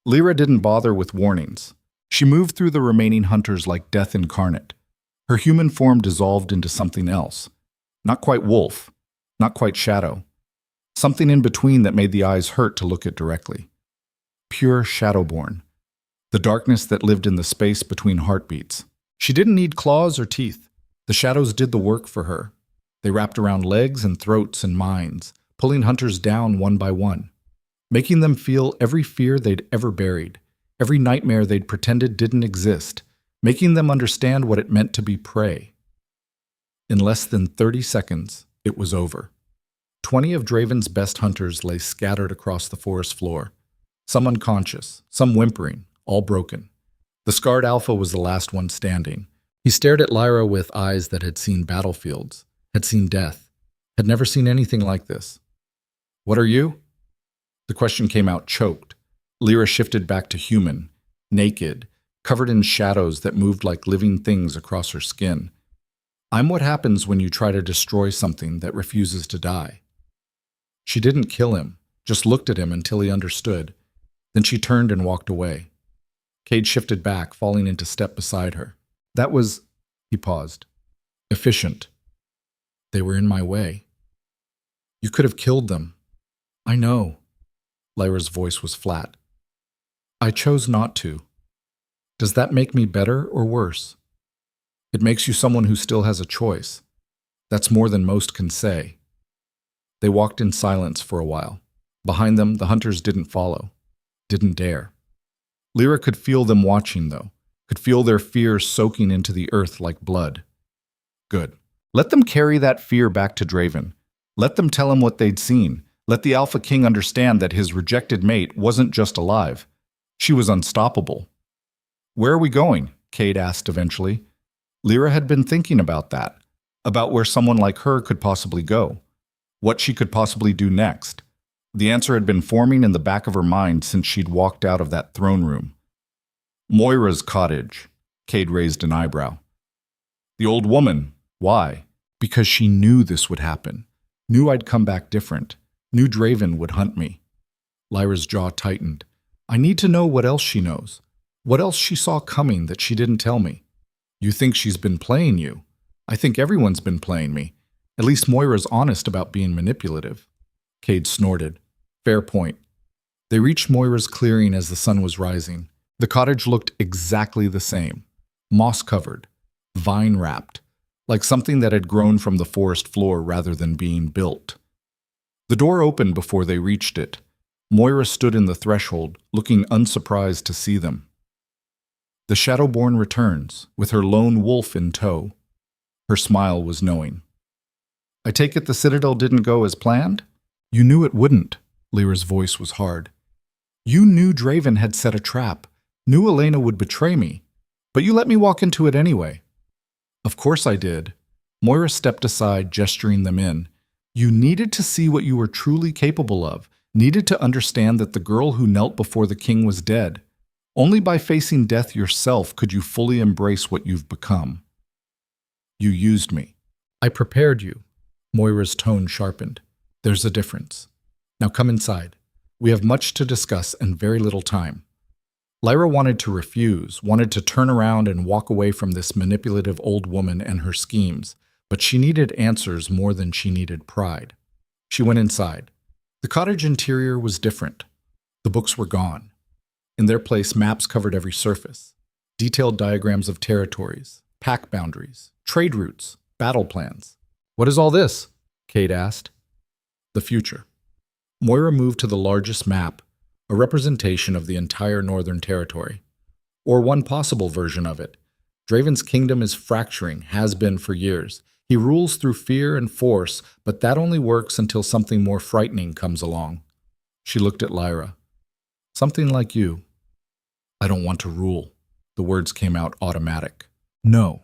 Lyra didn't bother with warnings. She moved through the remaining hunters like death incarnate. Her human form dissolved into something else. Not quite wolf. Not quite shadow. Something in between that made the eyes hurt to look at directly. Pure Shadowborn. The darkness that lived in the space between heartbeats. She didn't need claws or teeth. The shadows did the work for her. They wrapped around legs and throats and minds, pulling hunters down one by one, making them feel every fear they'd ever buried, every nightmare they'd pretended didn't exist, making them understand what it meant to be prey. In less than 30 seconds, it was over. 20 of Draven's best hunters lay scattered across the forest floor, some unconscious, some whimpering, all broken. The scarred alpha was the last one standing. He stared at Lyra with eyes that had seen battlefields, had seen death, had never seen anything like this. What are you? The question came out choked. Lyra shifted back to human, naked, covered in shadows that moved like living things across her skin. I'm what happens when you try to destroy something that refuses to die. She didn't kill him, just looked at him until he understood. Then she turned and walked away. Cade shifted back, falling into step beside her. That was, he paused, efficient. They were in my way. You could have killed them. I know. Lyra's voice was flat. I chose not to. Does that make me better or worse? It makes you someone who still has a choice. That's more than most can say. They walked in silence for a while. Behind them, the hunters didn't follow, didn't dare. Lyra could feel them watching, though, could feel their fear soaking into the earth like blood. Good. Let them carry that fear back to Draven. Let them tell him what they'd seen. Let the Alpha King understand that his rejected mate wasn't just alive. She was unstoppable. Where are we going? Cade asked eventually. Lyra had been thinking about that, about where someone like her could possibly go, what she could possibly do next. The answer had been forming in the back of her mind since she'd walked out of that throne room. Moira's cottage. Cade raised an eyebrow. The old woman. Why? Because she knew this would happen. Knew I'd come back different. Knew Draven would hunt me. Lyra's jaw tightened. I need to know what else she knows. What else she saw coming that she didn't tell me. You think she's been playing you? I think everyone's been playing me. At least Moira's honest about being manipulative. Cade snorted. Fair point. They reached Moira's clearing as the sun was rising. The cottage looked exactly the same. Moss-covered, vine-wrapped, like something that had grown from the forest floor rather than being built. The door opened before they reached it. Moira stood in the threshold, looking unsurprised to see them. The Shadowborn returns, with her lone wolf in tow. Her smile was knowing. I take it the Citadel didn't go as planned? You knew it wouldn't. Lyra's voice was hard. You knew Draven had set a trap, knew Elena would betray me, but you let me walk into it anyway. Of course I did. Moira stepped aside, gesturing them in. You needed to see what you were truly capable of, needed to understand that the girl who knelt before the king was dead. Only by facing death yourself could you fully embrace what you've become. You used me. I prepared you. Moira's tone sharpened. There's a difference. Now come inside. We have much to discuss and very little time. Lyra wanted to refuse, wanted to turn around and walk away from this manipulative old woman and her schemes, but she needed answers more than she needed pride. She went inside. The cottage interior was different. The books were gone. In their place, maps covered every surface. Detailed diagrams of territories, pack boundaries, trade routes, battle plans. What is all this? Cade asked. The future. Moira moved to the largest map, a representation of the entire Northern Territory. Or one possible version of it. Draven's kingdom is fracturing, has been for years. He rules through fear and force, but that only works until something more frightening comes along. She looked at Lyra. Something like you. I don't want to rule. The words came out automatic. No.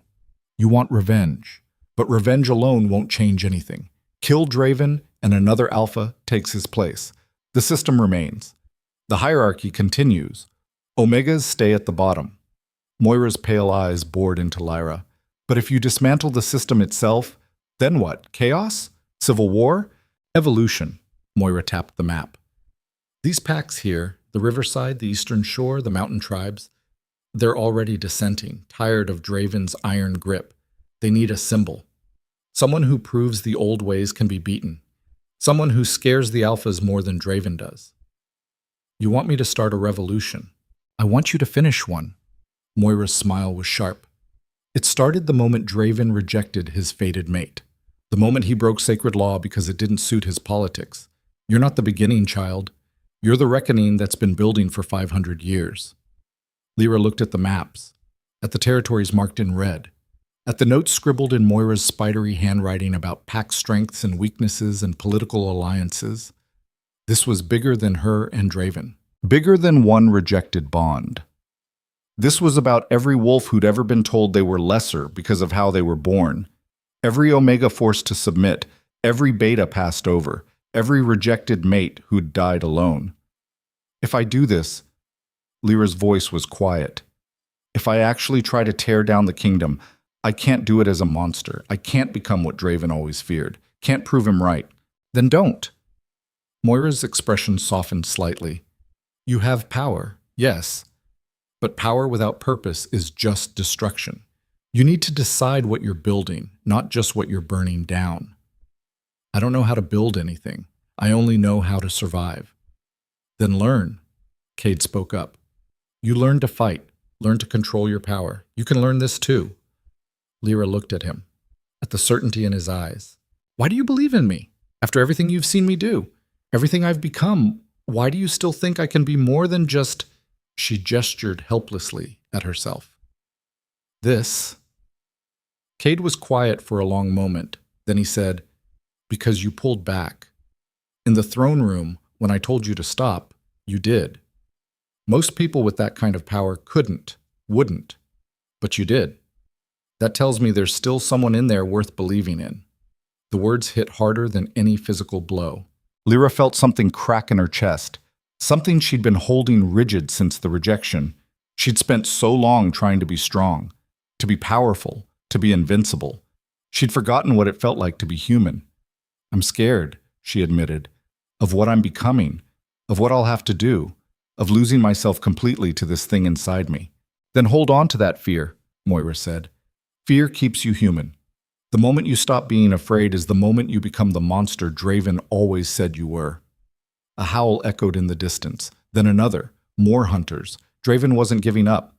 You want revenge. But revenge alone won't change anything. Kill Draven, and another alpha takes his place. The system remains. The hierarchy continues. Omegas stay at the bottom. Moira's pale eyes bored into Lyra. But if you dismantle the system itself, then what? Chaos? Civil war? Evolution. Moira tapped the map. These packs here, the riverside, the eastern shore, the mountain tribes, they're already dissenting, tired of Draven's iron grip. They need a symbol. Someone who proves the old ways can be beaten. Someone who scares the alphas more than Draven does. You want me to start a revolution. I want you to finish one. Moira's smile was sharp. It started the moment Draven rejected his fated mate. The moment he broke sacred law because it didn't suit his politics. You're not the beginning, child. You're the reckoning that's been building for 500 years. Lyra looked at the maps, at the territories marked in red, at the notes scribbled in Moira's spidery handwriting about pack strengths and weaknesses and political alliances. This was bigger than her and Draven. Bigger than one rejected bond. This was about every wolf who'd ever been told they were lesser because of how they were born. Every Omega forced to submit, every Beta passed over, every rejected mate who'd died alone. If I do this, Lyra's voice was quiet. If I actually try to tear down the kingdom, I can't do it as a monster. I can't become what Draven always feared. Can't prove him right. Then don't. Moira's expression softened slightly. You have power, yes. But power without purpose is just destruction. You need to decide what you're building, not just what you're burning down. I don't know how to build anything. I only know how to survive. Then learn. Cade spoke up. You learn to fight. Learn to control your power. You can learn this too. Lyra looked at him. at the certainty in his eyes. Why do you believe in me? After everything you've seen me do, everything I've become, why do you still think I can be more than just... She gestured helplessly at herself. This... Cade was quiet for a long moment. Then he said, because you pulled back. In the throne room, when I told you to stop, you did. Most people with that kind of power couldn't, wouldn't. But you did. That tells me there's still someone in there worth believing in. The words hit harder than any physical blow. Lyra felt something crack in her chest, something she'd been holding rigid since the rejection. She'd spent so long trying to be strong, to be powerful, to be invincible. She'd forgotten what it felt like to be human. I'm scared, she admitted, of what I'm becoming, of what I'll have to do, of losing myself completely to this thing inside me. Then hold on to that fear, Moira said. Fear keeps you human. The moment you stop being afraid is the moment you become the monster Draven always said you were. A howl echoed in the distance, then another, more hunters. Draven wasn't giving up.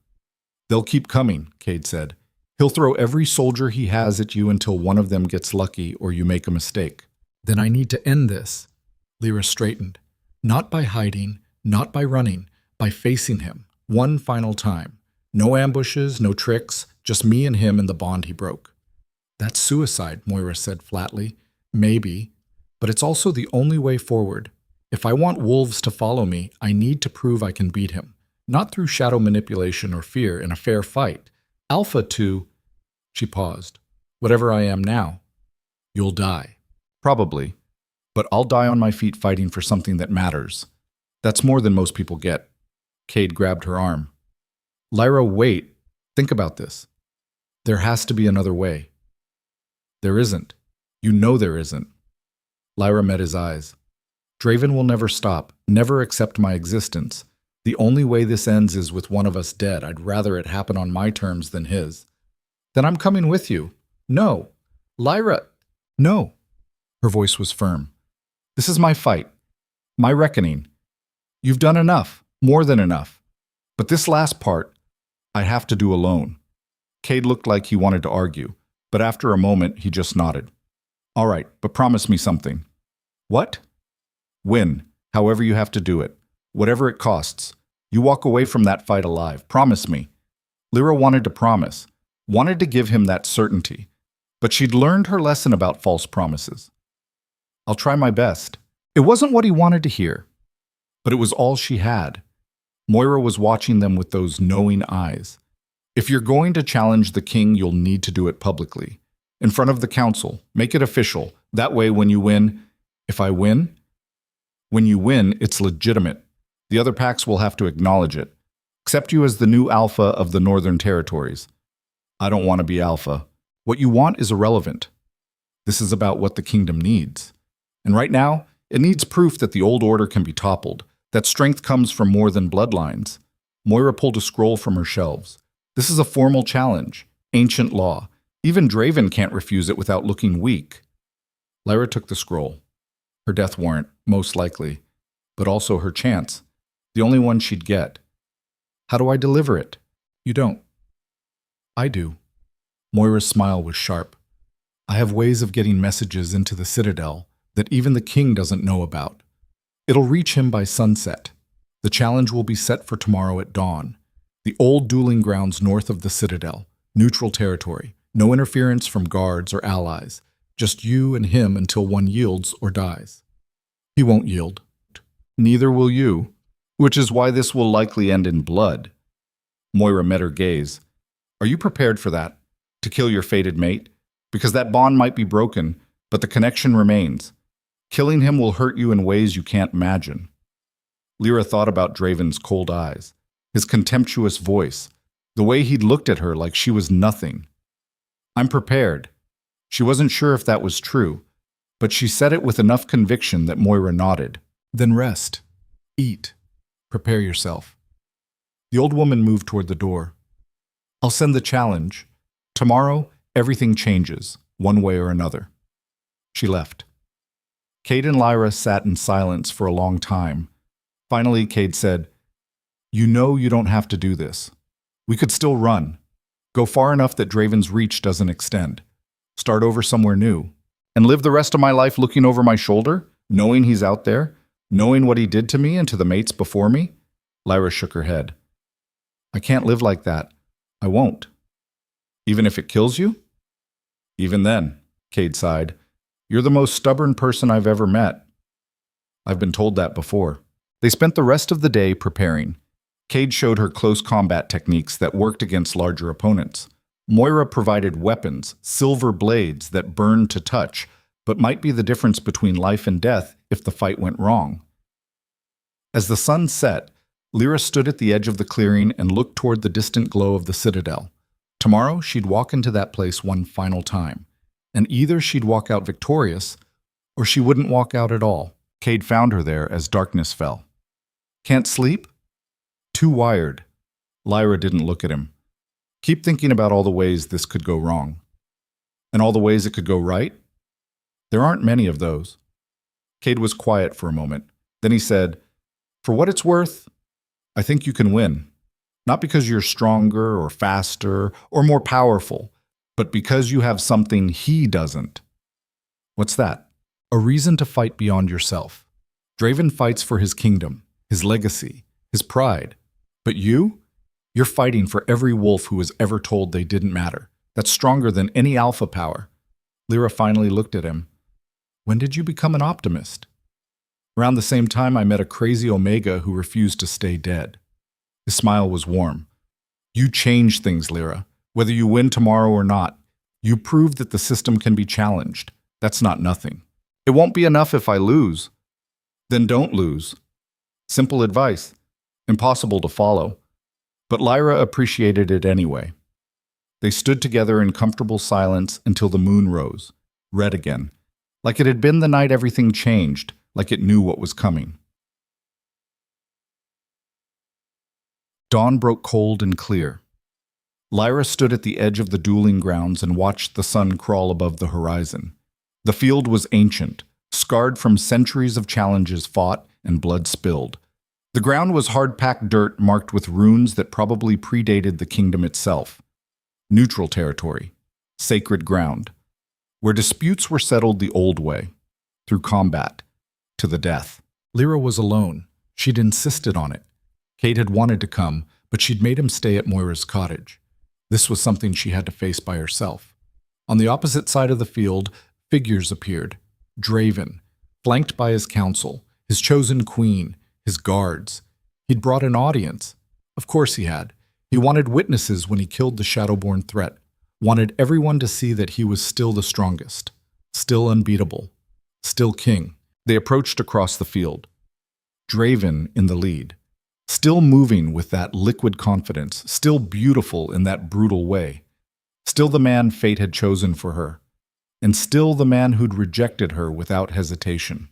They'll keep coming, Cade said. He'll throw every soldier he has at you until one of them gets lucky or you make a mistake. Then I need to end this. Lyra straightened. Not by hiding, not by running, by facing him, one final time. No ambushes, no tricks, just me and him and the bond he broke. That's suicide, Moira said flatly. Maybe, but it's also the only way forward. If I want wolves to follow me, I need to prove I can beat him. Not through shadow manipulation or fear in a fair fight. Alpha to... She paused. Whatever I am now. You'll die. Probably. But I'll die on my feet fighting for something that matters. That's more than most people get. Cade grabbed her arm. Lyra, wait. Think about this. There has to be another way. There isn't. You know there isn't. Lyra met his eyes. Draven will never stop, never accept my existence. The only way this ends is with one of us dead. I'd rather it happen on my terms than his. Then I'm coming with you. No. Lyra, no. Her voice was firm. This is my fight. My reckoning. You've done enough, more than enough. But this last part, I have to do alone. Cade looked like he wanted to argue, but after a moment, he just nodded. All right, but promise me something. What? Win, however you have to do it. Whatever it costs. You walk away from that fight alive. Promise me. Lyra wanted to promise. Wanted to give him that certainty, but she'd learned her lesson about false promises. I'll try my best. It wasn't what he wanted to hear, but it was all she had. Moira was watching them with those knowing eyes. If you're going to challenge the king, you'll need to do it publicly. In front of the council, make it official. That way when you win, if I win? When you win, it's legitimate. The other packs will have to acknowledge it. Accept you as the new alpha of the Northern Territories. I don't want to be alpha. What you want is irrelevant. This is about what the kingdom needs. And right now, it needs proof that the old order can be toppled, that strength comes from more than bloodlines. Moira pulled a scroll from her shelves. This is a formal challenge, ancient law. Even Draven can't refuse it without looking weak. Lyra took the scroll. Her death warrant, most likely, but also her chance, the only one she'd get. How do I deliver it? You don't. I do. Moira's smile was sharp. I have ways of getting messages into the Citadel that even the king doesn't know about. It'll reach him by sunset. The challenge will be set for tomorrow at dawn. The old dueling grounds north of the Citadel. Neutral territory. No interference from guards or allies. Just you and him until one yields or dies. He won't yield. Neither will you. Which is why this will likely end in blood. Moira met her gaze. Are you prepared for that? To kill your fated mate? Because that bond might be broken, but the connection remains. Killing him will hurt you in ways you can't imagine. Lyra thought about Draven's cold eyes, his contemptuous voice, the way he'd looked at her like she was nothing. I'm prepared. She wasn't sure if that was true, but she said it with enough conviction that Moira nodded. Then rest. Eat. Prepare yourself. The old woman moved toward the door. I'll send the challenge. Tomorrow, everything changes, one way or another. She left. Cade and Lyra sat in silence for a long time. Finally, Cade said, You know you don't have to do this. We could still run. Go far enough that Draven's reach doesn't extend. start over somewhere new, and live the rest of my life looking over my shoulder, knowing he's out there, knowing what he did to me and to the mates before me? Lyra shook her head. I can't live like that. I won't. Even if it kills you? Even then, Cade sighed. You're the most stubborn person I've ever met. I've been told that before. They spent the rest of the day preparing. Cade showed her close combat techniques that worked against larger opponents. Moira provided weapons, silver blades that burned to touch, but might be the difference between life and death if the fight went wrong. As the sun set, Lyra stood at the edge of the clearing and looked toward the distant glow of the citadel. Tomorrow, she'd walk into that place one final time, and either she'd walk out victorious, or she wouldn't walk out at all. Cade found her there as darkness fell. Can't sleep? Too wired. Lyra didn't look at him. Keep thinking about all the ways this could go wrong. And all the ways it could go right? There aren't many of those. Cade was quiet for a moment. Then he said, For what it's worth, I think you can win. Not because you're stronger or faster or more powerful, but because you have something he doesn't. What's that? A reason to fight beyond yourself. Draven fights for his kingdom, his legacy, his pride. But you're fighting for every wolf who was ever told they didn't matter. That's stronger than any alpha power. Lyra finally looked at him. When did you become an optimist? Around the same time I met a crazy Omega who refused to stay dead. His smile was warm. You change things, Lyra. Whether you win tomorrow or not, you prove that the system can be challenged. That's not nothing. It won't be enough if I lose. Then don't lose. Simple advice. Impossible to follow. But Lyra appreciated it anyway. They stood together in comfortable silence until the moon rose, red again, like it had been the night everything changed, like it knew what was coming. Dawn broke cold and clear. Lyra stood at the edge of the dueling grounds and watched the sun crawl above the horizon. The field was ancient, scarred from centuries of challenges fought and blood spilled. The ground was hard-packed dirt marked with runes that probably predated the kingdom itself. Neutral territory, sacred ground, where disputes were settled the old way, through combat, to the death. Lyra was alone. She'd insisted on it. Cade had wanted to come, but she'd made him stay at Moira's cottage. This was something she had to face by herself. On the opposite side of the field, figures appeared. Draven, flanked by his council, his chosen queen, his guards. He'd brought an audience. Of course he had. He wanted witnesses when he killed the Shadowborn threat. Wanted everyone to see that he was still the strongest, still unbeatable, still king. They approached across the field. Draven in the lead. Still moving with that liquid confidence, still beautiful in that brutal way. Still the man fate had chosen for her. And still the man who'd rejected her without hesitation.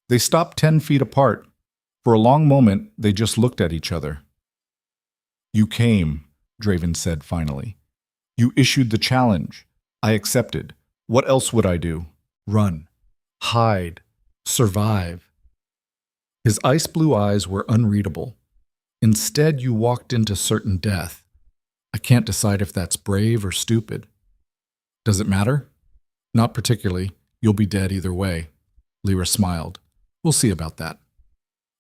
They stopped 10 feet apart. For a long moment, they just looked at each other. You came, Draven said finally. You issued the challenge. I accepted. What else would I do? Run. Hide. Survive. His ice blue eyes were unreadable. Instead, you walked into certain death. I can't decide if that's brave or stupid. Does it matter? Not particularly. You'll be dead either way. Lyra smiled. We'll see about that.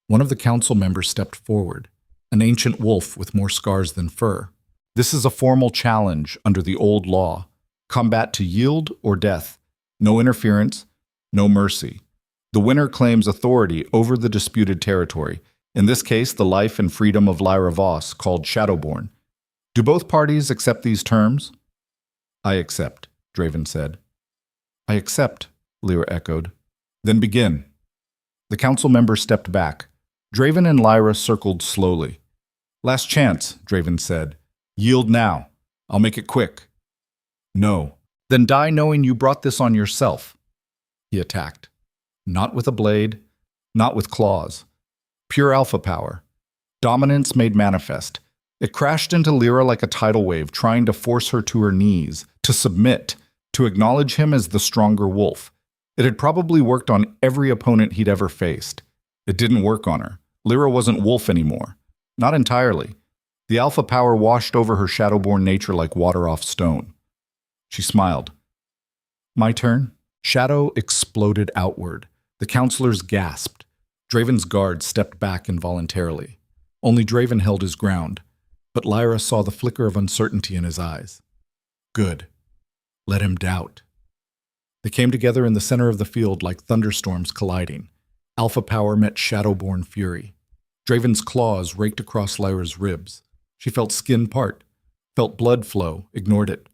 One of the council members stepped forward, an ancient wolf with more scars than fur. This is a formal challenge under the old law. Combat to yield or death. No interference, no mercy. The winner claims authority over the disputed territory, in this case the life and freedom of Lyra Voss, called Shadowborn. Do both parties accept these terms? I accept, Draven said. I accept, Lyra echoed. Then begin. The council member stepped back. Draven and Lyra circled slowly. Last chance, Draven said. Yield now. I'll make it quick. No. Then die knowing you brought this on yourself. He attacked. Not with a blade, not with claws. Pure alpha power. Dominance made manifest. It crashed into Lyra like a tidal wave, trying to force her to her knees, to submit, to acknowledge him as the stronger wolf. It had probably worked on every opponent he'd ever faced. It didn't work on her. Lyra wasn't wolf anymore. Not entirely. The alpha power washed over her Shadowborn nature like water off stone. She smiled. My turn? Shadow exploded outward. The counselors gasped. Draven's guard stepped back involuntarily. Only Draven held his ground, but Lyra saw the flicker of uncertainty in his eyes. Good. Let him doubt. They came together in the center of the field like thunderstorms colliding. Alpha power met shadowborn fury. Draven's claws raked across Lyra's ribs. She felt skin part, felt blood flow, ignored it.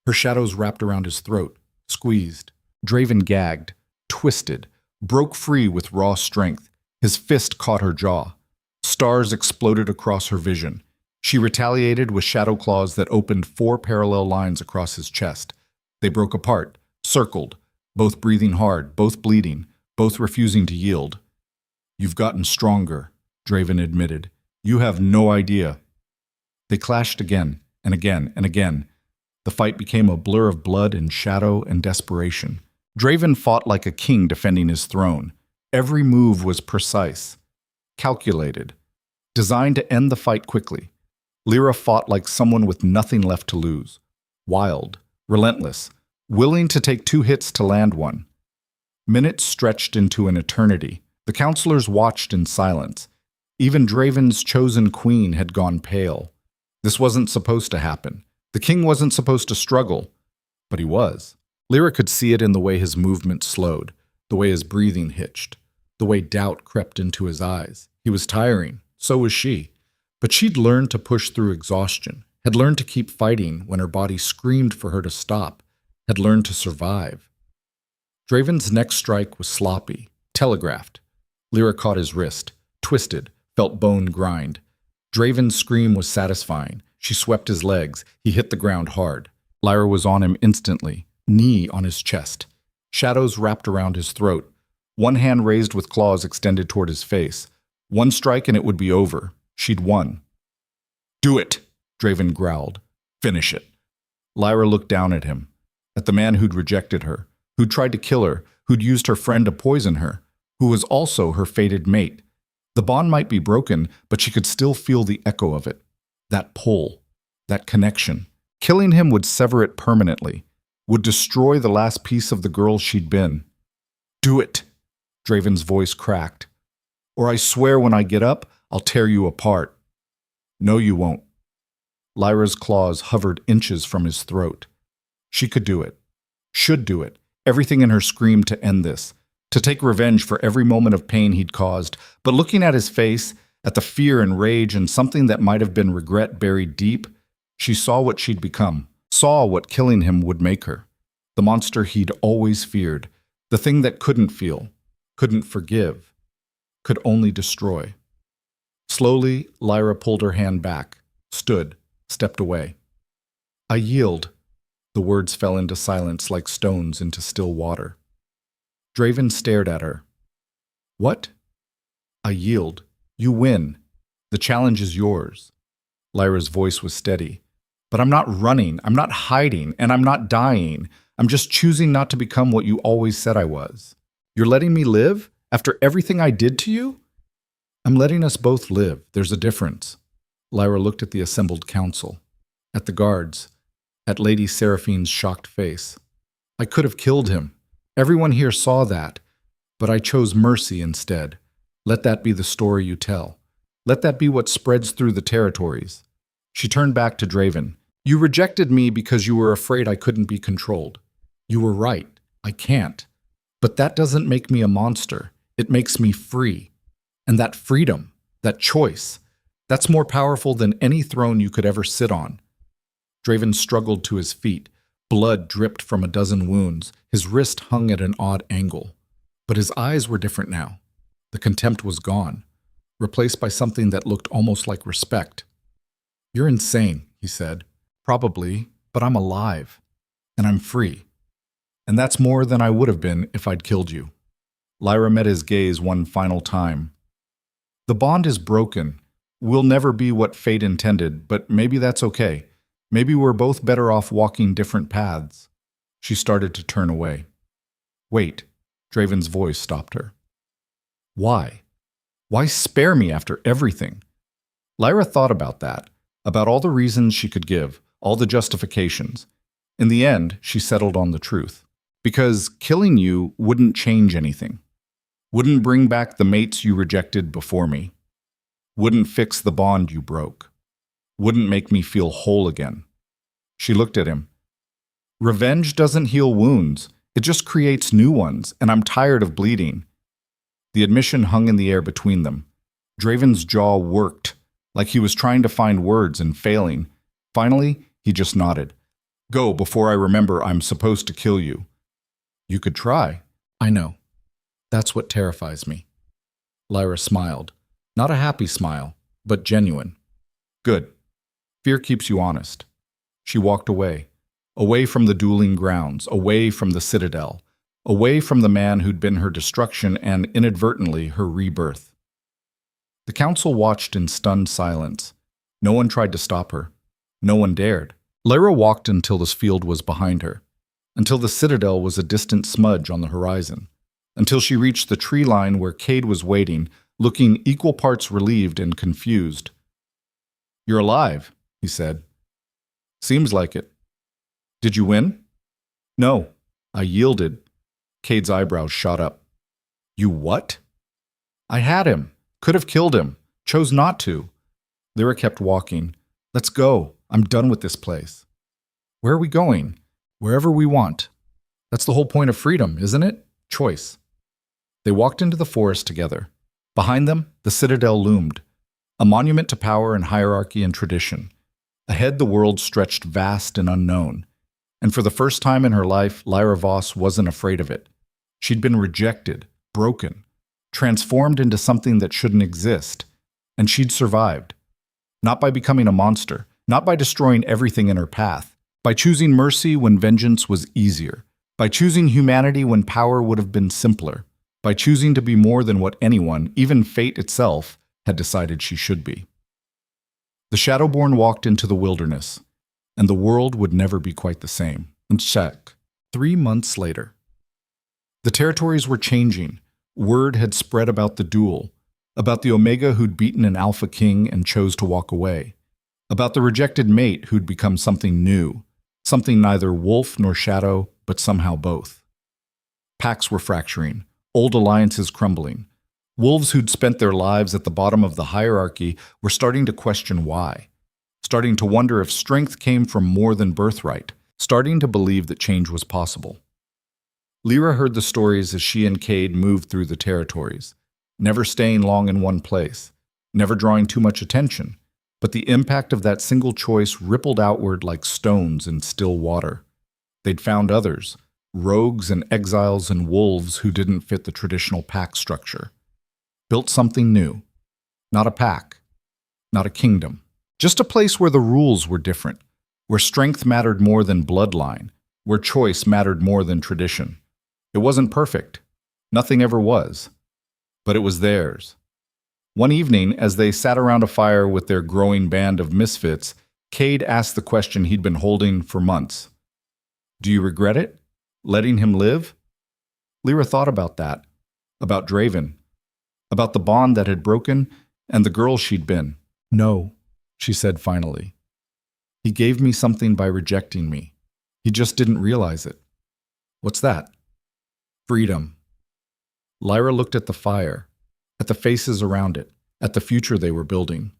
Her shadows wrapped around his throat, squeezed. Draven gagged, twisted, broke free with raw strength. His fist caught her jaw. Stars exploded across her vision. She retaliated with shadow claws that opened 4 parallel lines across his chest. They broke apart, circled, both breathing hard, both bleeding, both refusing to yield. You've gotten stronger, Draven admitted. You have no idea. They clashed again, and again, and again. The fight became a blur of blood and shadow and desperation. Draven fought like a king defending his throne. Every move was precise, calculated, designed to end the fight quickly. Lyra fought like someone with nothing left to lose. Wild, relentless, willing to take 2 hits to land one. Minutes stretched into an eternity. The counselors watched in silence. Even Draven's chosen queen had gone pale. This wasn't supposed to happen. The king wasn't supposed to struggle, but he was. Lyra could see it in the way his movement slowed, the way his breathing hitched, the way doubt crept into his eyes. He was tiring, so was she. But she'd learned to push through exhaustion, had learned to keep fighting when her body screamed for her to stop, had learned to survive. Draven's next strike was sloppy, telegraphed. Lyra caught his wrist, twisted, felt bone grind. Draven's scream was satisfying. She swept his legs. He hit the ground hard. Lyra was on him instantly, knee on his chest. Shadows wrapped around his throat. One hand raised with claws extended toward his face. One strike and it would be over. She'd won. Do it, Draven growled. Finish it. Lyra looked down at him, at the man who'd rejected her, who'd tried to kill her, who'd used her friend to poison her, who was also her fated mate. The bond might be broken, but she could still feel the echo of it. That pull, that connection. Killing him would sever it permanently, would destroy the last piece of the girl she'd been. Do it, Draven's voice cracked. Or I swear when I get up, I'll tear you apart. No, you won't. Lyra's claws hovered inches from his throat. She could do it. Should do it. Everything in her screamed to end this, to take revenge for every moment of pain he'd caused. But looking at his face, at the fear and rage and something that might have been regret buried deep, she saw what she'd become, saw what killing him would make her. The monster he'd always feared, the thing that couldn't feel, couldn't forgive, could only destroy. Slowly, Lyra pulled her hand back, stood, stepped away. I yield. The words fell into silence like stones into still water. Draven stared at her. What? I yield. You win. The challenge is yours. Lyra's voice was steady. But I'm not running, I'm not hiding, and I'm not dying. I'm just choosing not to become what you always said I was. You're letting me live? After everything I did to you? I'm letting us both live. There's a difference. Lyra looked at the assembled council, at the guards, at Lady Seraphine's shocked face. I could have killed him. Everyone here saw that, but I chose mercy instead. Let that be the story you tell. Let that be what spreads through the territories. She turned back to Draven. You rejected me because you were afraid I couldn't be controlled. You were right. I can't. But that doesn't make me a monster. It makes me free. And that freedom, that choice, that's more powerful than any throne you could ever sit on. Draven struggled to his feet. Blood dripped from a dozen wounds. His wrist hung at an odd angle. But his eyes were different now. The contempt was gone, replaced by something that looked almost like respect. You're insane, he said. Probably, but I'm alive. And I'm free. And that's more than I would have been if I'd killed you. Lyra met his gaze one final time. The bond is broken. We'll never be what fate intended, but maybe that's okay. Maybe we're both better off walking different paths. She started to turn away. Wait, Draven's voice stopped her. Why? Why spare me after everything? Lyra thought about that, about all the reasons she could give, all the justifications. In the end, she settled on the truth. Because killing you wouldn't change anything. Wouldn't bring back the mates you rejected before me. Wouldn't fix the bond you broke. Wouldn't make me feel whole again. She looked at him. Revenge doesn't heal wounds. It just creates new ones, and I'm tired of bleeding. The admission hung in the air between them. Draven's jaw worked, like he was trying to find words and failing. Finally, he just nodded. Go before I remember I'm supposed to kill you. You could try. I know. That's what terrifies me. Lyra smiled. Not a happy smile, but genuine. Good. Fear keeps you honest. She walked away. Away from the dueling grounds, away from the citadel, away from the man who'd been her destruction and, inadvertently, her rebirth. The council watched in stunned silence. No one tried to stop her. No one dared. Lyra walked until this field was behind her, until the citadel was a distant smudge on the horizon, until she reached the tree line where Cade was waiting, looking equal parts relieved and confused. You're alive, he said. Seems like it. Did you win? No, I yielded. Cade's eyebrows shot up. You what? I had him. Could have killed him. Chose not to. Lyra kept walking. Let's go. I'm done with this place. Where are we going? Wherever we want. That's the whole point of freedom, isn't it? Choice. They walked into the forest together. Behind them, the citadel loomed, a monument to power and hierarchy and tradition. Ahead, the world stretched vast and unknown. And for the first time in her life, Lyra Voss wasn't afraid of it. She'd been rejected, broken, transformed into something that shouldn't exist. And she'd survived. Not by becoming a monster, not by destroying everything in her path, by choosing mercy when vengeance was easier, by choosing humanity when power would have been simpler, by choosing to be more than what anyone, even fate itself, had decided she should be. The Shadowborn walked into the wilderness, and the world would never be quite the same. And check. 3 months later. The territories were changing. Word had spread about the duel, about the Omega who'd beaten an Alpha King and chose to walk away, about the rejected mate who'd become something new, something neither wolf nor shadow, but somehow both. Packs were fracturing, old alliances crumbling. Wolves who'd spent their lives at the bottom of the hierarchy were starting to question why, starting to wonder if strength came from more than birthright, starting to believe that change was possible. Lyra heard the stories as she and Cade moved through the territories, never staying long in one place, never drawing too much attention, but the impact of that single choice rippled outward like stones in still water. They'd found others, rogues and exiles and wolves who didn't fit the traditional pack structure. Built something new. Not a pack. Not a kingdom. Just a place where the rules were different, where strength mattered more than bloodline, where choice mattered more than tradition. It wasn't perfect. Nothing ever was. But it was theirs. One evening, as they sat around a fire with their growing band of misfits, Cade asked the question he'd been holding for months. Do you regret it? Letting him live? Lyra thought about that. About Draven. About the bond that had broken and the girl she'd been. No, she said finally. He gave me something by rejecting me. He just didn't realize it. What's that? Freedom. Lyra looked at the fire, at the faces around it, at the future they were building.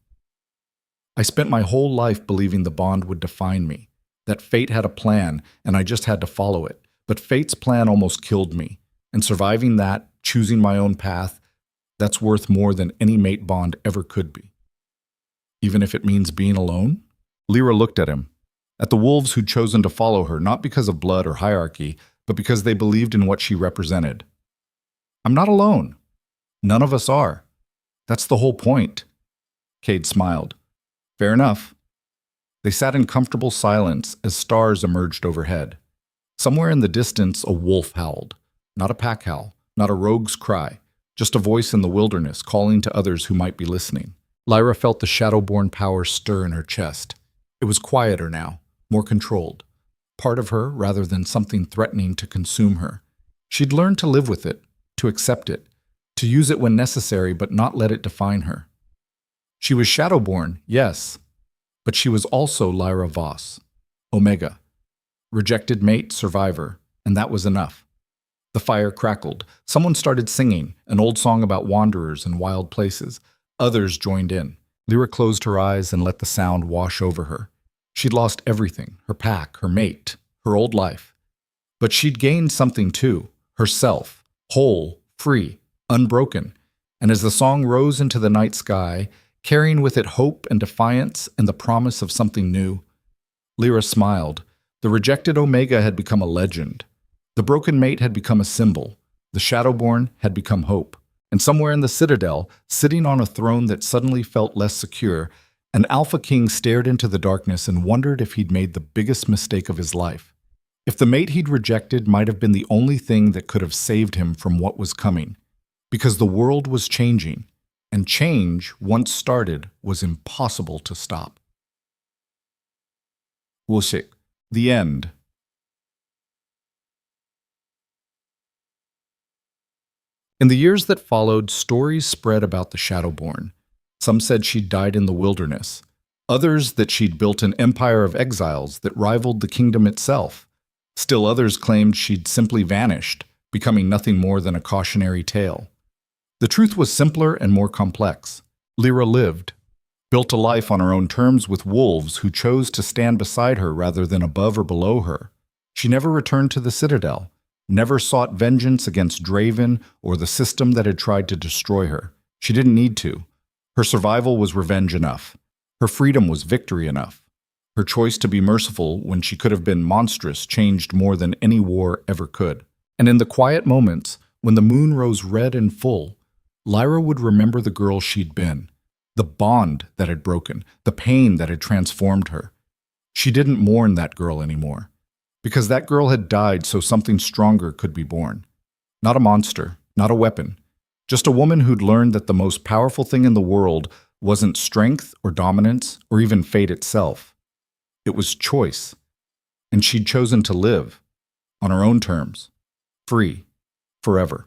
I spent my whole life believing the bond would define me, that fate had a plan and I just had to follow it. But fate's plan almost killed me, and surviving that, choosing my own path, that's worth more than any mate bond ever could be. Even if it means being alone? Lyra looked at him, at the wolves who'd chosen to follow her, not because of blood or hierarchy, but because they believed in what she represented. I'm not alone. None of us are. That's the whole point. Cade smiled. Fair enough. They sat in comfortable silence as stars emerged overhead. Somewhere in the distance, a wolf howled. Not a pack howl, not a rogue's cry, just a voice in the wilderness calling to others who might be listening. Lyra felt the Shadowborn power stir in her chest. It was quieter now, more controlled. Part of her rather than something threatening to consume her. She'd learned to live with it, to accept it, to use it when necessary but not let it define her. She was Shadowborn, yes, but she was also Lyra Voss, Omega, rejected mate, survivor, and that was enough. The fire crackled. Someone started singing, an old song about wanderers and wild places. Others joined in. Lyra closed her eyes and let the sound wash over her. She'd lost everything, her pack, her mate, her old life. But she'd gained something too, herself, whole, free, unbroken. And as the song rose into the night sky, carrying with it hope and defiance and the promise of something new, Lyra smiled. The rejected Omega had become a legend. The broken mate had become a symbol. The Shadowborn had become hope. And somewhere in the Citadel, sitting on a throne that suddenly felt less secure, an Alpha King stared into the darkness and wondered if he'd made the biggest mistake of his life. If the mate he'd rejected might have been the only thing that could have saved him from what was coming. Because the world was changing, and change, once started, was impossible to stop. Wushik. The end. In the years that followed, stories spread about the Shadowborn. Some said she'd died in the wilderness. Others that she'd built an empire of exiles that rivaled the kingdom itself. Still others claimed she'd simply vanished, becoming nothing more than a cautionary tale. The truth was simpler and more complex. Lyra lived, built a life on her own terms with wolves who chose to stand beside her rather than above or below her. She never returned to the Citadel, never sought vengeance against Draven or the system that had tried to destroy her. She didn't need to. Her survival was revenge enough. Her freedom was victory enough. Her choice to be merciful when she could have been monstrous changed more than any war ever could. And in the quiet moments, when the moon rose red and full, Lyra would remember the girl she'd been, the bond that had broken, the pain that had transformed her. She didn't mourn that girl anymore, because that girl had died so something stronger could be born. Not a monster, not a weapon, just a woman who'd learned that the most powerful thing in the world wasn't strength or dominance or even fate itself. It was choice, and she'd chosen to live on her own terms, free, forever.